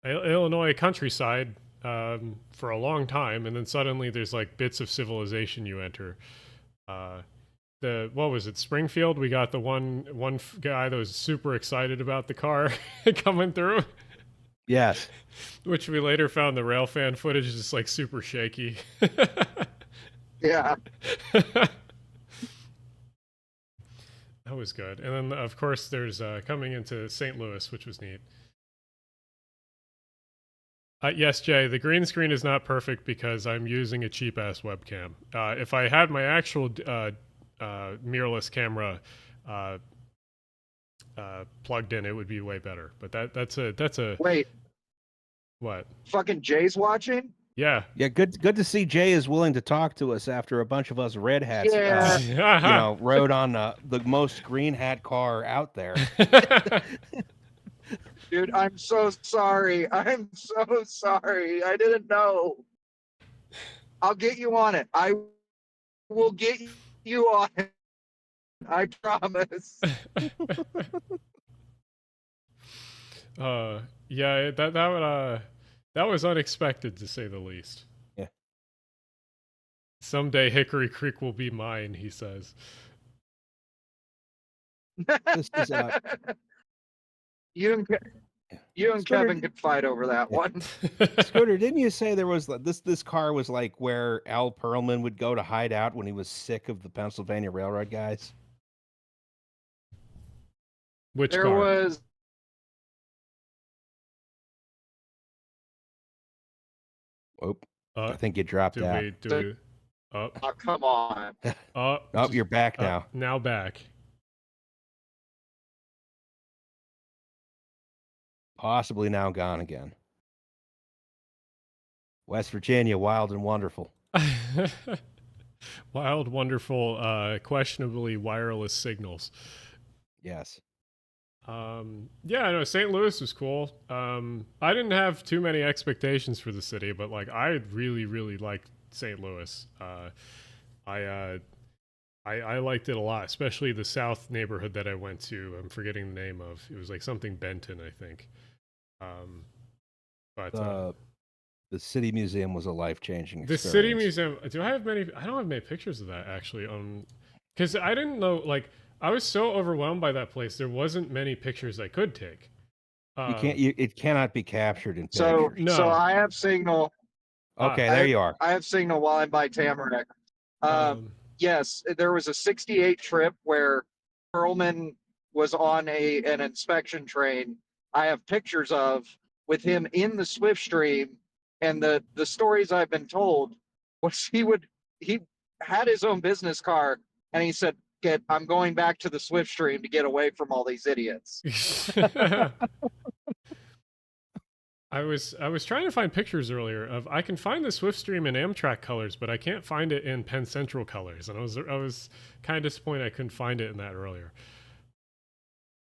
[SPEAKER 1] Illinois countryside for a long time, and then suddenly there's like bits of civilization you enter. What was it, Springfield? We got the one guy that was super excited about the car coming through.
[SPEAKER 2] Yes.
[SPEAKER 1] Which we later found the railfan footage is just like super shaky.
[SPEAKER 4] Yeah.
[SPEAKER 1] That was good. And then of course there's coming into St. Louis, which was neat. Yes, Jay, the green screen is not perfect because I'm using a cheap ass webcam. If I had my actual mirrorless camera plugged in, it would be way better. But that's a
[SPEAKER 4] Wait,
[SPEAKER 1] what?
[SPEAKER 4] fucking Jay's watching?
[SPEAKER 1] Yeah.
[SPEAKER 2] Yeah, good to see Jay is willing to talk to us after a bunch of us red hats
[SPEAKER 4] Yeah.
[SPEAKER 2] rode on the most green hat car out there.
[SPEAKER 4] Dude, I'm so sorry. I'm so sorry. I didn't know. I'll get you on it. I will get you on it. I promise.
[SPEAKER 1] Yeah, that was unexpected to say the least.
[SPEAKER 2] Yeah.
[SPEAKER 1] Someday Hickory Creek will be mine, he says.
[SPEAKER 2] This is,
[SPEAKER 4] You and
[SPEAKER 2] Scooter-
[SPEAKER 4] Kevin could fight over that one.
[SPEAKER 2] Scooter, didn't you say there was this car was like where Al Perlman would go to hide out when he was sick of the Pennsylvania Railroad guys?
[SPEAKER 1] Which
[SPEAKER 4] There
[SPEAKER 1] car?
[SPEAKER 4] was
[SPEAKER 2] Oh,
[SPEAKER 1] Uh,
[SPEAKER 2] I think you dropped
[SPEAKER 1] do
[SPEAKER 2] out.
[SPEAKER 1] we? Do
[SPEAKER 4] the-
[SPEAKER 1] we? Oh,
[SPEAKER 4] oh, come on.
[SPEAKER 1] oh,
[SPEAKER 2] Oh, you're back now.
[SPEAKER 1] Now back.
[SPEAKER 2] Possibly now gone again. West Virginia, wild and wonderful.
[SPEAKER 1] Wild, wonderful, questionably wireless signals.
[SPEAKER 2] Yes.
[SPEAKER 1] Yeah, I know St. Louis was cool. I didn't have too many expectations for the city, but like I really, really liked St. Louis. I liked it a lot, especially the south neighborhood that I went to. I'm forgetting the name of. It was like something Benton, I think. But
[SPEAKER 2] The City Museum was a life-changing
[SPEAKER 1] the
[SPEAKER 2] experience.
[SPEAKER 1] City Museum. Do I have many? I don't have many pictures of that actually. Because I didn't know. Like, I was so overwhelmed by that place. There wasn't many pictures I could take.
[SPEAKER 2] You can't. It cannot be captured in pictures.
[SPEAKER 4] So
[SPEAKER 1] No.
[SPEAKER 4] I have signal.
[SPEAKER 2] Okay, there you are.
[SPEAKER 4] I have signal while I'm by Tamarack. Yes, there was a 68 trip where Perlman was on an inspection train. I have pictures of with him in the Swift Stream, and the stories I've been told was he had his own business car, and he said, I'm going back to the Swift Stream to get away from all these idiots."
[SPEAKER 1] I was trying to find pictures earlier of I can find the Swiftstream in Amtrak colors, but I can't find it in Penn Central colors, and I was kind of disappointed I couldn't find it in that earlier.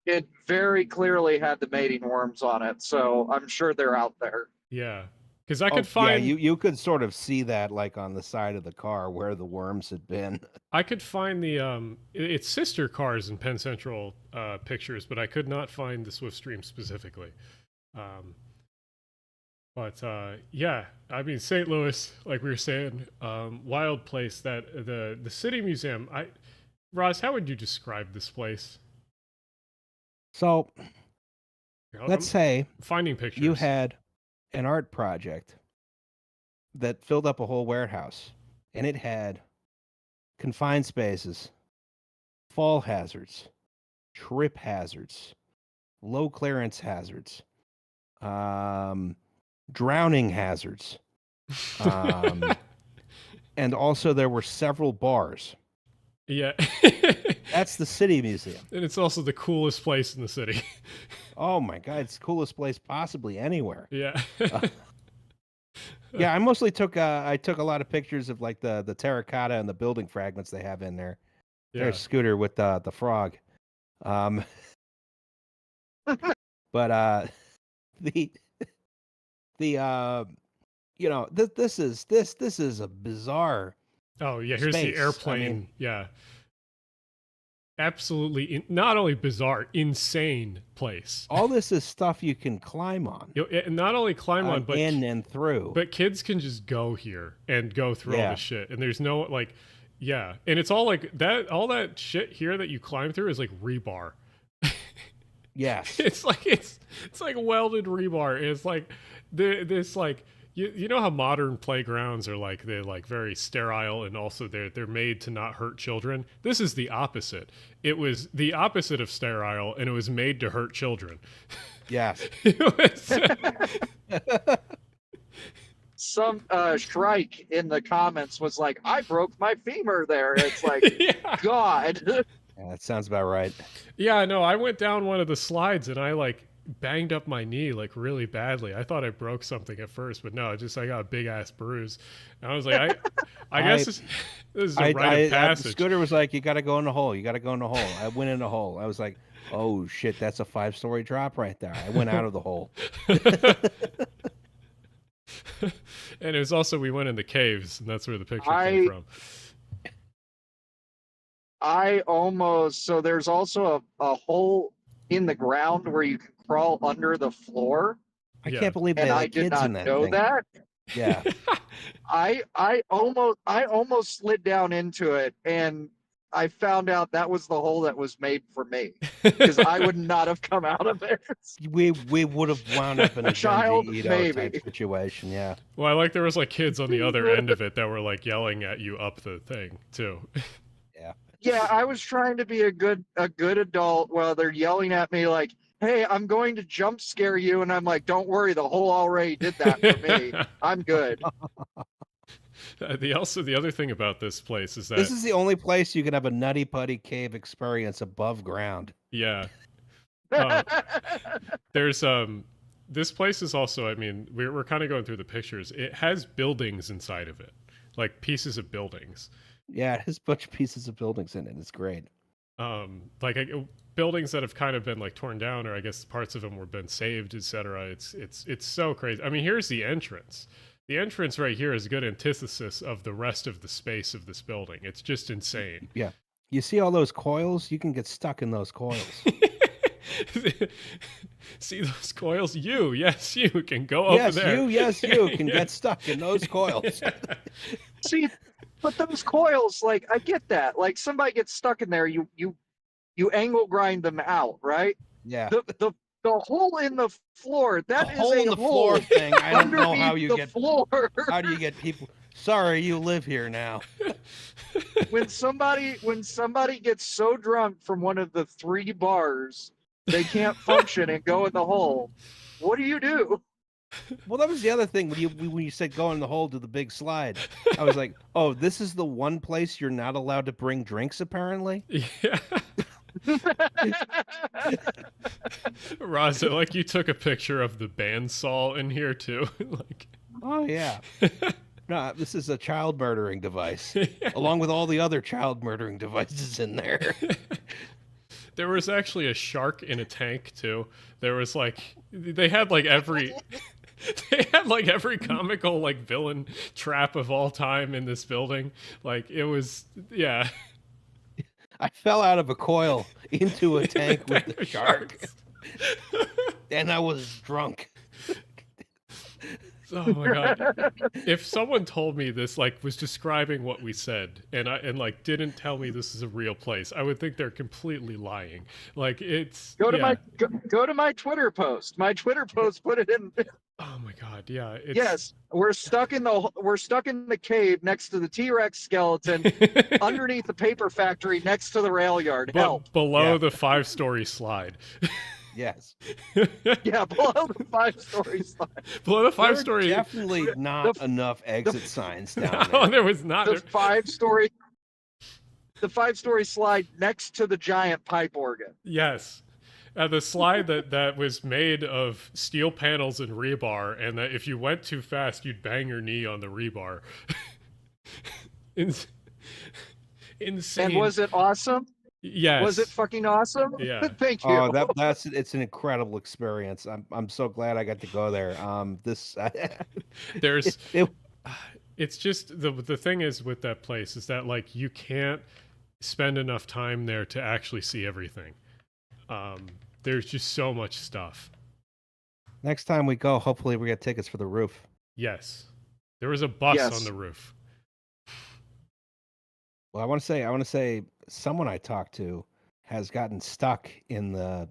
[SPEAKER 4] It very clearly had the mating worms on it, so I'm sure they're out there.
[SPEAKER 1] Yeah, because I could find.
[SPEAKER 2] Yeah, you could sort of see that like on the side of the car where the worms had been.
[SPEAKER 1] I could find the its sister cars in Penn Central pictures, but I could not find the Swiftstream specifically. But yeah, I mean St. Louis, like we were saying, wild place. That the City Museum. Roz, how would you describe this place?
[SPEAKER 2] So
[SPEAKER 1] I'm
[SPEAKER 2] let's say
[SPEAKER 1] finding pictures.
[SPEAKER 2] you had an art project that filled up a whole warehouse, and it had confined spaces, fall hazards, trip hazards, low clearance hazards, drowning hazards, and also there were several bars.
[SPEAKER 1] Yeah.
[SPEAKER 2] That's the City Museum.
[SPEAKER 1] And it's also the coolest place in the city.
[SPEAKER 2] Oh my God, it's the coolest place possibly anywhere.
[SPEAKER 1] Yeah.
[SPEAKER 2] Yeah, I mostly took I took a lot of pictures of like the terracotta and the building fragments they have in there.
[SPEAKER 1] Yeah.
[SPEAKER 2] There's Scooter with the frog. But the you know, this is a bizarre.
[SPEAKER 1] Oh yeah, here's
[SPEAKER 2] space.
[SPEAKER 1] the airplane.
[SPEAKER 2] I mean,
[SPEAKER 1] yeah. Absolutely not only bizarre, insane place.
[SPEAKER 2] all this is stuff you can climb on.
[SPEAKER 1] And not only climb on, but
[SPEAKER 2] in and through.
[SPEAKER 1] But kids can just go here and go through all
[SPEAKER 2] Yeah.
[SPEAKER 1] this shit. And there's no like yeah. And it's all like that all that shit here that you climb through is like rebar.
[SPEAKER 2] Yes.
[SPEAKER 1] It's like welded rebar. It's like this like you know how modern playgrounds are like they're like very sterile and also they're made to not hurt children. This is the opposite. It was the opposite of sterile and it was made to hurt children.
[SPEAKER 2] Yes.
[SPEAKER 4] Some Shrike in the comments was like, "I broke my femur there." It's like,
[SPEAKER 1] Yeah.
[SPEAKER 4] God.
[SPEAKER 2] Yeah, that sounds about right.
[SPEAKER 1] Yeah, no, I went down one of the slides and I like banged up my knee like really badly. I thought I broke something at first, but no, just I got a big ass bruise. And I was like, I guess this is a rite of passage.
[SPEAKER 2] Scooter was like, "You got to go in the hole. You got to go in the hole." I went in the hole. I was like, "Oh shit, that's a 5-story drop right there." I went out of the hole.
[SPEAKER 1] And it was also we went in the caves, and that's where the picture came from.
[SPEAKER 4] So there's also a hole in the ground where you can crawl under the floor.
[SPEAKER 2] I
[SPEAKER 1] Yeah.
[SPEAKER 2] can't believe they
[SPEAKER 4] And I
[SPEAKER 2] had
[SPEAKER 4] did
[SPEAKER 2] kids
[SPEAKER 4] not
[SPEAKER 2] in that
[SPEAKER 4] know
[SPEAKER 2] thing.
[SPEAKER 4] that.
[SPEAKER 2] Yeah.
[SPEAKER 4] I almost slid down into it, and I found out that was the hole that was made for me, because I would not have come out of there.
[SPEAKER 2] We would have wound up in a
[SPEAKER 4] Child,
[SPEAKER 2] Junji Ito
[SPEAKER 4] maybe.
[SPEAKER 2] type situation. Yeah.
[SPEAKER 1] Well, I like there was like kids on the other end of it that were like yelling at you up the thing too.
[SPEAKER 4] Yeah, I was trying to be a good adult while they're yelling at me like, "Hey, I'm going to jump scare you," and I'm like, "Don't worry, the hole already did that for me. I'm good."
[SPEAKER 1] The other thing about this place is that
[SPEAKER 2] This is the only place you can have a Nutty Putty cave experience above ground.
[SPEAKER 1] yeah, there's this place is also, I mean, we're kind of going through the pictures. It has buildings inside of it, like pieces of buildings.
[SPEAKER 2] Yeah, it has a bunch of pieces of buildings in it. It's great.
[SPEAKER 1] Like buildings that have kind of been like torn down, or I guess parts of them were been saved, etc. It's so crazy. I mean, here's the entrance. The entrance right here is a good antithesis of the rest of the space of this building. It's just insane.
[SPEAKER 2] Yeah. You see all those coils? You can get stuck in those coils.
[SPEAKER 1] See those coils? Yes, you can go over there.
[SPEAKER 2] Yes, you can get stuck in those coils.
[SPEAKER 4] See, but those coils, like, I get that. Like, somebody gets stuck in there, you angle grind them out, right?
[SPEAKER 2] Yeah.
[SPEAKER 4] The hole in the floor, that is
[SPEAKER 2] hole
[SPEAKER 4] a
[SPEAKER 2] in the
[SPEAKER 4] hole
[SPEAKER 2] floor thing. I don't know how
[SPEAKER 4] underneath
[SPEAKER 2] you
[SPEAKER 4] the
[SPEAKER 2] get
[SPEAKER 4] floor.
[SPEAKER 2] How do you get people? Sorry, you live here now.
[SPEAKER 4] When somebody gets so drunk from one of the 3 bars, they can't function and go in the hole. What do you do?
[SPEAKER 2] Well, that was the other thing when you said go in the hole to the big slide. I was like, oh, this is the one place you're not allowed to bring drinks, apparently.
[SPEAKER 1] Yeah. Raza, like you took a picture of the bandsaw in here too. Like,
[SPEAKER 2] oh yeah. No, this is a child murdering device, along with all the other child murdering devices in there.
[SPEAKER 1] There was actually a shark in a tank too. There was like they had like every comical like villain trap of all time in this building. Like it was, yeah.
[SPEAKER 2] I fell out of a coil into a tank with the shark, and I was drunk.
[SPEAKER 1] Oh my god! If someone told me this, like, was describing what we said, and like didn't tell me this is a real place, I would think they're completely lying. Like, it's
[SPEAKER 4] go to my Twitter post. My Twitter post put it in.
[SPEAKER 1] Oh my god! Yeah.
[SPEAKER 4] Yes, we're stuck in the cave next to the T-Rex skeleton, underneath the paper factory, next to the rail yard. Help!
[SPEAKER 1] Below the 5-story slide.
[SPEAKER 2] Yes.
[SPEAKER 4] Yeah, below the 5-story slide.
[SPEAKER 1] Below the 5-story.
[SPEAKER 2] Definitely not enough exit signs down there.
[SPEAKER 1] No, there was not.
[SPEAKER 4] The 5-story slide next to the giant pipe organ.
[SPEAKER 1] Yes. The slide that was made of steel panels and rebar, and that if you went too fast, you'd bang your knee on the rebar. Insane.
[SPEAKER 4] And was it awesome?
[SPEAKER 1] Yes.
[SPEAKER 4] Was it fucking awesome?
[SPEAKER 1] Yeah.
[SPEAKER 4] Thank you.
[SPEAKER 2] Oh, it's an incredible experience. I'm so glad I got to go there.
[SPEAKER 1] It's just the thing is with that place is that like you can't spend enough time there to actually see everything. There's just so much stuff.
[SPEAKER 2] Next time we go, hopefully we get tickets for the roof.
[SPEAKER 1] Yes. There was a bus on the roof.
[SPEAKER 2] Well, I want to say someone I talked to has gotten stuck in the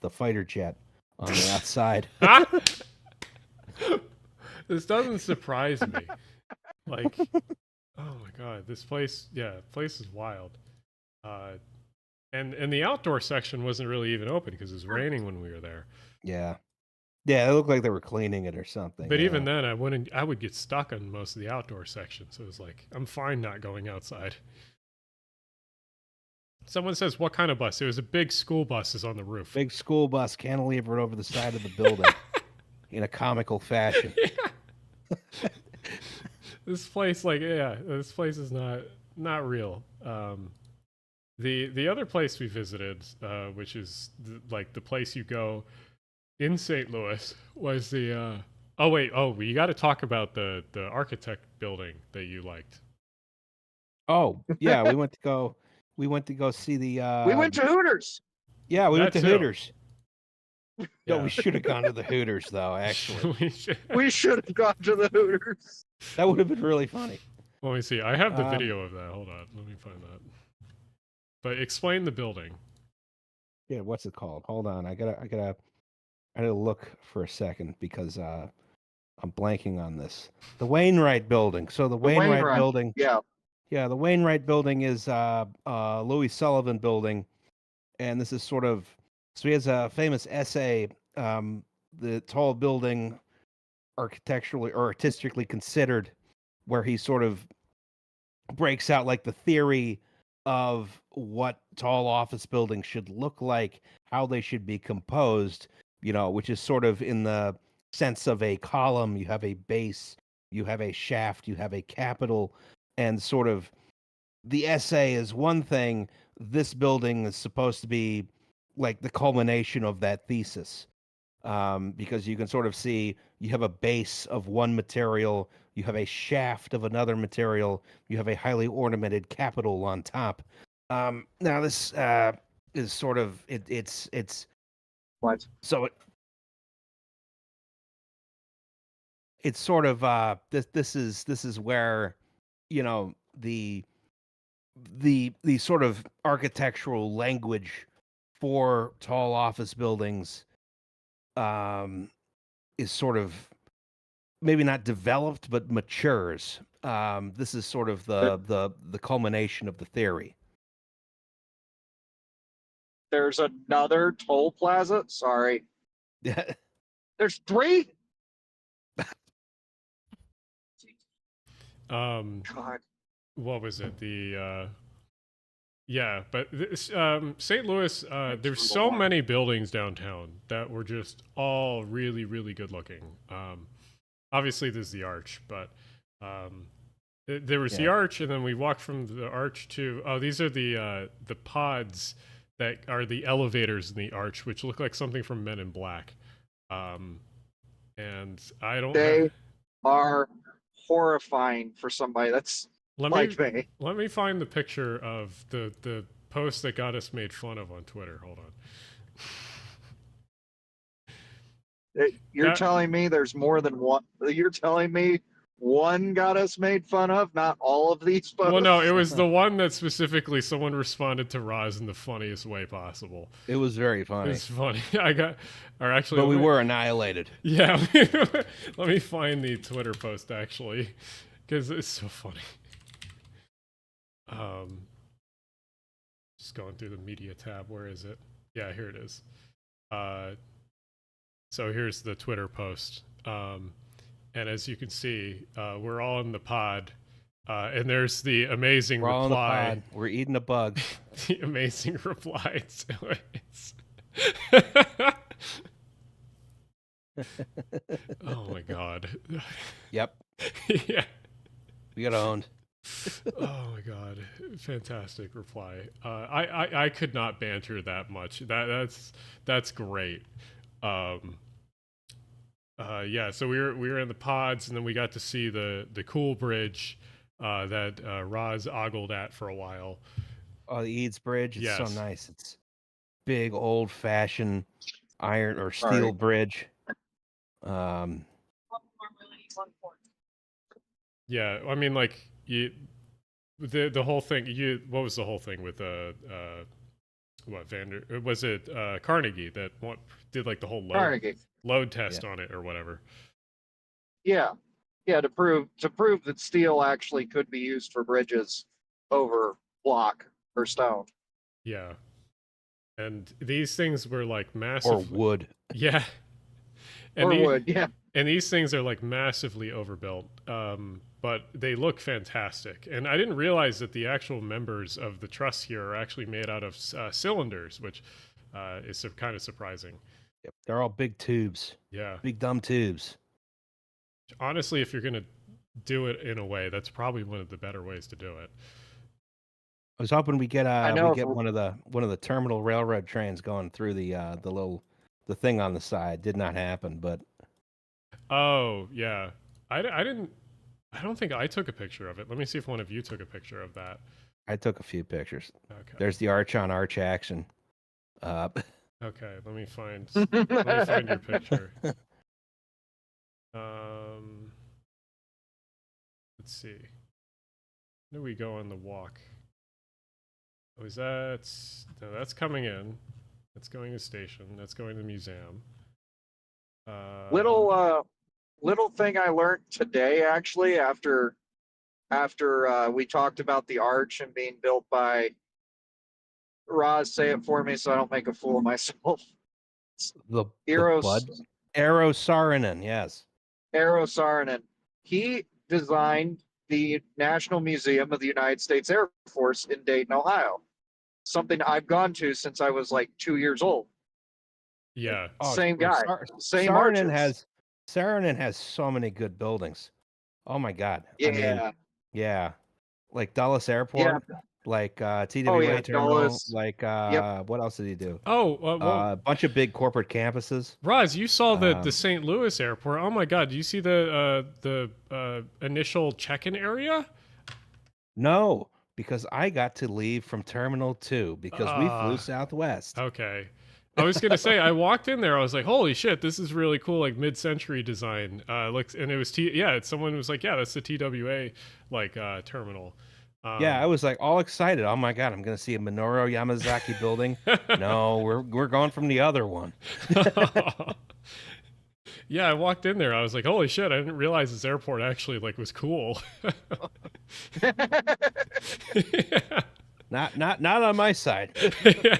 [SPEAKER 2] fighter jet on the outside.
[SPEAKER 1] This doesn't surprise me. Like, oh my god, this place is wild. And the outdoor section wasn't really even open because it was raining when we were there.
[SPEAKER 2] Yeah. Yeah, it looked like they were cleaning it or something.
[SPEAKER 1] But even then, I would get stuck on most of the outdoor section. So it was like, I'm fine not going outside. Someone says, what kind of bus? It was a big school bus is on the roof.
[SPEAKER 2] Big school bus cantilevered over the side of the building in a comical fashion.
[SPEAKER 1] Yeah. This place, this place is not real. The other place we visited, which is the place you go in St. Louis, was the we got to talk about the architect building that you liked.
[SPEAKER 2] Oh yeah, we went to go see the.
[SPEAKER 4] We went to Hooters.
[SPEAKER 2] Yeah, we went to Hooters.
[SPEAKER 1] Yeah.
[SPEAKER 2] No, we should have gone to the Hooters though. Actually,
[SPEAKER 4] we should have gone to the Hooters.
[SPEAKER 2] That would have been really funny.
[SPEAKER 1] Let me see. I have the video of that. Hold on. Let me find that. But explain the building.
[SPEAKER 2] Yeah, what's it called? Hold on. I gotta look for a second because I'm blanking on this. The Wainwright building. So the Wainwright building.
[SPEAKER 4] Yeah.
[SPEAKER 2] Yeah, the Wainwright building is Louis Sullivan building, and this is sort of so he has a famous essay, the tall building architecturally or artistically considered, where he sort of breaks out like the theory of what tall office buildings should look like, how they should be composed, which is sort of in the sense of a column. You have a base, you have a shaft, you have a capital, and sort of the essay is one thing. This building is supposed to be like the culmination of that thesis, because you can sort of see you have a base of one material, you have a shaft of another material, you have a highly ornamented capital on top. Now this is sort of it's
[SPEAKER 4] What?
[SPEAKER 2] so it's sort of this is where the the sort of architectural language for tall office buildings is sort of maybe not developed but matures. This is sort of the culmination of the theory.
[SPEAKER 4] There's another toll plaza. Sorry.
[SPEAKER 2] Yeah.
[SPEAKER 4] There's 3. God.
[SPEAKER 1] What was it? Yeah, but St. Louis, there's so many buildings downtown that were just all really, really good looking. Obviously, there's the Arch, but there was the Arch, and then we walked from the Arch to these are the pods that are the elevators in the Arch, which look like something from Men in Black. And I don't.
[SPEAKER 4] They are horrifying for somebody that's like me.
[SPEAKER 1] Let me find the picture of the post that got us made fun of on Twitter. Hold on.
[SPEAKER 4] You're telling me there's more than one? You're telling me one got us made fun of, not all of these posts?
[SPEAKER 1] Well, no, it was the one that specifically someone responded to Roz in the funniest way possible.
[SPEAKER 2] It was very funny.
[SPEAKER 1] It's funny. But
[SPEAKER 2] we were annihilated.
[SPEAKER 1] Yeah. Let me find the Twitter post actually, because it's so funny. Just going through the media tab. Where is it? Yeah, here it is. So here's the Twitter post. And as you can see, we're all in the pod. And there's the amazing reply.
[SPEAKER 2] All in the pod. We're eating a bug.
[SPEAKER 1] The amazing reply. Oh my god.
[SPEAKER 2] Yep.
[SPEAKER 1] Yeah.
[SPEAKER 2] We got owned.
[SPEAKER 1] Oh my god, fantastic reply. I could not banter that much. That's great. Yeah, so we were in the pods, and then we got to see the cool bridge that Roz ogled at for a while.
[SPEAKER 2] Oh, the Eads Bridge. It's so
[SPEAKER 1] Yes.
[SPEAKER 2] nice. It's big old fashioned iron or steel bridge.
[SPEAKER 1] Yeah, I mean, like the whole thing. What was the whole thing with was it Carnegie that did like the whole load test on it or whatever?
[SPEAKER 4] Yeah, to prove that steel actually could be used for bridges over block or stone.
[SPEAKER 1] Yeah, and these things were like massive.
[SPEAKER 2] Or wood.
[SPEAKER 1] Yeah.
[SPEAKER 4] Wood. Yeah.
[SPEAKER 1] And these things are like massively overbuilt, but they look fantastic. And I didn't realize that the actual members of the truss here are actually made out of cylinders, which is kind of surprising.
[SPEAKER 2] Yep. They're all big tubes.
[SPEAKER 1] Yeah.
[SPEAKER 2] Big dumb tubes.
[SPEAKER 1] Honestly, if you're going to do it in a way, that's probably one of the better ways to do it.
[SPEAKER 2] I was hoping we get one of the terminal railroad trains going through the thing on the side. Did not happen, but
[SPEAKER 1] oh yeah, I don't think I took a picture of it. Let me see if one of you took a picture of that.
[SPEAKER 2] I took a few pictures.
[SPEAKER 1] Okay.
[SPEAKER 2] There's the arch on arch action.
[SPEAKER 1] Okay, let me find your picture. Let's see. Where do we go on the walk? Oh, that's coming in. That's going to station. That's going to the museum.
[SPEAKER 4] Little thing I learned today, actually, after after we talked about the arch and being built by Roz, say it for me so I don't make a fool of myself.
[SPEAKER 2] The
[SPEAKER 4] Eros
[SPEAKER 2] Bud Eero Saarinen, yes.
[SPEAKER 4] Eero Saarinen. He designed the National Museum of the United States Air Force in Dayton, Ohio. Something I've gone to since I was like 2 years old.
[SPEAKER 1] Yeah.
[SPEAKER 4] Same
[SPEAKER 2] well,
[SPEAKER 4] guy. Same
[SPEAKER 2] Saarinen
[SPEAKER 4] arches.
[SPEAKER 2] has so many good buildings. Oh my God.
[SPEAKER 4] Yeah.
[SPEAKER 2] I mean, yeah. Like Dulles Airport, like TWA
[SPEAKER 4] Oh yeah,
[SPEAKER 2] Terminal,
[SPEAKER 4] Dulles.
[SPEAKER 2] like
[SPEAKER 4] Yep.
[SPEAKER 2] what else did he do?
[SPEAKER 1] Oh, well,
[SPEAKER 2] A bunch of big corporate campuses.
[SPEAKER 1] Roz, you saw the
[SPEAKER 2] Um,
[SPEAKER 1] St. Louis airport. Oh my God, do you see the initial check-in area?
[SPEAKER 2] No, because I got to leave from Terminal 2 because we flew Southwest.
[SPEAKER 1] Okay. I was gonna say I walked in there. I was like, "Holy shit, this is really cool!" Like mid-century design. Looks, and it was someone was like, "Yeah, that's the TWA like terminal."
[SPEAKER 2] Yeah, I was like all excited. Oh my God, I'm gonna see a Minoru Yamazaki building. No, we're going from the other one.
[SPEAKER 1] Yeah, I walked in there. I was like, "Holy shit!" I didn't realize this airport actually like was cool. Yeah.
[SPEAKER 2] Not on my side.
[SPEAKER 1] Yeah.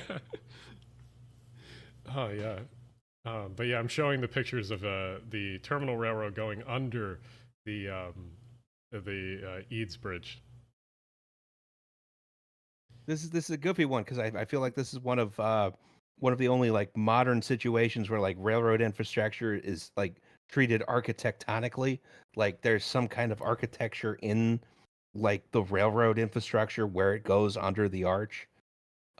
[SPEAKER 1] Oh yeah, but yeah, I'm showing the pictures of the terminal railroad going under the Eads Bridge.
[SPEAKER 2] This is a goofy one because I feel like this is one of the only like modern situations where like railroad infrastructure is like treated architectonically. Like there's some kind of architecture in like the railroad infrastructure where it goes under the arch.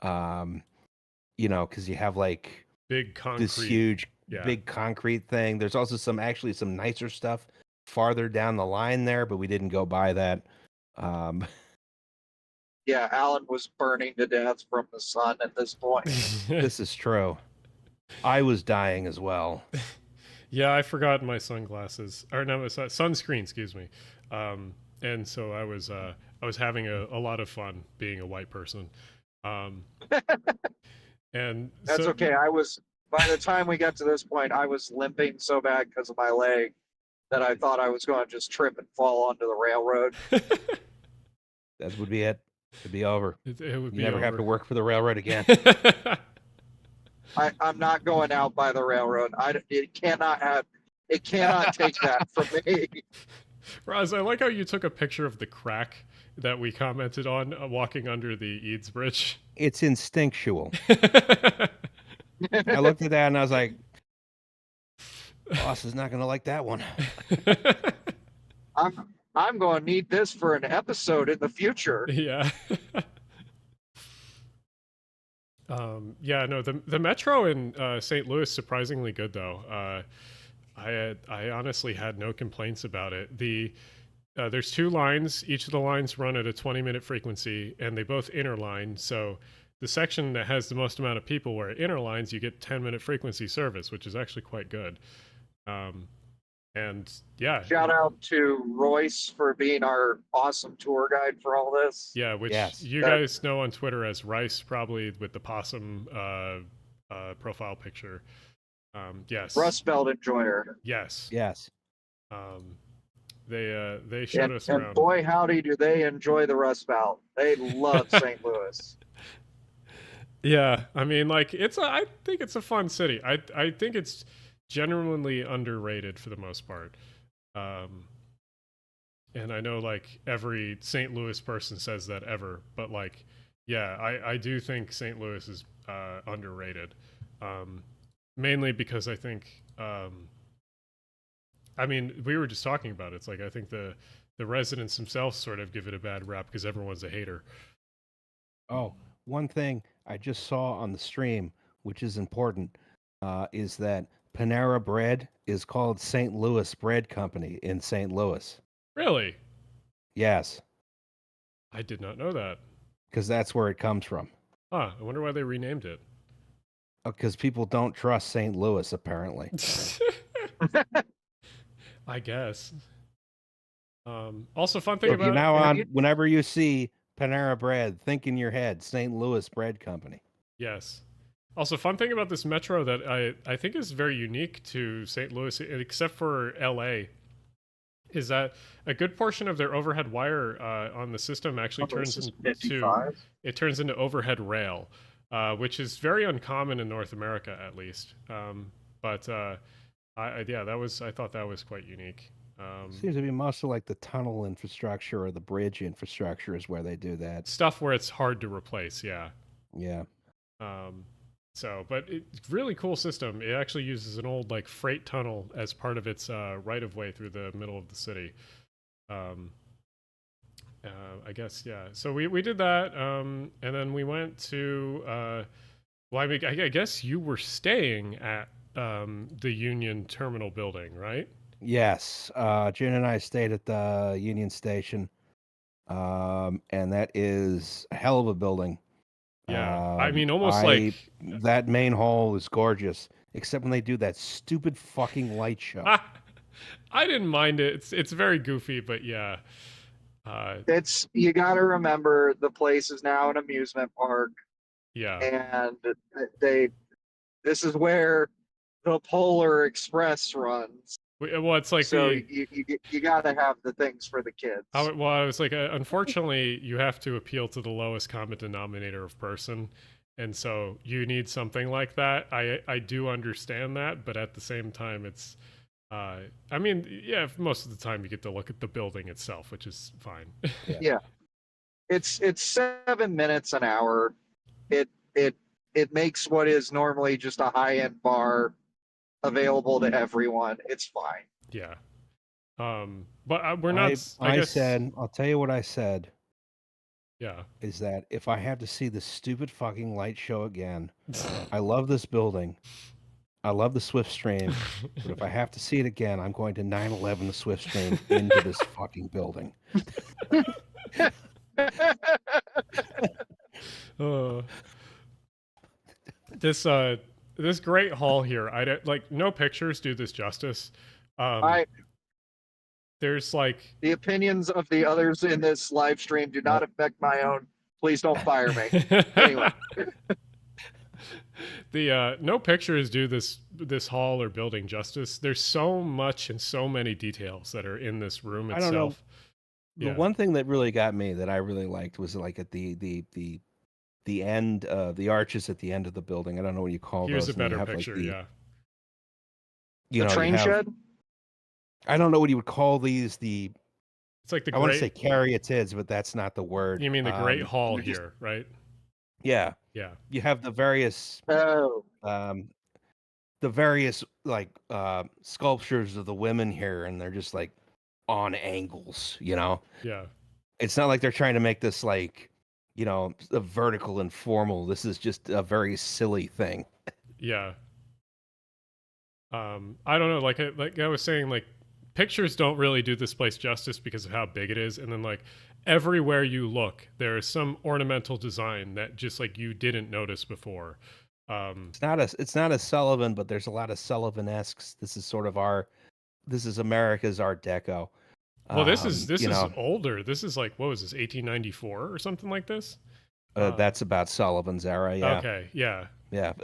[SPEAKER 2] You know, because you have like
[SPEAKER 1] Big concrete.
[SPEAKER 2] this huge
[SPEAKER 1] Yeah.
[SPEAKER 2] big concrete thing. There's also some nicer stuff farther down the line there, but we didn't go by that.
[SPEAKER 4] Yeah, Alan was burning to death from the sun at this point.
[SPEAKER 2] This is true. I was dying as well.
[SPEAKER 1] Yeah, I forgot my sunglasses, or no, sunscreen. Excuse me. And so I was having a lot of fun being a white person. And
[SPEAKER 4] That's
[SPEAKER 1] so,
[SPEAKER 4] okay. By the time we got to this point, I was limping so bad because of my leg that I thought I was going to just trip and fall onto the railroad.
[SPEAKER 2] That would be it. It'd be over.
[SPEAKER 1] it would
[SPEAKER 2] You
[SPEAKER 1] be
[SPEAKER 2] never have
[SPEAKER 1] over.
[SPEAKER 2] to work for the railroad again.
[SPEAKER 4] I'm not going out by the railroad. It cannot take that from me.
[SPEAKER 1] Roz, I like how you took a picture of the crack that we commented on walking under the Eads Bridge.
[SPEAKER 2] It's instinctual. I looked at that and I was like, boss is not going to like that one.
[SPEAKER 4] I'm going to need this for an episode in the future.
[SPEAKER 1] Yeah. Yeah, no, the metro in St. Louis surprisingly good though. I honestly had no complaints about it. There's two lines. Each of the lines run at a 20-minute frequency, and they both interline. So the section that has the most amount of people where it interlines, you get 10-minute frequency service, which is actually quite good. And yeah.
[SPEAKER 4] Shout out to Royce for being our awesome tour guide for all this.
[SPEAKER 1] Yeah, which
[SPEAKER 2] Yes.
[SPEAKER 1] you guys know on Twitter as Rice, probably with the possum profile picture. Yes.
[SPEAKER 4] Rust Belt enjoyer.
[SPEAKER 1] Yes.
[SPEAKER 2] Yes.
[SPEAKER 1] They showed us
[SPEAKER 4] And
[SPEAKER 1] around.
[SPEAKER 4] boy, howdy, do they enjoy the Rust Belt. They love St. Louis.
[SPEAKER 1] Yeah, I mean, like I think it's a fun city. I think it's genuinely underrated for the most part. And I know like every St. Louis person says that ever, but like, yeah, I do think St. Louis is underrated. Mainly because I think, I mean, we were just talking about it. It's like I think the residents themselves sort of give it a bad rap because everyone's a hater.
[SPEAKER 2] Oh, one thing I just saw on the stream, which is important, is that Panera Bread is called St. Louis Bread Company in St. Louis.
[SPEAKER 1] Really?
[SPEAKER 2] Yes,
[SPEAKER 1] I did not know that.
[SPEAKER 2] because that's where it comes from.
[SPEAKER 1] Huh, I wonder why they renamed it.
[SPEAKER 2] Because people don't trust St. Louis, apparently.
[SPEAKER 1] I guess. Also, fun thing
[SPEAKER 2] So
[SPEAKER 1] about
[SPEAKER 2] you now on, whenever you see Panera Bread, think in your head, St. Louis Bread Company.
[SPEAKER 1] yes. Also, fun thing about this metro that I think is very unique to St. Louis, except for L.A., is that a good portion of their overhead wire on the system actually turns
[SPEAKER 4] This is
[SPEAKER 1] into
[SPEAKER 4] 55.
[SPEAKER 1] it turns into overhead rail, which is very uncommon in North America, at least. But yeah, I thought that was quite unique.
[SPEAKER 2] Seems to be mostly like the tunnel infrastructure or the bridge infrastructure is where they do that.
[SPEAKER 1] Stuff where it's hard to replace, yeah.
[SPEAKER 2] Yeah.
[SPEAKER 1] But it's really cool system. It actually uses an old like freight tunnel as part of its right of way through the middle of the city. I guess, yeah. So we did that, and then we went to. Well, I mean, I guess you were staying at the Union Terminal building, right?
[SPEAKER 2] Yes. Jen and I stayed at the Union Station, and that is a hell of a building.
[SPEAKER 1] Yeah, I mean, almost like
[SPEAKER 2] that main hall is gorgeous, except when they do that stupid fucking light show.
[SPEAKER 1] I didn't mind it. It's very goofy, but yeah.
[SPEAKER 4] It's you got to remember the place is now an amusement park,
[SPEAKER 1] Yeah.
[SPEAKER 4] and this is where the Polar Express runs.
[SPEAKER 1] Well, it's like
[SPEAKER 4] So you got to have the things for the kids.
[SPEAKER 1] I was like, unfortunately, you have to appeal to the lowest common denominator of person, and so you need something like that. I do understand that, but at the same time, it's, I mean, yeah, most of the time you get to look at the building itself, which is fine.
[SPEAKER 4] Yeah, it's 7 minutes an hour. It makes what is normally just a high-end bar available to everyone. It's fine.
[SPEAKER 1] Yeah. But we're not. I guess,
[SPEAKER 2] I'll tell you what I said.
[SPEAKER 1] Yeah.
[SPEAKER 2] Is that if I have to see the stupid fucking light show again, I love this building. I love the Swift Stream, but if I have to see it again, I'm going to 9/11 the Swift Stream into this fucking building.
[SPEAKER 1] This great hall here. I don't like no pictures do this justice. There's like
[SPEAKER 4] the opinions of the others in this live stream do not affect my own. Please don't fire me. Anyway.
[SPEAKER 1] The no pictures do this hall or building justice. There's so much and so many details that are in this room itself.
[SPEAKER 2] I don't know.
[SPEAKER 1] Yeah.
[SPEAKER 2] The one thing that really got me that I really liked was like at the end, the arches at the end of the building. I don't know what you call
[SPEAKER 1] Here's
[SPEAKER 2] those.
[SPEAKER 1] a better
[SPEAKER 2] have,
[SPEAKER 1] picture,
[SPEAKER 2] like,
[SPEAKER 1] yeah.
[SPEAKER 2] You
[SPEAKER 4] the
[SPEAKER 2] know,
[SPEAKER 4] train shed?
[SPEAKER 2] I don't know what you would call these.
[SPEAKER 1] It's like the
[SPEAKER 2] I want to say caryatids, but that's not the word.
[SPEAKER 1] You mean the Great Hall here, right?
[SPEAKER 2] Yeah.
[SPEAKER 1] Yeah.
[SPEAKER 2] You have the various like sculptures of the women here, and they're just like on angles, you know?
[SPEAKER 1] Yeah.
[SPEAKER 2] It's not like they're trying to make this like, you know, a vertical and formal. This is just a very silly thing.
[SPEAKER 1] Yeah. I don't know, like I was saying, like pictures don't really do this place justice because of how big it is, and then like everywhere you look, there is some ornamental design that just like you didn't notice before.
[SPEAKER 2] It's not a Sullivan, but there's a lot of Sullivan-esques. This is America's Art Deco.
[SPEAKER 1] Well, this is older. This is like, what was this, 1894 or something like this?
[SPEAKER 2] That's about Sullivan's era, yeah.
[SPEAKER 1] Okay, yeah.
[SPEAKER 2] Yeah.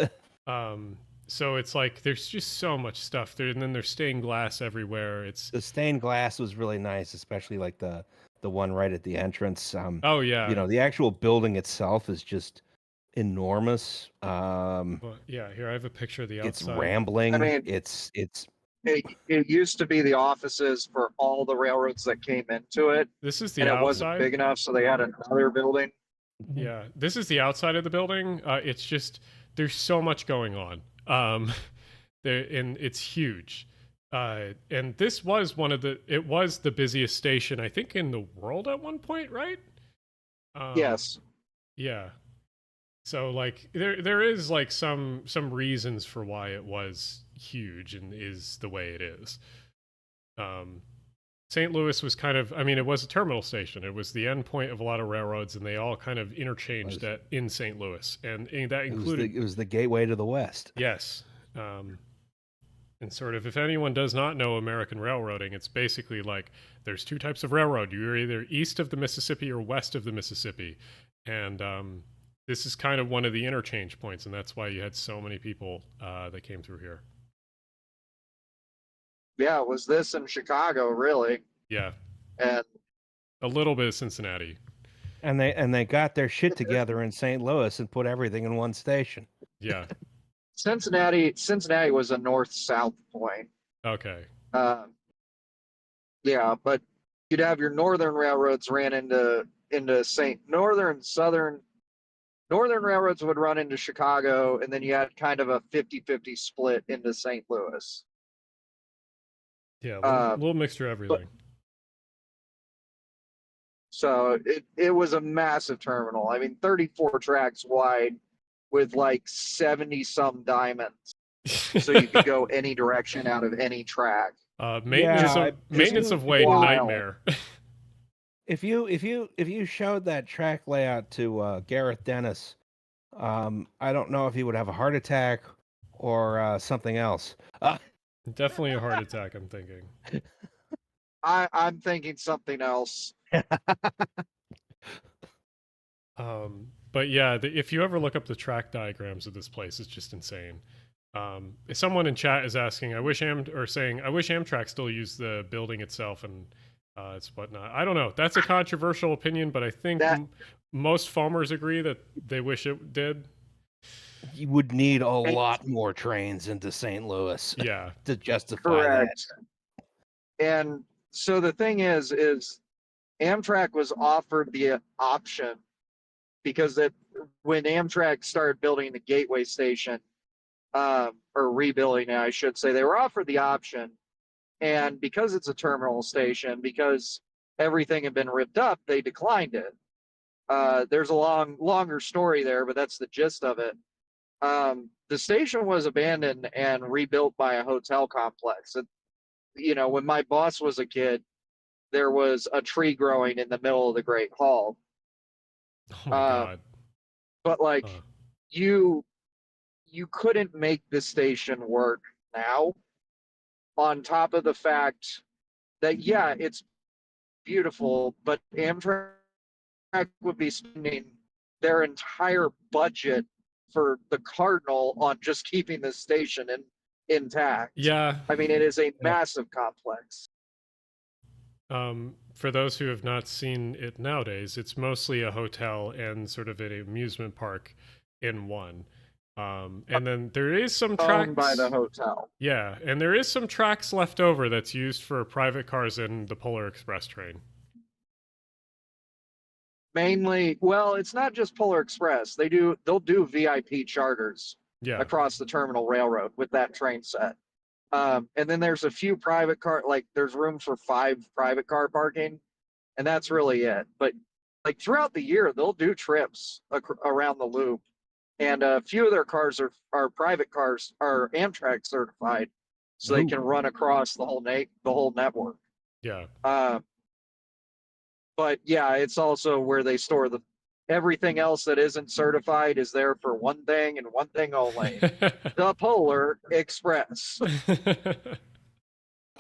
[SPEAKER 1] So it's like there's just so much stuff there, and then there's stained glass everywhere.
[SPEAKER 2] The stained glass was really nice, especially like the one right at the entrance.
[SPEAKER 1] Oh yeah.
[SPEAKER 2] You know, the actual building itself is just enormous.
[SPEAKER 1] Well, yeah, here I have a picture of the outside.
[SPEAKER 2] It's rambling.
[SPEAKER 4] I mean, it used to be the offices for all the railroads that came into it.
[SPEAKER 1] This is the
[SPEAKER 4] and
[SPEAKER 1] outside.
[SPEAKER 4] It wasn't big enough, so they had another building.
[SPEAKER 1] Yeah, this is the outside of the building. It's just there's so much going on. And it's huge. And this was it was the busiest station, I think, in the world at one point, right?
[SPEAKER 4] Yes.
[SPEAKER 1] Yeah. So like there is like some reasons for why it was huge and is the way it is. St. Louis was kind of, I mean, it was a terminal station. It was the end point of a lot of railroads, and they all kind of interchanged in St. Louis, and that included.
[SPEAKER 2] It was the gateway to the West.
[SPEAKER 1] Yes, and sort of, if anyone does not know American railroading, it's basically like there's two types of railroad. You're either east of the Mississippi or west of the Mississippi, and this is kind of one of the interchange points, and that's why you had so many people that came through here.
[SPEAKER 4] Yeah, it was this in Chicago, really.
[SPEAKER 1] Yeah,
[SPEAKER 4] And
[SPEAKER 1] a little bit of Cincinnati.
[SPEAKER 2] And they got their shit together in St. Louis and put everything in one station.
[SPEAKER 1] Yeah.
[SPEAKER 4] Cincinnati was a north-south point.
[SPEAKER 1] Okay.
[SPEAKER 4] Yeah, but you'd have your northern railroads ran into northern railroads would run into Chicago, and then you had kind of a 50-50 split into St. Louis.
[SPEAKER 1] Yeah, a little mixture of everything.
[SPEAKER 4] So it was a massive terminal. I mean, 34 tracks wide with like 70 some diamonds. So you could go any direction out of any track.
[SPEAKER 1] Maintenance of way
[SPEAKER 4] wild.
[SPEAKER 1] nightmare.
[SPEAKER 2] If you showed that track layout to Gareth Dennis, I don't know if he would have a heart attack or something else.
[SPEAKER 1] Definitely a heart attack, I'm thinking.
[SPEAKER 4] I'm thinking something else.
[SPEAKER 1] But yeah, if you ever look up the track diagrams of this place, it's just insane. If someone in chat is asking, I wish Amtrak still used the building itself and it's whatnot. I don't know. That's a controversial opinion, but I think most foamers agree that they wish it did.
[SPEAKER 2] You would need a lot more trains into St. Louis.
[SPEAKER 1] Yeah.
[SPEAKER 2] To justify that.
[SPEAKER 4] And so the thing is Amtrak was offered the option because when Amtrak started building the Gateway station, or rebuilding it, I should say, they were offered the option. And because it's a terminal station, because everything had been ripped up, they declined it. There's a longer story there, but that's the gist of it. The station was abandoned and rebuilt by a hotel complex. When my boss was a kid, there was a tree growing in the middle of the Great Hall.
[SPEAKER 1] Oh my God.
[SPEAKER 4] But you couldn't make this station work now, on top of the fact that, yeah, it's beautiful, but Amtrak would be spending their entire budget for the Cardinal on just keeping the station intact.
[SPEAKER 1] Yeah.
[SPEAKER 4] I mean, it is a massive complex.
[SPEAKER 1] For those who have not seen it nowadays, it's mostly a hotel and sort of an amusement park in one. And then there is some tracks
[SPEAKER 4] owned by the hotel.
[SPEAKER 1] Yeah, and there is some tracks left over that's used for private cars in the Polar Express train.
[SPEAKER 4] Mainly, well, it's not just Polar Express. They'll do VIP charters across the terminal railroad with that train set. And then there's a few private car, there's room for 5 private car parking, and that's really it. But throughout the year, they'll do trips around the loop, and a few of their cars are private cars, are Amtrak certified, so they can run across the whole network.
[SPEAKER 1] Yeah.
[SPEAKER 4] But yeah, it's also where they store everything else that isn't certified is there for one thing and one thing only: the Polar Express.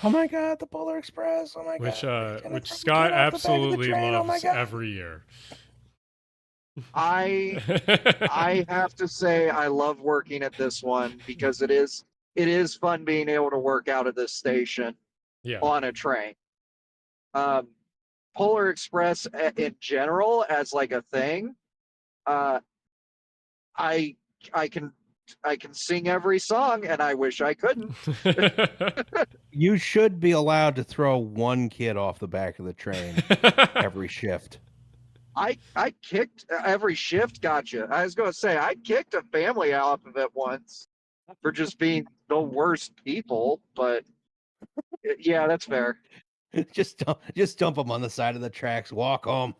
[SPEAKER 2] Oh my God, the Polar Express! Oh my God!
[SPEAKER 1] Which Scott absolutely loves every year.
[SPEAKER 4] I have to say I love working at this one because it is fun being able to work out of this station on a train. Polar Express in general as a thing, I can sing every song, and I wish I couldn't.
[SPEAKER 2] You should be allowed to throw one kid off the back of the train every shift.
[SPEAKER 4] I kicked every shift. Gotcha. I was going to say I kicked a family off of it once for just being the worst people, but yeah, that's fair.
[SPEAKER 2] Just dump them on the side of the tracks. Walk home.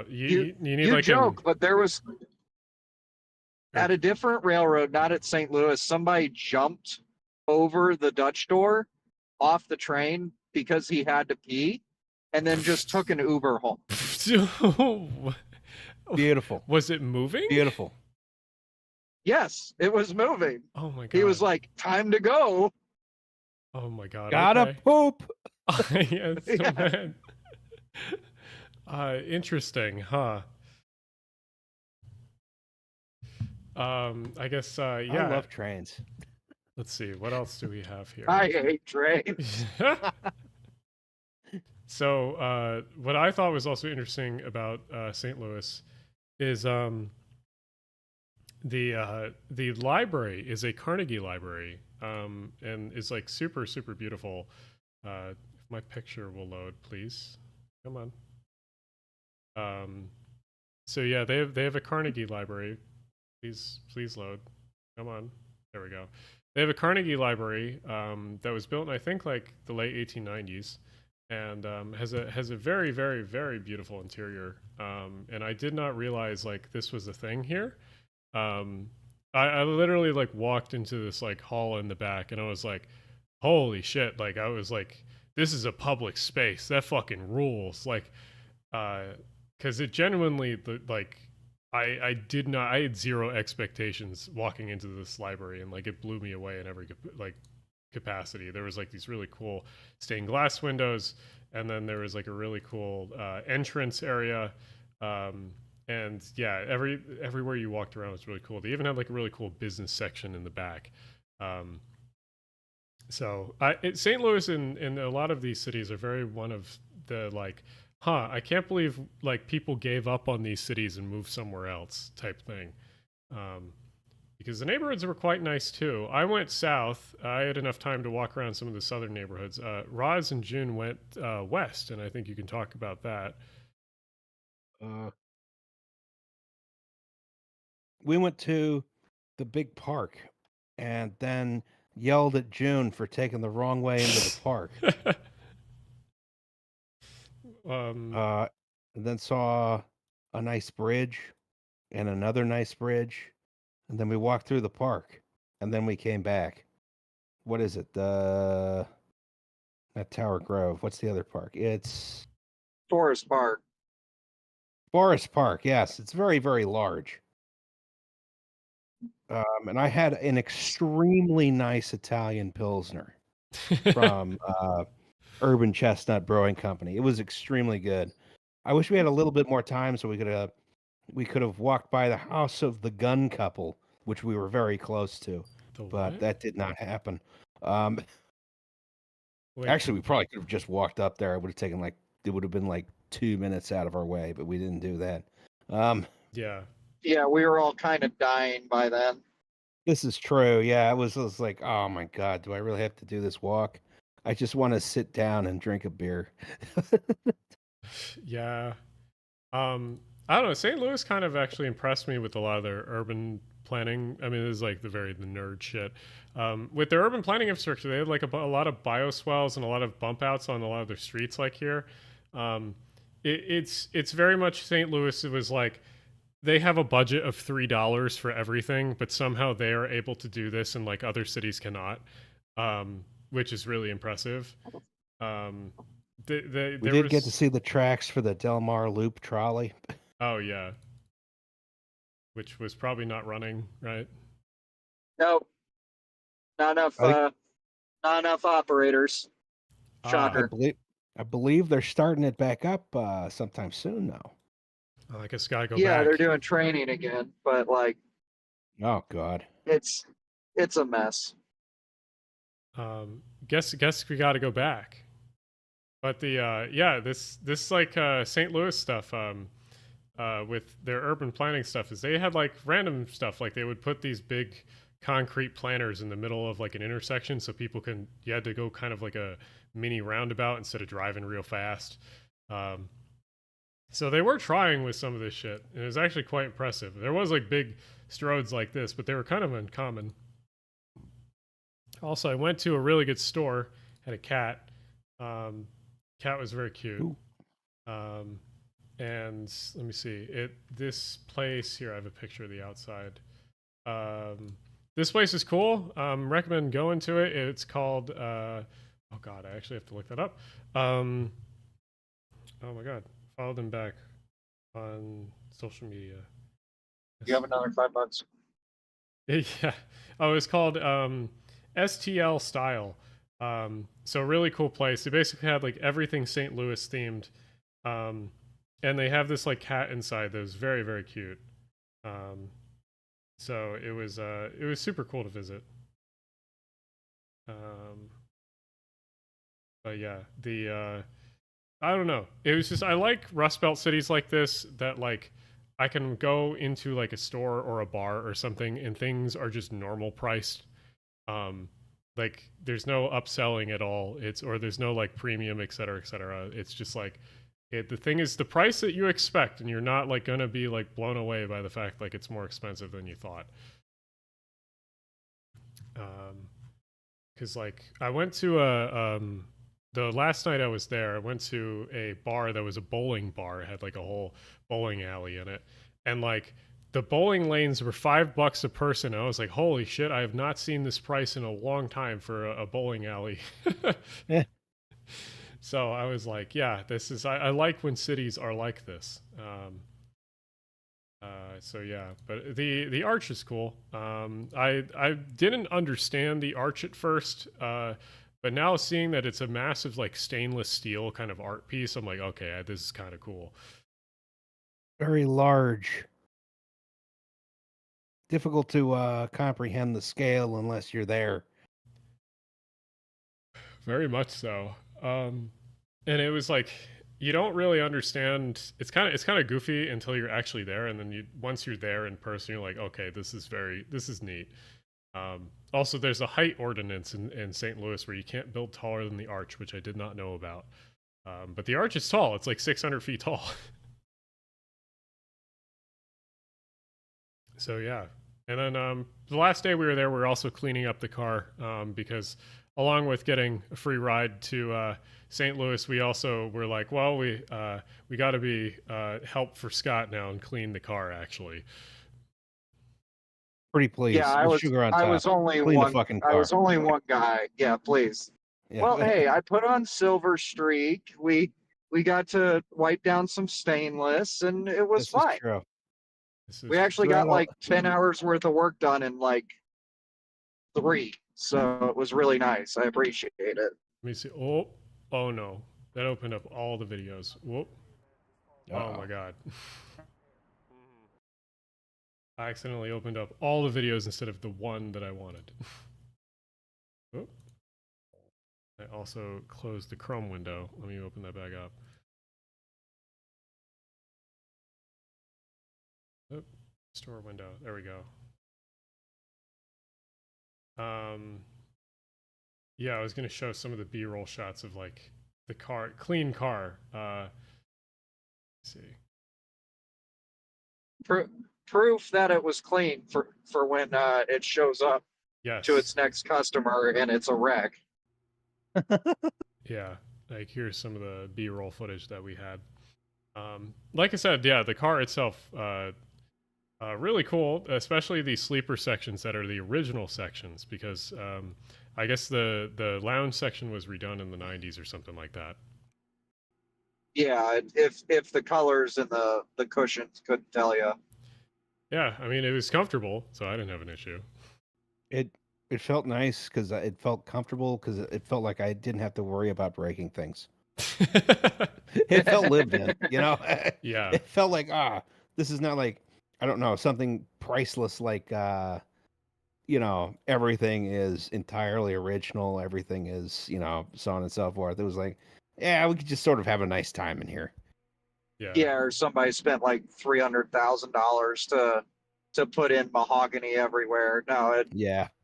[SPEAKER 1] You need
[SPEAKER 4] joke, but there was at a different railroad, not at St. Louis. Somebody jumped over the Dutch door off the train because he had to pee, and then just took an Uber home.
[SPEAKER 2] Beautiful.
[SPEAKER 1] Was it moving?
[SPEAKER 2] Beautiful.
[SPEAKER 4] Yes, it was moving.
[SPEAKER 1] Oh my God.
[SPEAKER 4] He was like, "Time to go."
[SPEAKER 1] Oh my God.
[SPEAKER 2] Gotta poop.
[SPEAKER 1] Yes, man. Interesting, huh? I guess, yeah.
[SPEAKER 2] I love trains.
[SPEAKER 1] Let's see, what else do we have here?
[SPEAKER 4] I hate trains.
[SPEAKER 1] So what I thought was also interesting about St. Louis is the library is a Carnegie library, and is like super super beautiful. If my picture will load, please, come on. So yeah, they have a Carnegie library. Please load. Come on, there we go. They have a Carnegie library that was built in I think like the late 1890s, and has a very very very beautiful interior. And I did not realize like this was a thing here. I literally like walked into this like hall in the back, and I was like, holy shit! Like I was like, this is a public space. That fucking rules. Like, because it genuinely like I did not. I had zero expectations walking into this library, and like it blew me away in every like capacity. There was like these really cool stained glass windows, and then there was like a really cool entrance area. And yeah, everywhere you walked around was really cool. They even had like a really cool business section in the back. So St. Louis and a lot of these cities are very one of the like, I can't believe like people gave up on these cities and moved somewhere else type thing. Because the neighborhoods were quite nice too. I went south. I had enough time to walk around some of the southern neighborhoods. Roz and June went west, and I think you can talk about that.
[SPEAKER 2] We went to the big park and then yelled at June for taking the wrong way into the park. And then saw a nice bridge and another nice bridge. And then we walked through the park, and then we came back. What is it? Not Tower Grove. What's the other park? It's
[SPEAKER 4] Forest Park.
[SPEAKER 2] Forest Park. Yes, it's very, very large. And I had an extremely nice Italian Pilsner from Urban Chestnut Brewing Company. It was extremely good. I wish we had a little bit more time so we could have walked by the house of the gun couple, which we were very close to, but that did not happen. Actually, we probably could have just walked up there. It would have been like 2 minutes out of our way, but we didn't do that.
[SPEAKER 1] Yeah.
[SPEAKER 4] Yeah, we were all kind of dying by then.
[SPEAKER 2] This is true. Yeah, it was like, oh my God, do I really have to do this walk? I just want to sit down and drink a beer.
[SPEAKER 1] Yeah. I don't know. St. Louis kind of actually impressed me with a lot of their urban planning. I mean, this is like the nerd shit. With their urban planning infrastructure, they had like a lot of bioswales and a lot of bump outs on a lot of their streets like here. It's very much St. Louis. It was like, they have a budget of $3 for everything, but somehow they are able to do this and like other cities cannot, which is really impressive.
[SPEAKER 2] We did get to see the tracks for the Del Mar Loop trolley.
[SPEAKER 1] Oh yeah, which was probably not running, right?
[SPEAKER 4] Nope. Not enough operators. Shocker.
[SPEAKER 2] I believe they're starting it back up sometime soon now.
[SPEAKER 1] I guess gotta go
[SPEAKER 4] Yeah,
[SPEAKER 1] back.
[SPEAKER 4] they're doing training again, but like,
[SPEAKER 2] oh God,
[SPEAKER 4] it's a mess.
[SPEAKER 1] Guess we gotta go back. But this like St. Louis stuff with their urban planning stuff is they had like random stuff, like they would put these big concrete planters in the middle of like an intersection so you had to go kind of like a mini roundabout instead of driving real fast. So they were trying with some of this shit, and it was actually quite impressive. There was like big stroads like this, but they were kind of uncommon. Also, I went to a really good store, had a cat. Cat was very cute. And let me see. This place here, I have a picture of the outside. This place is cool. Recommend going to it. It's called oh God, I actually have to look that up. Oh my God. Follow them back on social media.
[SPEAKER 4] You have another $5.
[SPEAKER 1] Yeah. Oh, it's called STL Style. So really cool place. They basically had like everything St. Louis themed. And they have this like cat inside that was very, very cute. So it was super cool to visit. But yeah, I don't know. It was just I like Rust Belt cities like this that like I can go into like a store or a bar or something and things are just normal priced. Um, like there's no upselling at all. There's no like premium, et cetera, et cetera. It's just like the thing is the price that you expect, and you're not like gonna be like blown away by the fact like it's more expensive than you thought. Because like I went to the last night I was there, I went to a bar that was a bowling bar. It had like a whole bowling alley in it, and like the bowling lanes were $5 a person. And I was like, holy shit! I have not seen this price in a long time for a bowling alley.
[SPEAKER 2] Yeah.
[SPEAKER 1] So I was like, yeah, this is. I like when cities are like this. So yeah, but the arch is cool. I didn't understand the arch at first, but now seeing that it's a massive like stainless steel kind of art piece, I'm like, okay, this is kind of cool.
[SPEAKER 2] Very large. Difficult to comprehend the scale unless you're there.
[SPEAKER 1] Very much so. And it was like you don't really understand. It's kind of goofy until you're actually there, and then once you're there in person, you're like, okay, this is neat. Also, there's a height ordinance in St. Louis where you can't build taller than the arch, which I did not know about. But the arch is tall. It's like 600 feet tall. So yeah. And then the last day we were there, we were also cleaning up the car because along with getting a free ride to St. Louis, we also were like, well, we got to be help for Scott now and clean the car actually.
[SPEAKER 2] Pretty please.
[SPEAKER 4] Yeah,
[SPEAKER 2] With sugar on top.
[SPEAKER 4] I was only
[SPEAKER 2] Clean
[SPEAKER 4] one.
[SPEAKER 2] the fucking
[SPEAKER 4] I
[SPEAKER 2] car.
[SPEAKER 4] was only one guy. Yeah, please.
[SPEAKER 2] Yeah.
[SPEAKER 4] Well, hey, I put on Silver Streak. We got to wipe down some stainless, and it was
[SPEAKER 2] This is
[SPEAKER 4] fine.
[SPEAKER 2] true.
[SPEAKER 4] We actually got
[SPEAKER 2] Throughout-
[SPEAKER 4] like 10 hours worth of work done in like 3, so it was really nice. I appreciate it.
[SPEAKER 1] Let me see. Oh no, that opened up all the videos. Whoop. Oh my god. I accidentally opened up all the videos instead of the one that I wanted. Oh. I also closed the Chrome window. Let me open that back up. Oh, store window. There we go. Yeah, I was gonna show some of the B-roll shots of like the car, clean car. Let's see.
[SPEAKER 4] Proof that it was clean for when it shows up
[SPEAKER 1] Yes.
[SPEAKER 4] to its next customer and it's a wreck.
[SPEAKER 1] Yeah, like here's some of the B-roll footage that we had. Like I said, yeah, the car itself, really cool, especially the sleeper sections that are the original sections, because I guess the lounge section was redone in the 90s or something like that.
[SPEAKER 4] Yeah, if the colors and the cushions couldn't tell you.
[SPEAKER 1] Yeah, I mean, it was comfortable, so I didn't have an issue.
[SPEAKER 2] It felt nice because it felt comfortable because it felt like I didn't have to worry about breaking things. It felt lived in, you know?
[SPEAKER 1] Yeah.
[SPEAKER 2] It felt like, this is not like, I don't know, something priceless like, you know, everything is entirely original. Everything is, so on and so forth. It was like, yeah, we could just sort of have a nice time in here.
[SPEAKER 1] Yeah.
[SPEAKER 4] Yeah, or somebody spent like $300,000 to put in mahogany everywhere. No,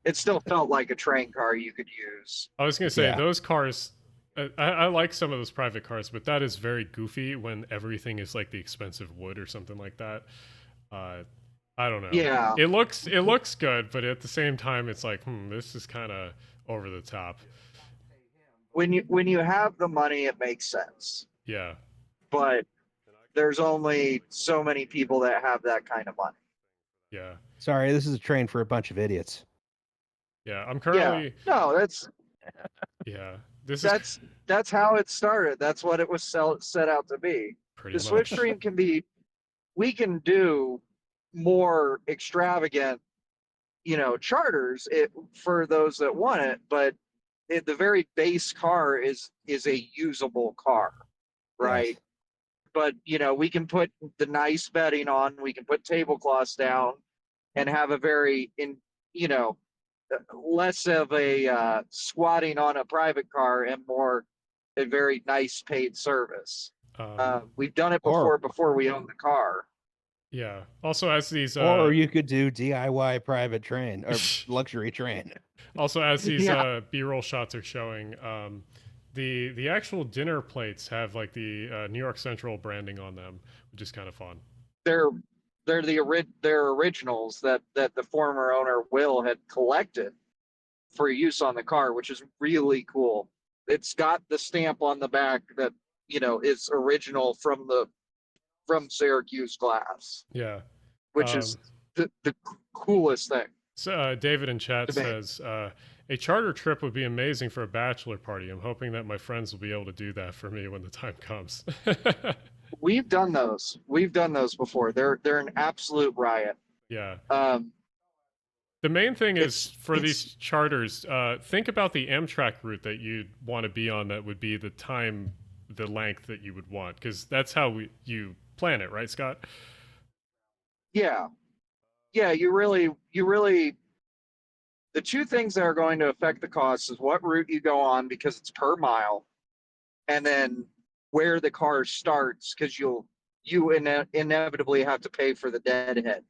[SPEAKER 4] it still felt like a train car you could use.
[SPEAKER 1] I was gonna say
[SPEAKER 2] Yeah.
[SPEAKER 1] those cars. I like some of those private cars, but that is very goofy when everything is like the expensive wood or something like that. I don't know.
[SPEAKER 4] Yeah.
[SPEAKER 1] It looks good, but at the same time, it's like, this is kind of over the top.
[SPEAKER 4] When you have the money, it makes sense.
[SPEAKER 1] Yeah.
[SPEAKER 4] But there's only so many people that have that kind of money.
[SPEAKER 1] Yeah.
[SPEAKER 2] Sorry, this is a train for a bunch of idiots.
[SPEAKER 1] Yeah. I'm currently.
[SPEAKER 4] Yeah. No, that's
[SPEAKER 1] Yeah.
[SPEAKER 4] that's how it started. That's what it was set out to be.
[SPEAKER 1] Pretty
[SPEAKER 4] The
[SPEAKER 1] much.
[SPEAKER 4] Slipstream we can do more extravagant, charters for those that want it, but the very base car is a usable car, right?
[SPEAKER 2] Yes.
[SPEAKER 4] But we can put the nice bedding on, we can put tablecloths down, and have a very less of a squatting on a private car and more a very nice paid service. We've done it
[SPEAKER 2] Or
[SPEAKER 4] before we owned the car.
[SPEAKER 1] Yeah. Also, as these
[SPEAKER 2] or you could do DIY private train or luxury train.
[SPEAKER 4] Yeah.
[SPEAKER 1] B-roll shots are showing, the actual dinner plates have like the New York Central branding on them, which is kind of fun.
[SPEAKER 4] They're they're originals that the former owner Will had collected for use on the car, which is really cool. It's got the stamp on the back that is original from Syracuse glass,
[SPEAKER 1] Yeah.
[SPEAKER 4] which is the coolest thing
[SPEAKER 1] So David in chat
[SPEAKER 4] to me.
[SPEAKER 1] says, a charter trip would be amazing for a bachelor party. I'm hoping that my friends will be able to do that for me when the time comes.
[SPEAKER 4] We've done those. We've done those before. They're an absolute riot.
[SPEAKER 1] Yeah.
[SPEAKER 4] Um,
[SPEAKER 1] The main thing is for
[SPEAKER 4] it's
[SPEAKER 1] these charters, think about the Amtrak route that you'd want to be on that would be the length that you would want, because that's how you plan it, right, Scott?
[SPEAKER 4] yeah, yeah. The two things that are going to affect the cost is what route you go on because it's per mile, and then where the car starts because inevitably have to pay for the deadhead.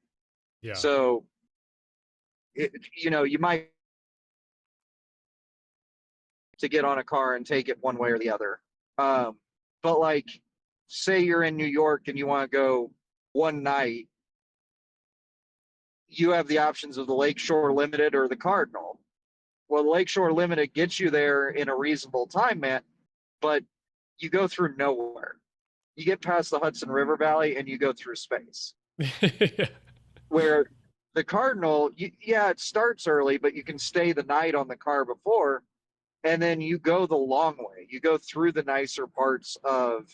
[SPEAKER 1] Yeah.
[SPEAKER 4] So, you might to get on a car and take it one way or the other. But like, say you're in New York and you want to go one night, you have the options of the Lakeshore Limited or the Cardinal. Well, the Lakeshore Limited gets you there in a reasonable time, man, but you go through nowhere. You get past the Hudson River Valley and you go through space.
[SPEAKER 1] Yeah.
[SPEAKER 4] Where the Cardinal, yeah, it starts early, but you can stay the night on the car before, and then you go the long way. You go through the nicer parts of,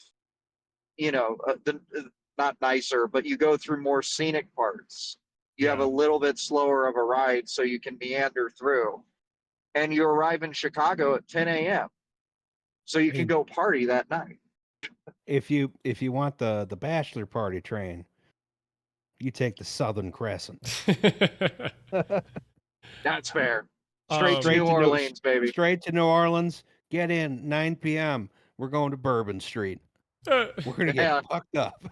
[SPEAKER 4] not nicer, but you go through more scenic parts. You have a
[SPEAKER 1] Yeah.
[SPEAKER 4] little bit slower of a ride so you can meander through. And you arrive in Chicago at 10 a.m. So you can
[SPEAKER 2] Hey,
[SPEAKER 4] go party that night.
[SPEAKER 2] if you want the bachelor party train, you take the Southern Crescent.
[SPEAKER 4] That's fair. Straight to
[SPEAKER 1] Straight
[SPEAKER 4] New Orleans, baby.
[SPEAKER 2] Straight to New Orleans. Get in 9 p.m. We're going to Bourbon Street. We're gonna
[SPEAKER 4] Yeah.
[SPEAKER 2] get fucked up.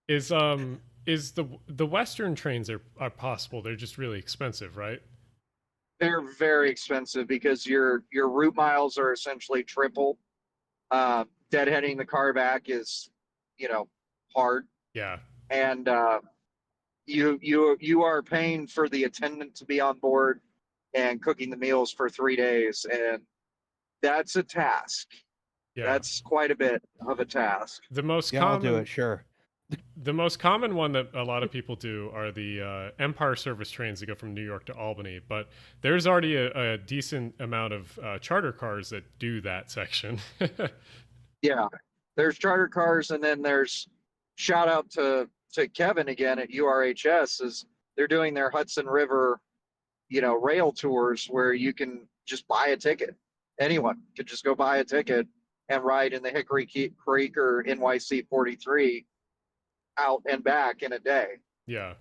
[SPEAKER 1] is the Western trains are possible? They're just really expensive, right?
[SPEAKER 4] They're very expensive because your route miles are essentially triple. Deadheading the car back is, hard,
[SPEAKER 1] Yeah.
[SPEAKER 4] and you are paying for the attendant to be on board and cooking the meals for 3 days, and that's a task.
[SPEAKER 1] Yeah.
[SPEAKER 4] That's quite a bit of a task.
[SPEAKER 1] The most
[SPEAKER 2] Yeah, I'll
[SPEAKER 1] common
[SPEAKER 2] do it. Sure.
[SPEAKER 1] The most common one that a lot of people do are the Empire Service trains that go from New York to Albany. But there's already a decent amount of charter cars that do that section.
[SPEAKER 4] Yeah, there's charter cars, and then there's shout out to Kevin again at URHS, is they're doing their Hudson River, rail tours where you can just buy a ticket. Anyone could just go buy a ticket and ride in the Hickory Creek or NYC 43 out and back in a day.
[SPEAKER 1] Yeah.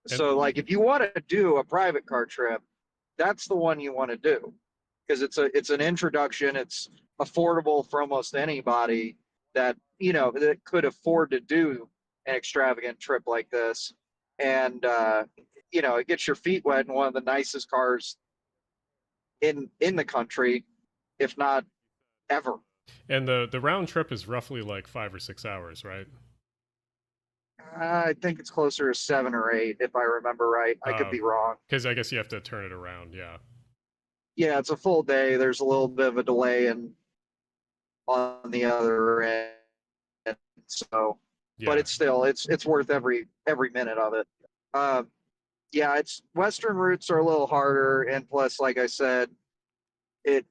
[SPEAKER 4] So like, if you want to do a private car trip, that's the one you want to do, because it's an introduction. It's affordable for almost anybody that that could afford to do an extravagant trip like this, and it gets your feet wet in one of the nicest cars in the country, if not ever.
[SPEAKER 1] And the round trip is roughly like 5 or 6 hours, right?
[SPEAKER 4] I think it's closer to 7 or 8, if I remember right. I could be wrong.
[SPEAKER 1] Because I guess you have to turn it around. Yeah.
[SPEAKER 4] Yeah, it's a full day. There's a little bit of a delay on the other end. So,
[SPEAKER 1] Yeah.
[SPEAKER 4] but it's still it's worth every minute of it. Yeah, it's Western routes are a little harder, and plus, like I said, it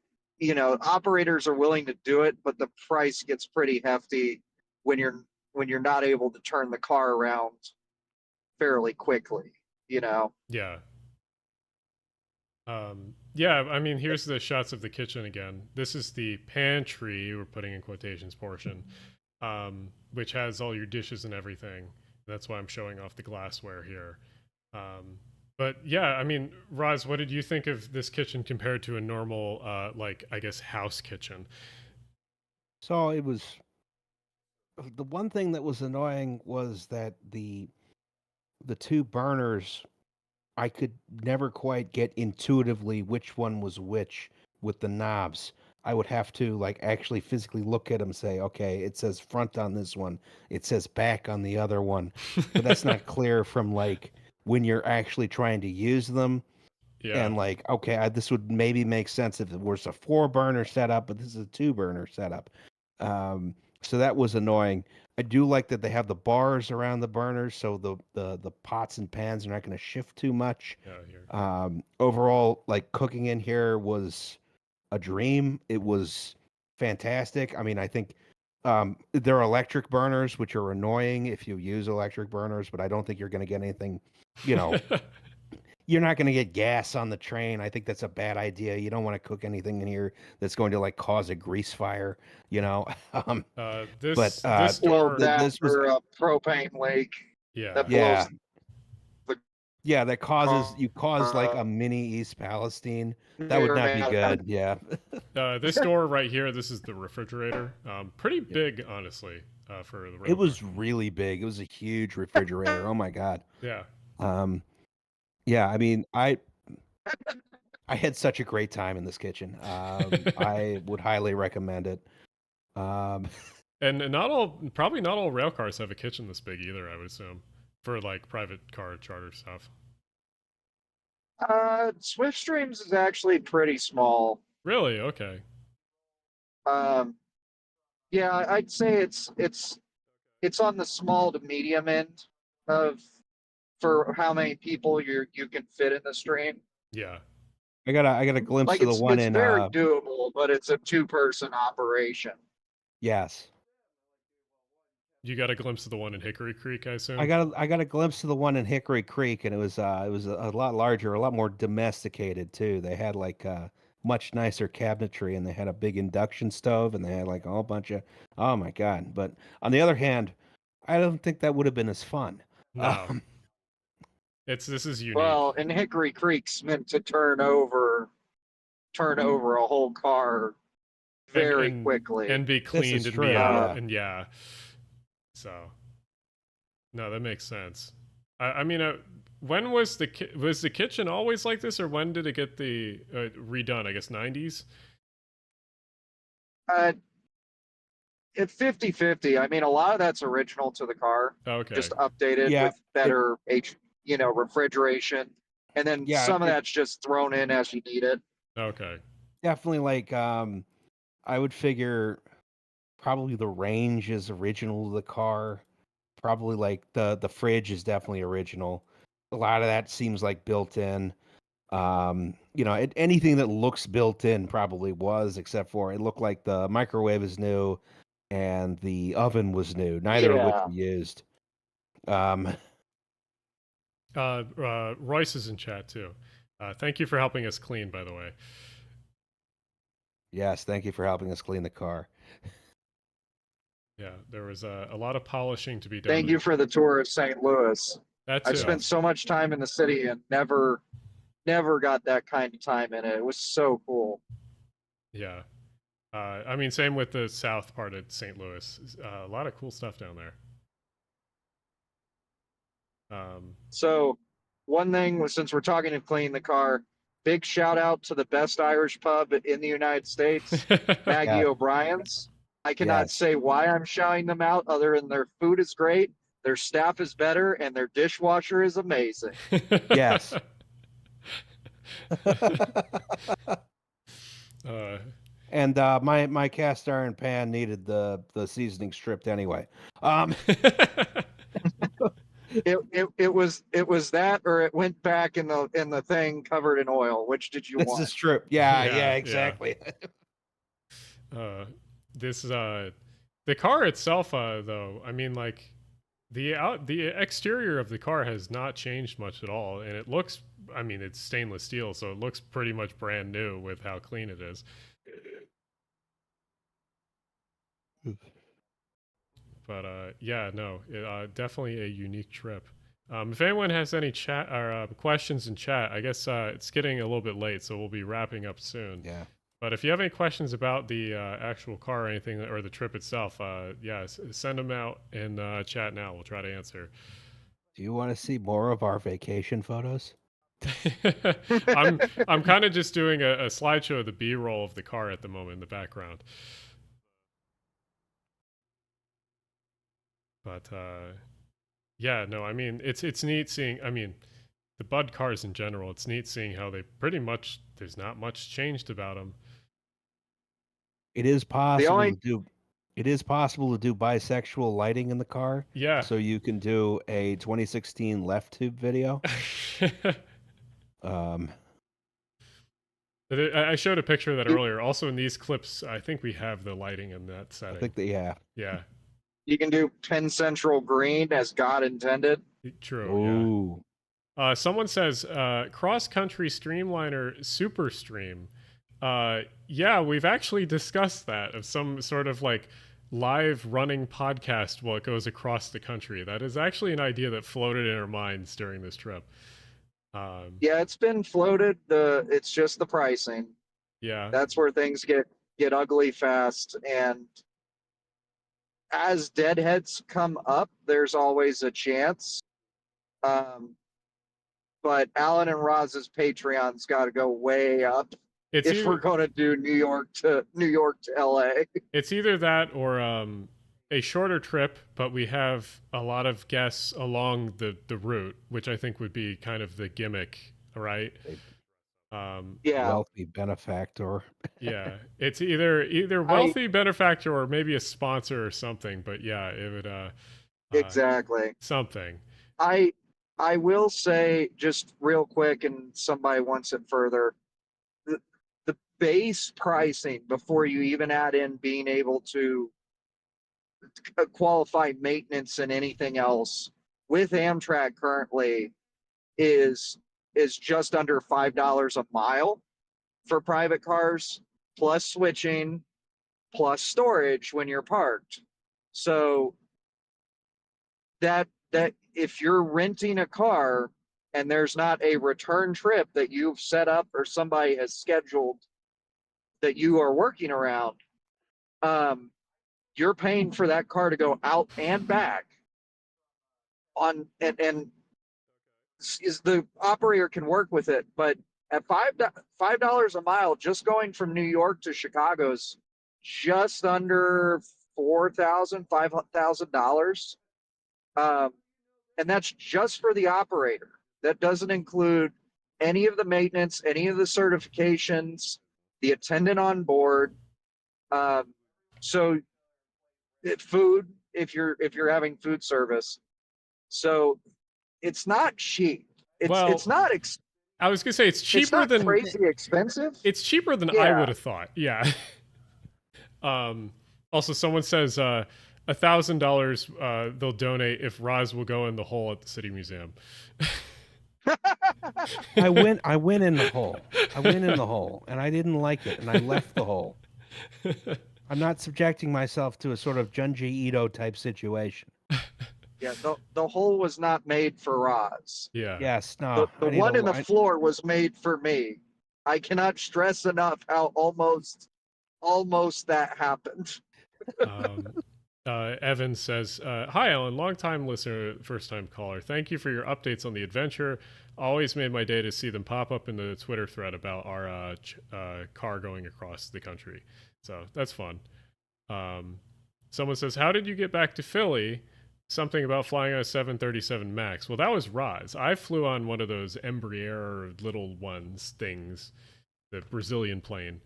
[SPEAKER 4] operators are willing to do it, but the price gets pretty hefty when you're not able to turn the car around fairly quickly.
[SPEAKER 1] Yeah. Yeah, I mean, here's the shots of the kitchen again. This is the pantry, we're putting in quotations portion, which has all your dishes and everything. That's why I'm showing off the glassware here. But yeah, I mean, Roz, what did you think of this kitchen compared to a normal, like, I guess, house kitchen?
[SPEAKER 2] So it was the one thing that was annoying was that the two burners, I could never quite get intuitively which one was which with the knobs. I would have to like actually physically look at them, say, okay, it says front on this one, it says back on the other one, but that's not clear from like when you're actually trying to use them.
[SPEAKER 1] Yeah.
[SPEAKER 2] And like, okay, this would maybe make sense if it was a 4 burner setup, but this is a 2 burner setup. So that was annoying. I do like that they have the bars around the burners, so the pots and pans are not going to shift too much.
[SPEAKER 1] Yeah, here.
[SPEAKER 2] Overall, like cooking in here was a dream. It was fantastic. I mean, I think there are electric burners, which are annoying if you use electric burners, but I don't think you're going to get anything, you know, you're not going to get gas on the train. I think that's a bad idea. You don't want to cook anything in here that's going to like cause a grease fire, you know.
[SPEAKER 1] This
[SPEAKER 2] but
[SPEAKER 1] this
[SPEAKER 4] Well,
[SPEAKER 1] door,
[SPEAKER 4] that
[SPEAKER 2] this was
[SPEAKER 4] or a propane leak
[SPEAKER 1] yeah,
[SPEAKER 4] that
[SPEAKER 2] yeah,
[SPEAKER 4] blows the
[SPEAKER 2] yeah, that causes you cause like
[SPEAKER 4] car
[SPEAKER 2] a mini East Palestine. That would
[SPEAKER 4] near
[SPEAKER 2] not be
[SPEAKER 4] me.
[SPEAKER 2] good. Yeah.
[SPEAKER 1] this door right here. This is the refrigerator. Pretty
[SPEAKER 2] Yeah.
[SPEAKER 1] big, honestly, for the rail
[SPEAKER 2] It
[SPEAKER 1] car.
[SPEAKER 2] was really big. It was a huge refrigerator. Oh my God.
[SPEAKER 1] Yeah.
[SPEAKER 2] Um, yeah, I mean, I had such a great time in this kitchen. I would highly recommend it. Um,
[SPEAKER 1] And probably not all rail cars have a kitchen this big either, I would assume, for like private car charter stuff.
[SPEAKER 4] Swift Streams is actually pretty small.
[SPEAKER 1] Really? Okay.
[SPEAKER 4] Um, yeah, I'd say it's on the small to medium end of for how many people you can fit in the stream.
[SPEAKER 1] Yeah.
[SPEAKER 2] I got a glimpse
[SPEAKER 4] Like
[SPEAKER 2] of the one
[SPEAKER 4] it's
[SPEAKER 2] in
[SPEAKER 4] very doable, but it's a 2-person operation.
[SPEAKER 2] yes.
[SPEAKER 1] You got a glimpse of the one in Hickory Creek, I assume?
[SPEAKER 2] I got a glimpse of the one in Hickory Creek, and it was a lot larger, a lot more domesticated too. They had like much nicer cabinetry, and they had a big induction stove, and they had like a whole bunch of oh my God. But on the other hand, I don't think that would have been as fun.
[SPEAKER 1] No.
[SPEAKER 2] Um,
[SPEAKER 1] This is unique.
[SPEAKER 4] Well, and Hickory Creek's meant to turn over a whole car very quickly.
[SPEAKER 1] And be cleaned
[SPEAKER 2] is
[SPEAKER 1] and
[SPEAKER 2] true,
[SPEAKER 1] be out
[SPEAKER 2] yeah.
[SPEAKER 1] and yeah. So no, that makes sense. I mean, when was the kitchen always like this, or when did it get the redone? I guess 90s.
[SPEAKER 4] It's 50-50. I mean, a lot of that's original to the car,
[SPEAKER 1] Okay.
[SPEAKER 4] just updated
[SPEAKER 2] Yeah,
[SPEAKER 4] with better refrigeration, and then
[SPEAKER 2] Yeah,
[SPEAKER 4] some of
[SPEAKER 2] it-
[SPEAKER 4] that's just thrown in as you need it.
[SPEAKER 1] Okay.
[SPEAKER 2] definitely like I would figure probably the range is original to the car. Probably like the fridge is definitely original. A lot of that seems like built in. Anything that looks built in probably was, except for it looked like the microwave is new and the oven was new. Neither of which
[SPEAKER 4] Yeah.
[SPEAKER 2] we used. Um,
[SPEAKER 1] Royce is in chat too. Thank you for helping us clean, by the way.
[SPEAKER 2] yes, thank you for helping us clean the car.
[SPEAKER 1] Yeah, there was a lot of polishing to be done.
[SPEAKER 4] Thank you for the tour of St. Louis.
[SPEAKER 1] That
[SPEAKER 4] I
[SPEAKER 1] too.
[SPEAKER 4] spent so much time in the city and never got that kind of time in it. It was so cool.
[SPEAKER 1] Yeah. I mean, same with the south part of St. Louis. A lot of cool stuff down there.
[SPEAKER 4] So one thing was, since we're talking of cleaning the car, big shout out to the best Irish pub in the United States, Maggie
[SPEAKER 2] Yeah.
[SPEAKER 4] O'Brien's. I cannot
[SPEAKER 2] Yes.
[SPEAKER 4] say why I'm shouting them out other than their food is great, their staff is better, and their dishwasher is amazing.
[SPEAKER 2] Yes. And my cast iron pan needed the seasoning stripped anyway.
[SPEAKER 4] It was that, or it went back in the thing covered in oil. Which did you
[SPEAKER 2] This
[SPEAKER 4] want?
[SPEAKER 2] is true. Yeah,
[SPEAKER 1] Yeah,
[SPEAKER 2] yeah,
[SPEAKER 1] yeah.
[SPEAKER 2] exactly.
[SPEAKER 1] The car itself, though, I mean, like the exterior of the car has not changed much at all, and it looks, I mean, it's stainless steel, so it looks pretty much brand new with how clean it is. But yeah, no, definitely a unique trip. If anyone has any chat or questions in chat, I guess it's getting a little bit late, so we'll be wrapping up soon.
[SPEAKER 2] Yeah.
[SPEAKER 1] But if you have any questions about the actual car or anything, or the trip itself, send them out in chat now. We'll try to answer.
[SPEAKER 2] Do you want to see more of our vacation photos?
[SPEAKER 1] I'm kind of just doing a slideshow of the B-roll of the car at the moment in the background. But yeah, no, I mean it's neat seeing. I mean, the Bud cars in general. It's neat seeing how they pretty much there's not much changed about them.
[SPEAKER 2] It is possible
[SPEAKER 4] only-
[SPEAKER 2] to do. It is possible to do bisexual lighting in the car.
[SPEAKER 1] Yeah.
[SPEAKER 2] So you can do a 2016 left tube video.
[SPEAKER 1] I showed a picture of that earlier. Also in these clips, I think we have the lighting in that setting.
[SPEAKER 2] I think that
[SPEAKER 1] Yeah.
[SPEAKER 4] You can do Penn Central green as God intended.
[SPEAKER 1] True. Yeah. Someone says cross country streamliner super stream. Yeah, we've actually discussed that of some sort of like live running podcast while it goes across the country. That is actually an idea that floated in our minds during this trip.
[SPEAKER 4] Yeah, it's been floated. It's just the pricing.
[SPEAKER 1] Yeah.
[SPEAKER 4] That's where things get ugly fast. And as deadheads come up, there's always a chance. But Alan and Roz's Patreon's got to go way up if we're going to do New York to LA.
[SPEAKER 1] It's either that or a shorter trip, but we have a lot of guests along the route, which I think would be kind of the gimmick, right?
[SPEAKER 4] Yeah.
[SPEAKER 2] Wealthy benefactor.
[SPEAKER 1] Yeah, it's either wealthy benefactor or maybe a sponsor or something. But yeah, it would
[SPEAKER 4] exactly
[SPEAKER 1] something.
[SPEAKER 4] I will say just real quick, and somebody wants it further. The base pricing before you even add in being able to qualify maintenance and anything else with Amtrak currently is just under $5 a mile for private cars, plus switching, plus storage when you're parked. So that if you're renting a car and there's not a return trip that you've set up or somebody has scheduled that you are working around, you're paying for that car to go out and back on, and is the operator can work with it, but at $5 a mile, just going from New York to Chicago's just under $5,000. And that's just for the operator. That doesn't include any of the maintenance, any of the certifications, the attendant on board. So food, if you're having food service. So it's not cheap. It's not
[SPEAKER 1] I was gonna say it's cheaper than
[SPEAKER 4] crazy expensive.
[SPEAKER 1] It's cheaper than I would have thought. Yeah. Also, someone says $1,000 they'll donate if Roz will go in the hole at the City Museum.
[SPEAKER 2] I went in the hole. I went in the hole, and I didn't like it, and I left the hole. I'm not subjecting myself to a sort of Junji Ito type situation.
[SPEAKER 4] Yeah, the hole was not made for Roz.
[SPEAKER 1] Yeah.
[SPEAKER 2] Yes, no.
[SPEAKER 4] The one in the floor was made for me. I cannot stress enough how almost that happened.
[SPEAKER 1] Evan says, hi, Alan, long-time listener, first-time caller. Thank you for your updates on the adventure. Always made my day to see them pop up in the Twitter thread about our car going across the country. So that's fun. Someone says, how did you get back to Philly? Something about flying on a 737 MAX. Well, that was Roz. I flew on one of those Embraer little ones things, the Brazilian plane.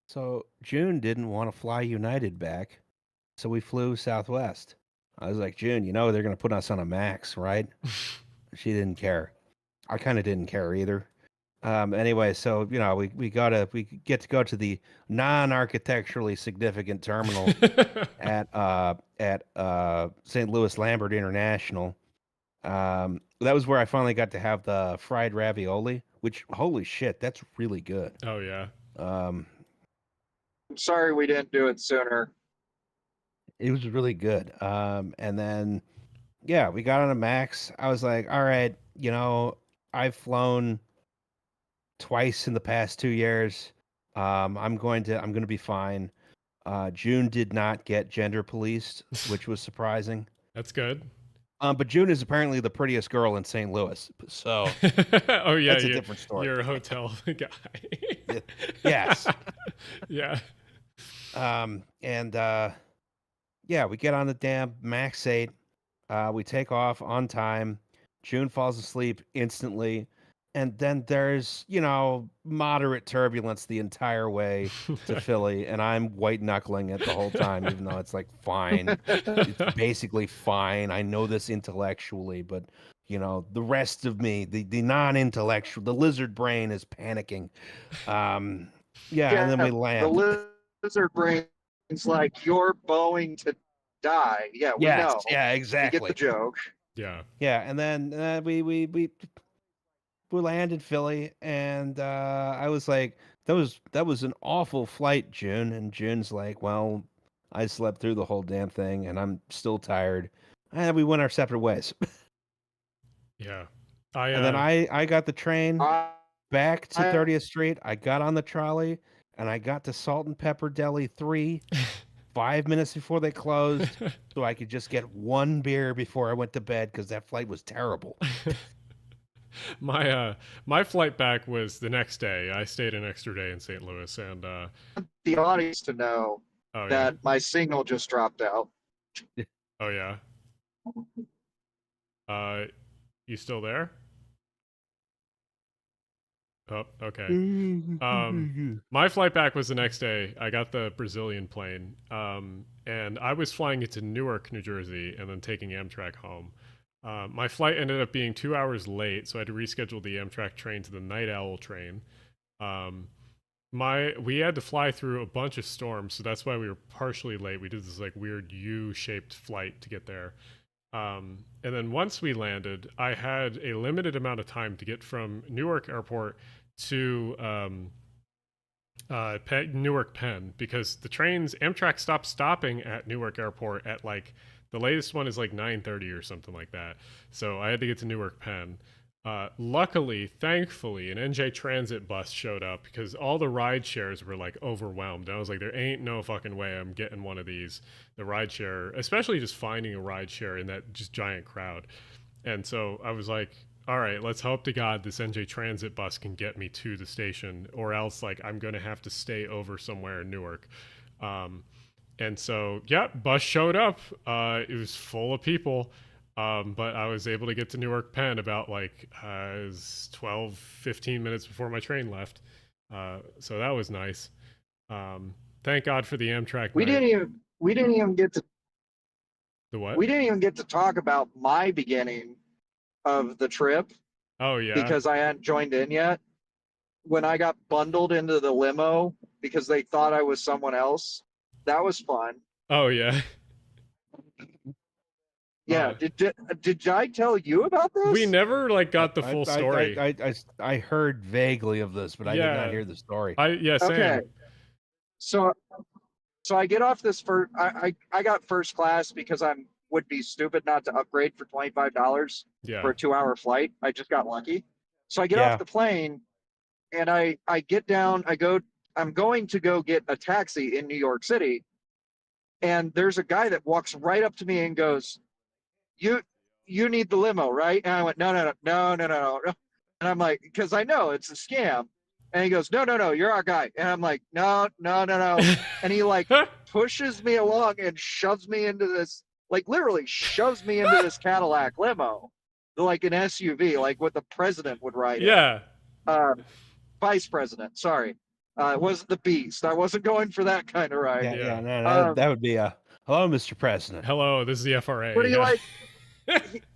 [SPEAKER 2] So June didn't want to fly United back, so we flew Southwest. I was like, June, they're going to put us on a MAX, right? She didn't care. I kind of didn't care either. Anyway, so we get to go to the non-architecturally significant terminal at St. Louis Lambert International. That was where I finally got to have the fried ravioli, which holy shit, that's really good.
[SPEAKER 1] Oh yeah.
[SPEAKER 4] I'm sorry we didn't do it sooner.
[SPEAKER 2] It was really good. And then yeah, we got on a Max. I was like, all right, I've flown twice in the past 2 years. I'm going to be fine. June did not get gender policed, which was surprising.
[SPEAKER 1] That's good.
[SPEAKER 2] But June is apparently the prettiest girl in St. Louis, so
[SPEAKER 1] Oh yeah,
[SPEAKER 2] that's a different story.
[SPEAKER 1] you're a hotel guy.
[SPEAKER 2] Yes.
[SPEAKER 1] Yeah.
[SPEAKER 2] And yeah, we get on the damn Max 8. We take off on time. June falls asleep instantly. And then there's, moderate turbulence the entire way to Philly. And I'm white knuckling it the whole time, even though it's like fine. It's basically fine. I know this intellectually, but, the rest of me, the non intellectual, the lizard brain is panicking. Yeah, and then we land.
[SPEAKER 4] The lizard brain's like, you're going to die. Yeah, we
[SPEAKER 2] Yes,
[SPEAKER 4] know.
[SPEAKER 2] yeah,
[SPEAKER 4] You
[SPEAKER 2] exactly.
[SPEAKER 4] get the joke.
[SPEAKER 1] Yeah.
[SPEAKER 2] Yeah, and then we land in Philly, and I was like, that was an awful flight, June. And June's like, well, I slept through the whole damn thing, and I'm still tired. And we went our separate ways.
[SPEAKER 1] Yeah.
[SPEAKER 2] And then I got the train
[SPEAKER 4] I,
[SPEAKER 2] back to
[SPEAKER 4] I-
[SPEAKER 2] 30th Street. I got on the trolley, and I got to Salt and Pepper Deli 3 5 minutes before they closed, so I could just get one beer before I went to bed because that flight was terrible.
[SPEAKER 1] My flight back was the next day. I stayed an extra day in St. Louis, and
[SPEAKER 4] the audience to know
[SPEAKER 1] oh yeah,
[SPEAKER 4] that my signal just dropped out.
[SPEAKER 1] oh yeah. You still there? Oh, okay. My flight back was the next day. I got the Brazilian plane, and I was flying it to Newark, New Jersey, and then taking Amtrak home. My flight ended up being 2 hours late, so I had to reschedule the Amtrak train to the Night Owl train. We had to fly through a bunch of storms, so that's why we were partially late. We did this like weird U-shaped flight to get there. And then once we landed, I had a limited amount of time to get from Newark Airport to Newark Penn, because the trains, Amtrak stopped stopping at Newark Airport at like, the latest one is like 9:30 or something like that. So I had to get to Newark Penn. Luckily, thankfully, an NJ Transit bus showed up because all the ride shares were like overwhelmed. I was like, there ain't no fucking way I'm getting one of these. The ride share, especially just finding a ride share in that just giant crowd. And so I was like, all right, let's hope to God this NJ Transit bus can get me to the station, or else like I'm going to have to stay over somewhere in Newark. And so, yeah, bus showed up. It was full of people. But I was able to get to Newark Penn about like 12, 15 minutes before my train left. So that was nice. Thank God for the Amtrak.
[SPEAKER 4] We didn't even get to
[SPEAKER 1] the what?
[SPEAKER 4] We didn't even get to talk about my beginning of the trip
[SPEAKER 1] Oh yeah.
[SPEAKER 4] because I hadn't joined in yet. When I got bundled into the limo because they thought I was someone else, that was fun.
[SPEAKER 1] Oh yeah.
[SPEAKER 4] Yeah, did I tell you about this?
[SPEAKER 1] We never like got the full story.
[SPEAKER 2] I heard vaguely of this, but I did not hear the story.
[SPEAKER 1] Yeah, same.
[SPEAKER 4] Okay. So I get off this first. I got first class because would be stupid not to upgrade for $25 for a 2-hour flight. I just got lucky. So I get off the plane, and I get down. I'm going to go get a taxi in New York City, and there's a guy that walks right up to me and goes, You need the limo, right? And I went, no. And I'm like, because I know it's a scam. And he goes, no, you're our guy. And I'm like, no. And he like pushes me along and shoves me into this, like literally shoves me into this Cadillac limo, like an SUV, like what the president would ride.
[SPEAKER 1] Yeah.
[SPEAKER 4] Vice president, sorry. It wasn't the Beast. I wasn't going for that kind of ride.
[SPEAKER 2] Yeah. No, that would be hello, Mr. President.
[SPEAKER 1] Hello, this is the FRA.
[SPEAKER 4] But he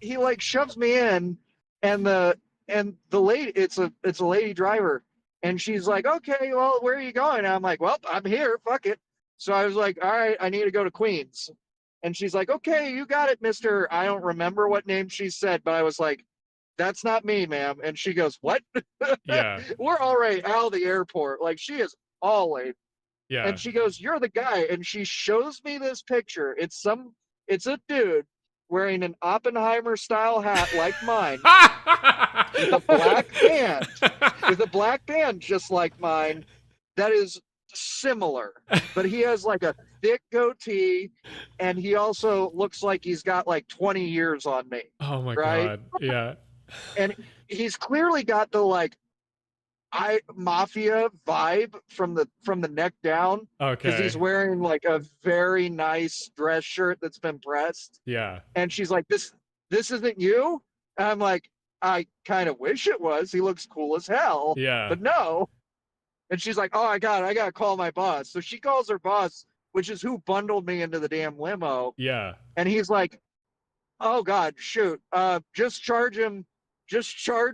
[SPEAKER 4] he like shoves me in, and the lady, it's a lady driver, and she's like, okay, well, where are you going? And I'm like, well, I'm here, fuck it. So I was like, all right, I need to go to Queens. And she's like, okay, you got it, Mr. I don't remember what name she said, but I was like, that's not me, ma'am. And she goes, what?
[SPEAKER 1] Yeah.
[SPEAKER 4] We're already out of the airport. Like, she is all late.
[SPEAKER 1] Yeah.
[SPEAKER 4] And she goes, you're the guy. And she shows me this picture. It's a dude wearing an Oppenheimer style hat like mine, with a black band just like mine, that is similar. But he has like a thick goatee, and he also looks like he's got like 20 years on me,
[SPEAKER 1] Oh my
[SPEAKER 4] right?
[SPEAKER 1] god. Yeah.
[SPEAKER 4] And he's clearly got the like mafia vibe from the neck down, because
[SPEAKER 1] Okay.
[SPEAKER 4] he's wearing like a very nice dress shirt that's been pressed.
[SPEAKER 1] Yeah.
[SPEAKER 4] And she's like, this isn't you? And I'm like, I kind of wish it was. He looks cool as hell.
[SPEAKER 1] Yeah.
[SPEAKER 4] But no. And she's like, oh, I gotta call my boss. So she calls her boss, which is who bundled me into the damn limo.
[SPEAKER 1] Yeah.
[SPEAKER 4] And he's like, oh God, shoot. Just charge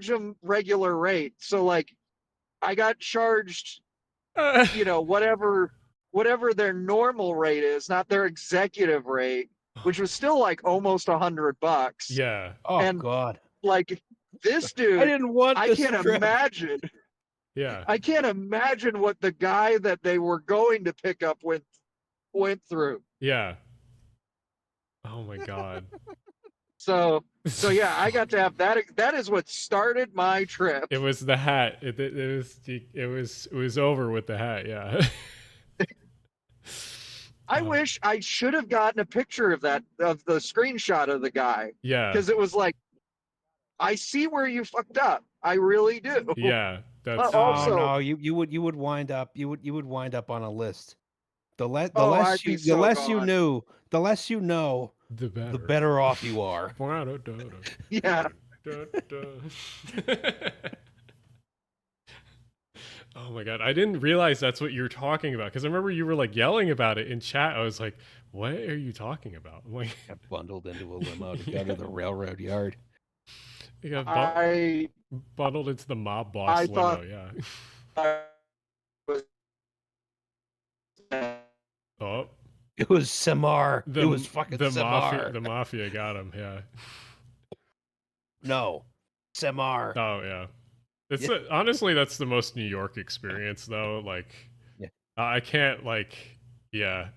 [SPEAKER 4] him regular rate. So like I got charged, whatever their normal rate is, not their executive rate, which was still like almost $100.
[SPEAKER 1] Yeah.
[SPEAKER 2] Oh
[SPEAKER 4] And
[SPEAKER 2] God.
[SPEAKER 4] like this dude,
[SPEAKER 2] I didn't want
[SPEAKER 4] I
[SPEAKER 2] this
[SPEAKER 4] can't
[SPEAKER 2] trip.
[SPEAKER 4] imagine.
[SPEAKER 1] Yeah.
[SPEAKER 4] I can't imagine what the guy that they were going to pick up with went through.
[SPEAKER 1] Yeah. Oh my god.
[SPEAKER 4] So yeah, I got to have that. That is what started my trip.
[SPEAKER 1] It was the hat. It was over with the hat. Yeah.
[SPEAKER 4] I wish I should have gotten a picture of the screenshot of the guy,
[SPEAKER 1] Yeah.
[SPEAKER 4] because it was like, I see where you fucked up. I really do.
[SPEAKER 1] Yeah. That's
[SPEAKER 4] Also-
[SPEAKER 2] Oh no, you would wind up on a list. The
[SPEAKER 4] I'd
[SPEAKER 2] less
[SPEAKER 4] be
[SPEAKER 2] you
[SPEAKER 4] so gone.
[SPEAKER 2] the less you know,
[SPEAKER 1] the better.
[SPEAKER 2] the better off you are.
[SPEAKER 4] Yeah.
[SPEAKER 1] Oh my god, I didn't realize that's what you were talking about, because I remember you were like yelling about it in chat. I was like, what are you talking about? I'm like,
[SPEAKER 2] Got bundled into a limo to go to the railroad yard.
[SPEAKER 1] you got
[SPEAKER 4] I
[SPEAKER 1] bundled into the mob boss
[SPEAKER 4] I
[SPEAKER 1] limo.
[SPEAKER 4] thought-
[SPEAKER 1] Yeah.
[SPEAKER 4] was
[SPEAKER 1] Oh,
[SPEAKER 2] It was Samar. It was fucking
[SPEAKER 1] the
[SPEAKER 2] Samar.
[SPEAKER 1] mafia. The mafia got him. Yeah.
[SPEAKER 2] No, Samar.
[SPEAKER 1] Oh yeah. It's
[SPEAKER 2] Yeah.
[SPEAKER 1] Honestly, that's the most New York experience though. Like,
[SPEAKER 2] Yeah.
[SPEAKER 1] I can't like, yeah.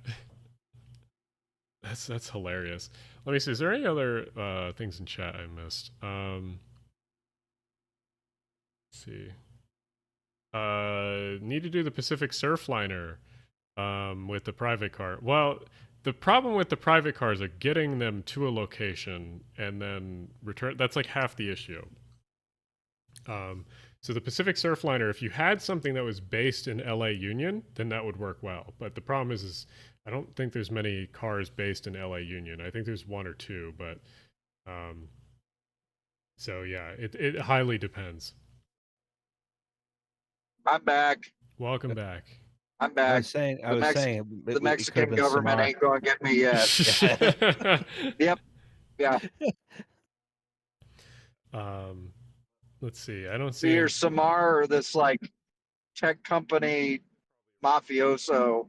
[SPEAKER 1] That's hilarious. Let me see. Is there any other things in chat I missed? Let's see. Need to do the Pacific Surfliner with the private car. Well, the problem with the private cars are getting them to a location and then return. That's like half the issue. So the Pacific Surfliner, if you had something that was based in LA Union, then that would work well. But the problem is I don't think there's many cars based in LA Union. I think there's one or two, but so yeah, it highly depends.
[SPEAKER 4] I'm back.
[SPEAKER 1] Welcome back.
[SPEAKER 4] I'm
[SPEAKER 2] I
[SPEAKER 4] back.
[SPEAKER 2] was saying.
[SPEAKER 4] The Mexican government ain't going to get me yet. Yeah.
[SPEAKER 1] Let's see. I don't see.
[SPEAKER 4] Either Samar or this like tech company mafioso.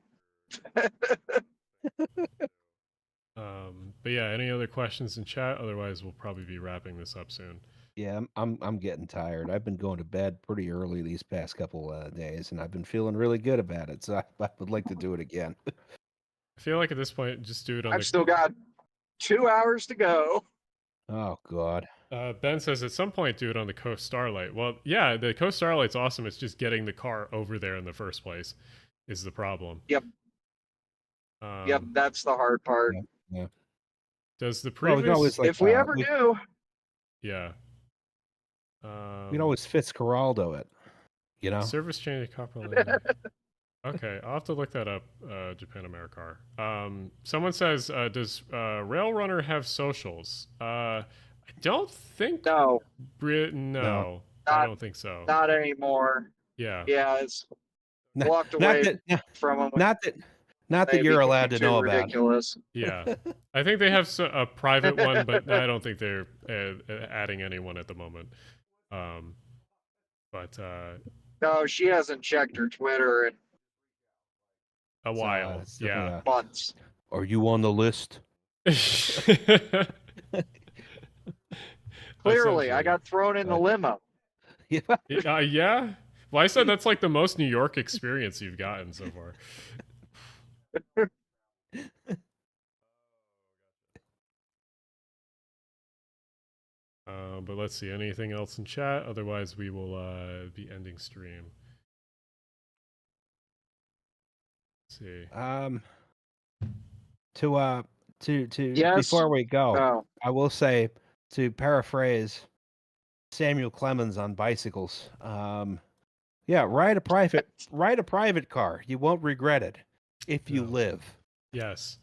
[SPEAKER 1] But yeah, any other questions in chat? Otherwise, we'll probably be wrapping this up soon.
[SPEAKER 2] Yeah, I'm getting tired. I've been going to bed pretty early these past couple days, and I've been feeling really good about it. So I would like to do it again.
[SPEAKER 1] I feel like at this point, just do it on
[SPEAKER 4] I've
[SPEAKER 1] the.
[SPEAKER 4] still got 2 hours to go.
[SPEAKER 2] Oh God.
[SPEAKER 1] Ben says at some point do it on the Coast Starlight. Well, yeah, the Coast Starlight's awesome. It's just getting the car over there in the first place is the problem.
[SPEAKER 4] Yep. Yep, that's the hard part.
[SPEAKER 2] Yeah.
[SPEAKER 1] Does the
[SPEAKER 2] Well, we
[SPEAKER 1] previous?
[SPEAKER 2] can always like,
[SPEAKER 4] If we ever do,
[SPEAKER 1] Yeah.
[SPEAKER 2] we can always Fitzcarraldo it. You know.
[SPEAKER 1] Service change couple. Okay, I'll have to look that up. Japan Americar. Someone says, does Rail Runner have socials? I don't think.
[SPEAKER 4] no,
[SPEAKER 1] No, I
[SPEAKER 4] Not-
[SPEAKER 1] don't think so.
[SPEAKER 4] not anymore.
[SPEAKER 1] Yeah.
[SPEAKER 4] Yeah, it's
[SPEAKER 2] Not-
[SPEAKER 4] walked
[SPEAKER 2] not
[SPEAKER 4] away
[SPEAKER 2] that,
[SPEAKER 4] from them.
[SPEAKER 2] not that you're allowed to know about.
[SPEAKER 4] Ridiculous.
[SPEAKER 1] Yeah. I think they have a private one, but I don't think they're adding anyone at the moment. But
[SPEAKER 4] No, she hasn't checked her Twitter in
[SPEAKER 1] a while.
[SPEAKER 2] it's
[SPEAKER 1] Yeah.
[SPEAKER 2] definitely,
[SPEAKER 4] months.
[SPEAKER 2] Are you on the list?
[SPEAKER 4] Clearly, I
[SPEAKER 1] Essentially.
[SPEAKER 4] got thrown in the limo.
[SPEAKER 2] Yeah.
[SPEAKER 1] Yeah. Well, I said that's like the most New York experience you've gotten so far. But let's see, anything else in chat? Otherwise, we will be ending stream. Let's see.
[SPEAKER 2] To
[SPEAKER 4] Yes.
[SPEAKER 2] before we go,
[SPEAKER 4] Oh.
[SPEAKER 2] I will say, to paraphrase Samuel Clemens on bicycles, yeah, ride a private car. You won't regret it if you
[SPEAKER 1] No.
[SPEAKER 2] live.
[SPEAKER 1] Yes.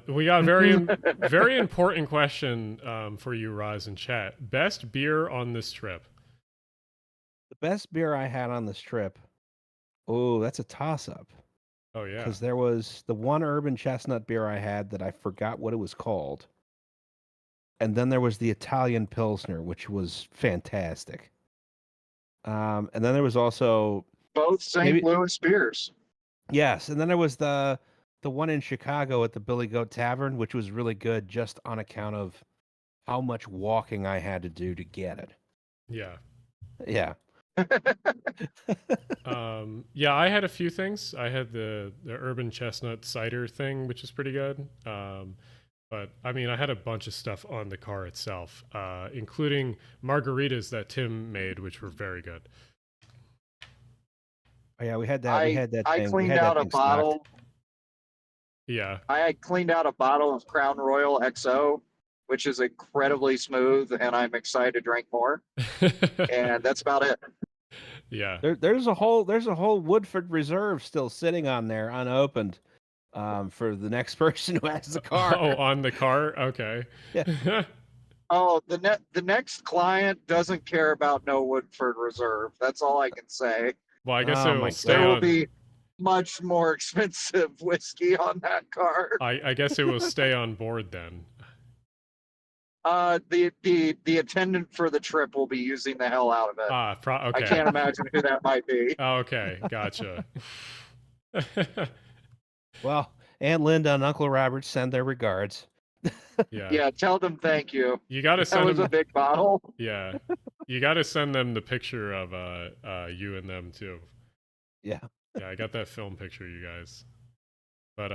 [SPEAKER 1] We got a very important question for you, Roz, in chat. Best beer on this trip?
[SPEAKER 2] The best beer I had on this trip, oh, that's a toss-up.
[SPEAKER 1] Oh, yeah.
[SPEAKER 2] Because there was the one urban chestnut beer I had that I forgot what it was called. And then there was the Italian Pilsner, which was fantastic. And then there was also
[SPEAKER 4] Both St. Louis beers.
[SPEAKER 2] yes, and then there was the one in Chicago at the Billy Goat Tavern, which was really good just on account of how much walking I had to do to get it.
[SPEAKER 1] Yeah.
[SPEAKER 2] Yeah.
[SPEAKER 1] Yeah, I had a few things. I had the urban chestnut cider thing, which is pretty good. But I mean, I had a bunch of stuff on the car itself, including margaritas that Tim made, which were very good.
[SPEAKER 2] Oh, yeah, we had that. We had that.
[SPEAKER 4] I
[SPEAKER 2] thing.
[SPEAKER 4] cleaned out a bottle.
[SPEAKER 1] Yeah.
[SPEAKER 4] I had cleaned out a bottle of Crown Royal XO, which is incredibly smooth, and I'm excited to drink more. And that's about it.
[SPEAKER 1] Yeah.
[SPEAKER 2] There's a whole Woodford Reserve still sitting on there unopened, for the next person who has the car.
[SPEAKER 1] Oh, on the car? Okay.
[SPEAKER 2] Yeah.
[SPEAKER 4] Oh, the next client doesn't care about no Woodford Reserve. That's all I can say.
[SPEAKER 1] Well, I guess
[SPEAKER 2] Oh,
[SPEAKER 1] it will
[SPEAKER 2] my
[SPEAKER 1] stay
[SPEAKER 4] There will
[SPEAKER 1] on.
[SPEAKER 4] be much more expensive whiskey on that car.
[SPEAKER 1] I guess it will stay on board then.
[SPEAKER 4] The attendant for the trip will be using the hell out of it.
[SPEAKER 1] Okay.
[SPEAKER 4] I can't imagine who that might be.
[SPEAKER 1] Oh, okay, gotcha.
[SPEAKER 2] Well, Aunt Linda and Uncle Robert send their regards.
[SPEAKER 1] Yeah.
[SPEAKER 4] Yeah, tell them thank you.
[SPEAKER 1] You got to
[SPEAKER 4] That
[SPEAKER 1] send
[SPEAKER 4] was
[SPEAKER 1] them.
[SPEAKER 4] a big bottle.
[SPEAKER 1] Yeah. You got to send them the picture of you and them too.
[SPEAKER 2] Yeah.
[SPEAKER 1] Yeah, I got that film picture, you guys. But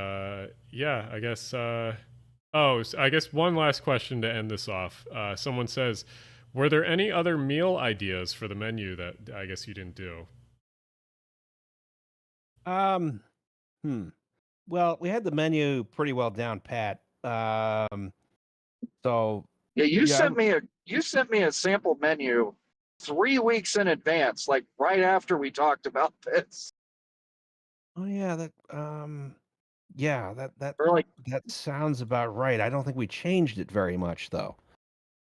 [SPEAKER 1] yeah, I guess. I guess one last question to end this off. Someone says, were there any other meal ideas for the menu that I guess you didn't do?
[SPEAKER 2] Well, we had the menu pretty well down pat. So
[SPEAKER 4] Yeah, you
[SPEAKER 2] Yeah,
[SPEAKER 4] sent me a sample menu 3 weeks in advance, like right after we talked about this.
[SPEAKER 2] oh yeah, that
[SPEAKER 4] Or like,
[SPEAKER 2] that sounds about right. I don't think we changed it very much though.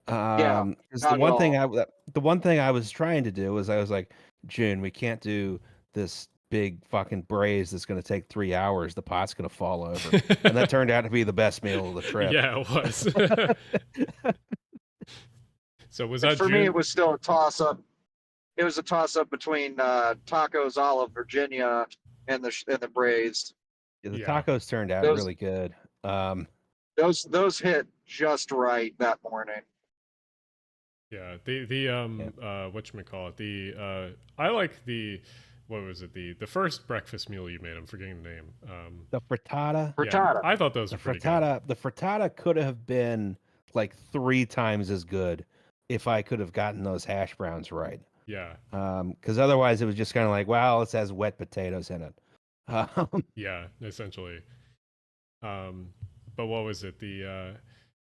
[SPEAKER 4] Yeah,
[SPEAKER 2] 'Cause
[SPEAKER 4] not at
[SPEAKER 2] the one thing I was trying to do was I was like, June, we can't do this big fucking braise that's going to take 3 hours. The pot's going to fall over, and that turned out to be the best meal of the trip.
[SPEAKER 1] Yeah, it was. So was that
[SPEAKER 4] for
[SPEAKER 1] June?
[SPEAKER 4] me, it was still a toss up. It was a toss up between tacos a la Virginia and the braised.
[SPEAKER 2] Yeah, the
[SPEAKER 1] Yeah.
[SPEAKER 2] tacos turned out
[SPEAKER 4] Those-
[SPEAKER 2] really good.
[SPEAKER 4] Those hit just right that morning.
[SPEAKER 1] Yeah, whatchamacallit, I like the, what was it, the first breakfast meal you made, I'm forgetting the name.
[SPEAKER 2] The frittata.
[SPEAKER 4] Frittata.
[SPEAKER 1] I thought those
[SPEAKER 2] The
[SPEAKER 1] were pretty
[SPEAKER 2] the frittata could have been like 3 times as good if I could have gotten those hash browns right.
[SPEAKER 1] good. Yeah,
[SPEAKER 2] Because otherwise it was just kind of like, well, it has wet potatoes in it.
[SPEAKER 1] yeah, essentially. But what was it,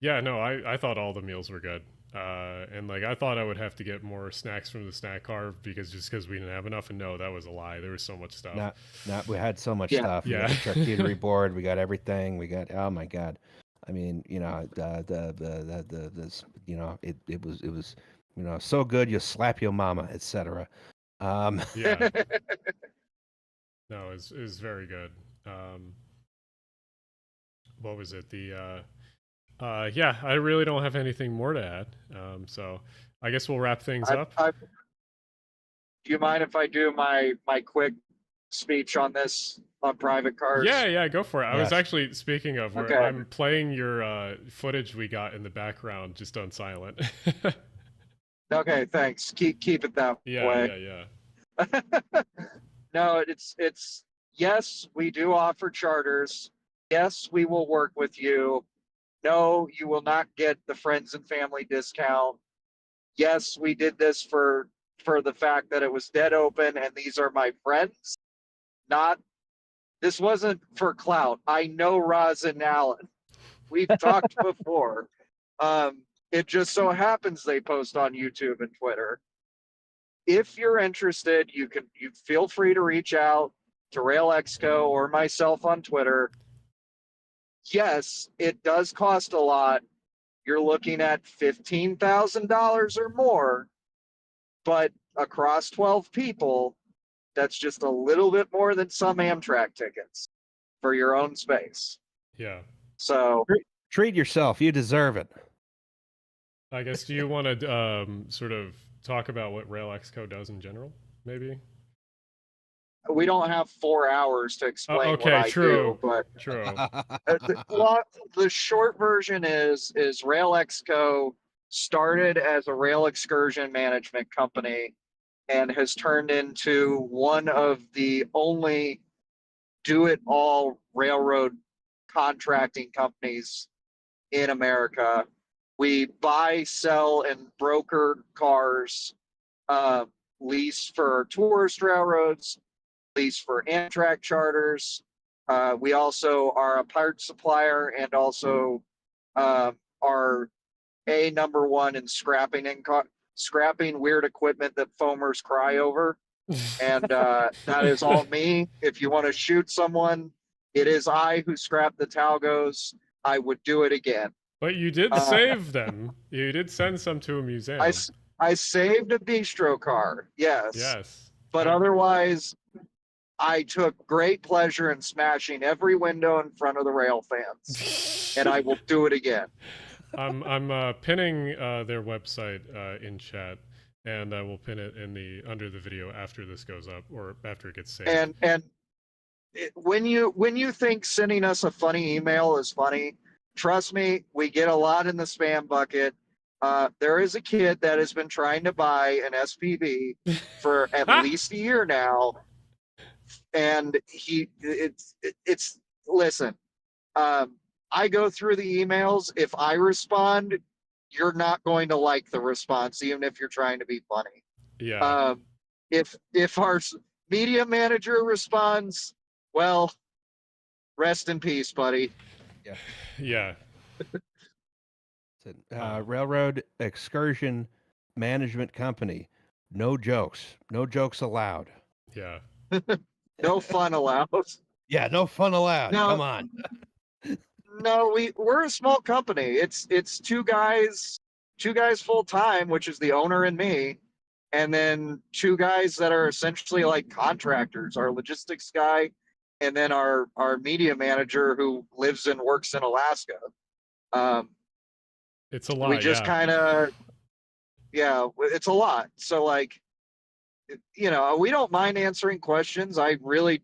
[SPEAKER 1] yeah, no, I thought all the meals were good. And like I thought I would have to get more snacks from the snack car because we didn't have enough, and no, that was a lie. There was so much stuff.
[SPEAKER 2] Not we had so much
[SPEAKER 4] Yeah.
[SPEAKER 2] stuff. We got the charcuterie board. We got everything. We got, oh my god. I mean, you know, it was so good you slap your mama, etc.
[SPEAKER 1] Yeah. No, it was very good. What was it? Yeah, I really don't have anything more to add. So I guess we'll wrap things up.
[SPEAKER 4] Do you mind if I do my quick speech on this on private cars?
[SPEAKER 1] Yeah, go for it. I was
[SPEAKER 2] Yes.
[SPEAKER 1] actually, speaking of,
[SPEAKER 4] Okay.
[SPEAKER 1] I'm playing your footage we got in the background just on silent.
[SPEAKER 4] Okay, thanks. Keep it that way.
[SPEAKER 1] Yeah.
[SPEAKER 4] No, it's yes, we do offer charters. Yes, we will work with you. No, you will not get the friends and family discount. yes, we did this for the fact that it was dead open and these are my friends. Not this wasn't for clout. I know Roz and Alan. We've talked before. It just so happens they post on YouTube and Twitter. If you're interested, you feel free to reach out to Rail Exco or myself on Twitter. Yes, it does cost a lot. You're looking at $15,000 or more, but across 12 people, that's just a little bit more than some Amtrak tickets for your own space.
[SPEAKER 1] Yeah.
[SPEAKER 4] So
[SPEAKER 2] Treat yourself. You deserve it.
[SPEAKER 1] I guess, do you want to sort of talk about what Rail Exco does in general, maybe?
[SPEAKER 4] we don't have 4 hours to explain what
[SPEAKER 1] Okay,
[SPEAKER 4] I
[SPEAKER 1] true.
[SPEAKER 4] do, but
[SPEAKER 1] True.
[SPEAKER 4] the short version is Rail Exco started as a rail excursion management company and has turned into one of the only do-it-all railroad contracting companies in America. We buy, sell, and broker cars, lease for tourist railroads, lease for Amtrak charters. We also are a parts supplier and also are number one in scrapping scrapping weird equipment that foamers cry over. And that is all me. If you want to shoot someone, it is I who scrapped the Talgos. I would do it again.
[SPEAKER 1] But you did save them. You did send some to a museum.
[SPEAKER 4] I saved a bistro car, yes.
[SPEAKER 1] Yes.
[SPEAKER 4] But otherwise, I took great pleasure in smashing every window in front of the rail fans, and I will do it again.
[SPEAKER 1] I'm pinning their website in chat, and I will pin it in under the video after this goes up or after it gets saved.
[SPEAKER 4] And when you think sending us a funny email is funny, trust me, we get a lot in the spam bucket. There is a kid that has been trying to buy an SPV for at least a year now, and listen. I go through the emails. If I respond, you're not going to like the response, even if you're trying to be funny.
[SPEAKER 1] Yeah.
[SPEAKER 4] If our media manager responds, well, rest in peace, buddy.
[SPEAKER 1] Yeah.
[SPEAKER 2] Railroad Excursion Management Company. No jokes. No jokes allowed.
[SPEAKER 1] Yeah.
[SPEAKER 4] No fun allowed.
[SPEAKER 2] Yeah, no fun allowed.
[SPEAKER 4] No.
[SPEAKER 2] Come on.
[SPEAKER 4] No, we're a small company. It's two guys full time, which is the owner and me, and then two guys that are essentially like contractors, our logistics guy, and then our media manager who lives and works in Alaska.
[SPEAKER 1] It's a lot.
[SPEAKER 4] We just kind of, it's a lot. So like, we don't mind answering questions. I really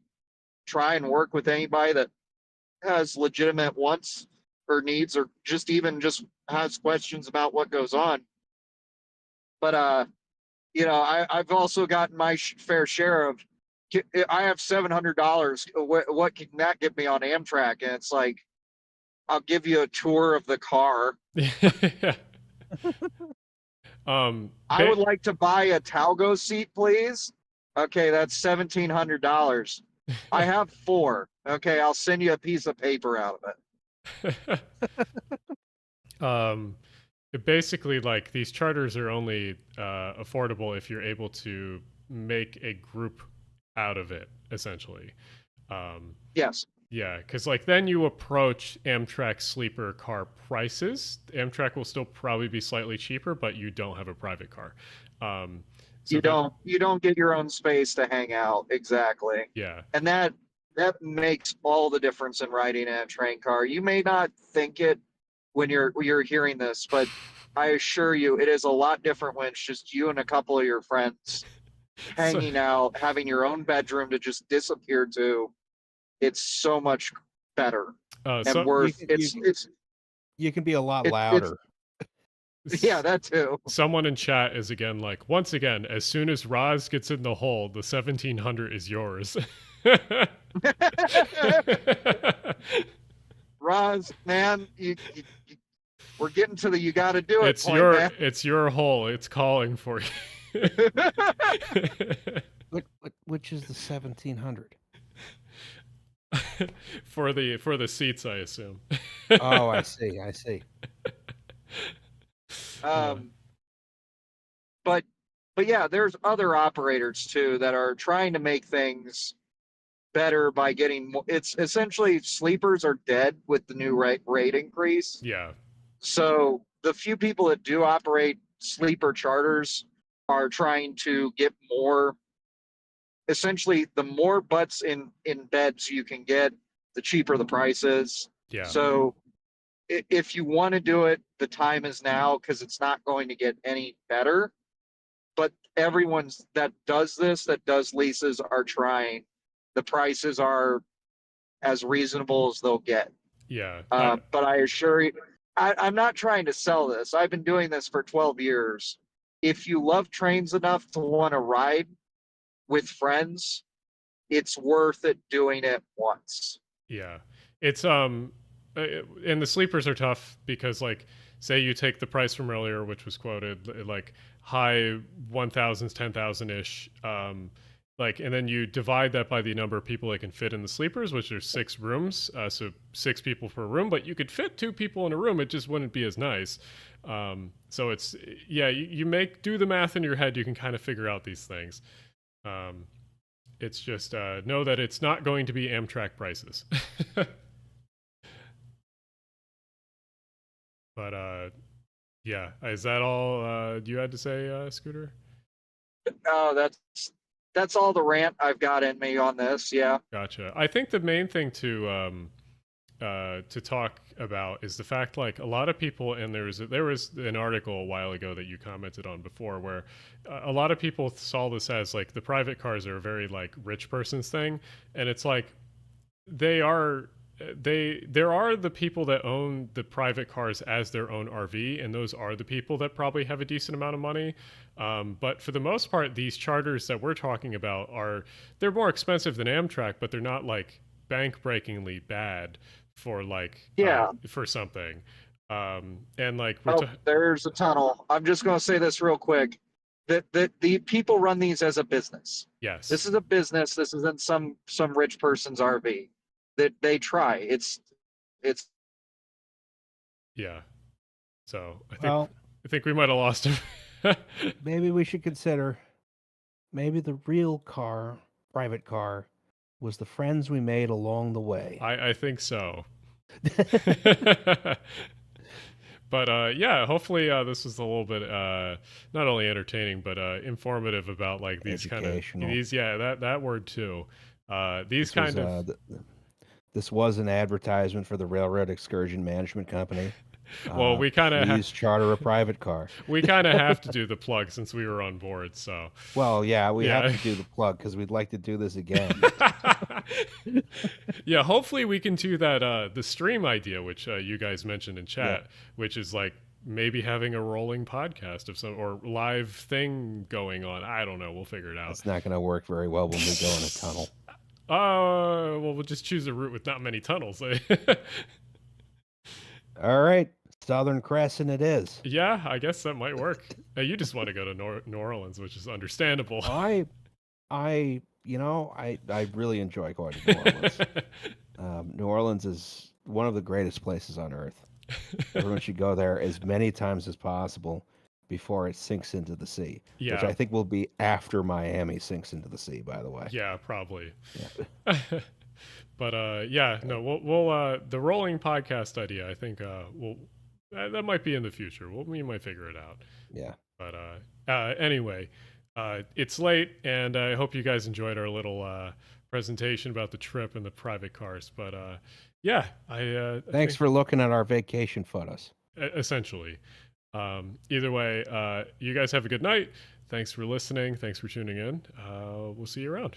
[SPEAKER 4] try and work with anybody that has legitimate wants or needs, or just has questions about what goes on. But I've also gotten my fair share of. I have $700. What can that get me on Amtrak? And it's like, I'll give you a tour of the car. I would like to buy a Talgo seat, please. Okay, that's $1,700. I have 4. Okay, I'll send you a piece of paper out of
[SPEAKER 1] it. Basically, like, these charters are only affordable if you're able to make a group out of it, essentially.
[SPEAKER 4] Yes.
[SPEAKER 1] Yeah, because like then you approach Amtrak sleeper car prices. Amtrak will still probably be slightly cheaper, but you don't have a private car.
[SPEAKER 4] So you don't get your own space to hang out. Exactly.
[SPEAKER 1] Yeah.
[SPEAKER 4] And that makes all the difference in riding in a train car. You may not think it when you're hearing this, but I assure you it is a lot different when it's just you and a couple of your friends hanging out, having your own bedroom to just disappear to. It's so much better and worth.
[SPEAKER 2] You can be a lot louder.
[SPEAKER 4] Yeah, that too.
[SPEAKER 1] Someone in chat is again like, once again, as soon as Roz gets in the hole, the 1,700 is yours.
[SPEAKER 4] Roz, man, We're getting to the you got to do it
[SPEAKER 1] It's
[SPEAKER 4] point,
[SPEAKER 1] your
[SPEAKER 4] man.
[SPEAKER 1] it's your hole. It's calling for you.
[SPEAKER 2] Which is the 1700?
[SPEAKER 1] For the seats, I assume.
[SPEAKER 2] Oh, I see. I see.
[SPEAKER 4] But yeah, there's other operators too that are trying to make things better by getting more. It's essentially sleepers are dead with the new rate increase.
[SPEAKER 1] Yeah.
[SPEAKER 4] So the few people that do operate sleeper charters are trying to get more. Essentially, the more butts in beds you can get, the cheaper the price is.
[SPEAKER 1] Yeah.
[SPEAKER 4] So if you want to do it, the time is now because it's not going to get any better. But everyone's that does leases are trying. The prices are as reasonable as they'll get.
[SPEAKER 1] Yeah.
[SPEAKER 4] But I assure you, I'm not trying to sell this. I've been doing this for 12 years. If you love trains enough to want to ride with friends, it's worth it doing it once.
[SPEAKER 1] Yeah. It's and the sleepers are tough because, like, say you take the price from earlier, which was quoted like high 1,000s, 10,000 ish, like, and then you divide that by the number of people that can fit in the sleepers, which are 6 rooms, so 6 people per room, but you could fit 2 people in a room. It just wouldn't be as nice. So it's, yeah, you do the math in your head. You can kind of figure out these things. It's just know that it's not going to be Amtrak prices. But yeah, is that all you had to say, Scooter?
[SPEAKER 4] Oh, that's all the rant I've got in me on this. Yeah.
[SPEAKER 1] Gotcha. I think the main thing to talk about is the fact, like, a lot of people, and there was an article a while ago that you commented on before, where a lot of people saw this as like the private cars are a very like rich person's thing, and it's like there are the people that own the private cars as their own RV, and those are the people that probably have a decent amount of money. But for the most part, these charters that we're talking about they're more expensive than Amtrak, but they're not like bank-breakingly bad for like for something. And like
[SPEAKER 4] there's a tunnel. I'm just going to say this real quick. That the people run these as a business.
[SPEAKER 1] Yes.
[SPEAKER 4] This is a business. This isn't some rich person's RV. That they try. It's
[SPEAKER 1] yeah. So I think we might have lost him.
[SPEAKER 2] Maybe we should consider maybe the real private car was the friends we made along the way.
[SPEAKER 1] I think so. But yeah, hopefully this was a little bit not only entertaining but informative about like these kind of that word too.
[SPEAKER 2] This was an advertisement for the Railroad Excursion Management Company.
[SPEAKER 1] Well, we kind of
[SPEAKER 2] charter a private car.
[SPEAKER 1] We kind of have to do the plug since we were on board. So.
[SPEAKER 2] Well, yeah, we have to do the plug because we'd like to do this again.
[SPEAKER 1] Yeah, hopefully we can do that. The stream idea, which you guys mentioned in chat, which is like maybe having a rolling podcast of some or live thing going on. I don't know. We'll figure it out.
[SPEAKER 2] It's not going to work very well when we go in a tunnel.
[SPEAKER 1] Well, we'll just choose a route with not many tunnels.
[SPEAKER 2] All right. Southern Crescent it is.
[SPEAKER 1] Yeah, I guess that might work. You just want to go to New Orleans, which is understandable.
[SPEAKER 2] I really enjoy going to New Orleans. New Orleans is one of the greatest places on earth. Everyone should go there as many times as possible before it sinks into the sea.
[SPEAKER 1] Yeah.
[SPEAKER 2] Which I think will be after Miami sinks into the sea, by the way.
[SPEAKER 1] Yeah, probably. Yeah. But we'll the rolling podcast idea, I think that might be in the future. We might figure it out.
[SPEAKER 2] Yeah.
[SPEAKER 1] But anyway, it's late, and I hope you guys enjoyed our little presentation about the trip and the private cars. But
[SPEAKER 2] thanks for looking at our vacation photos.
[SPEAKER 1] Essentially. Either way, you guys have a good night. Thanks for listening. Thanks for tuning in. We'll see you around.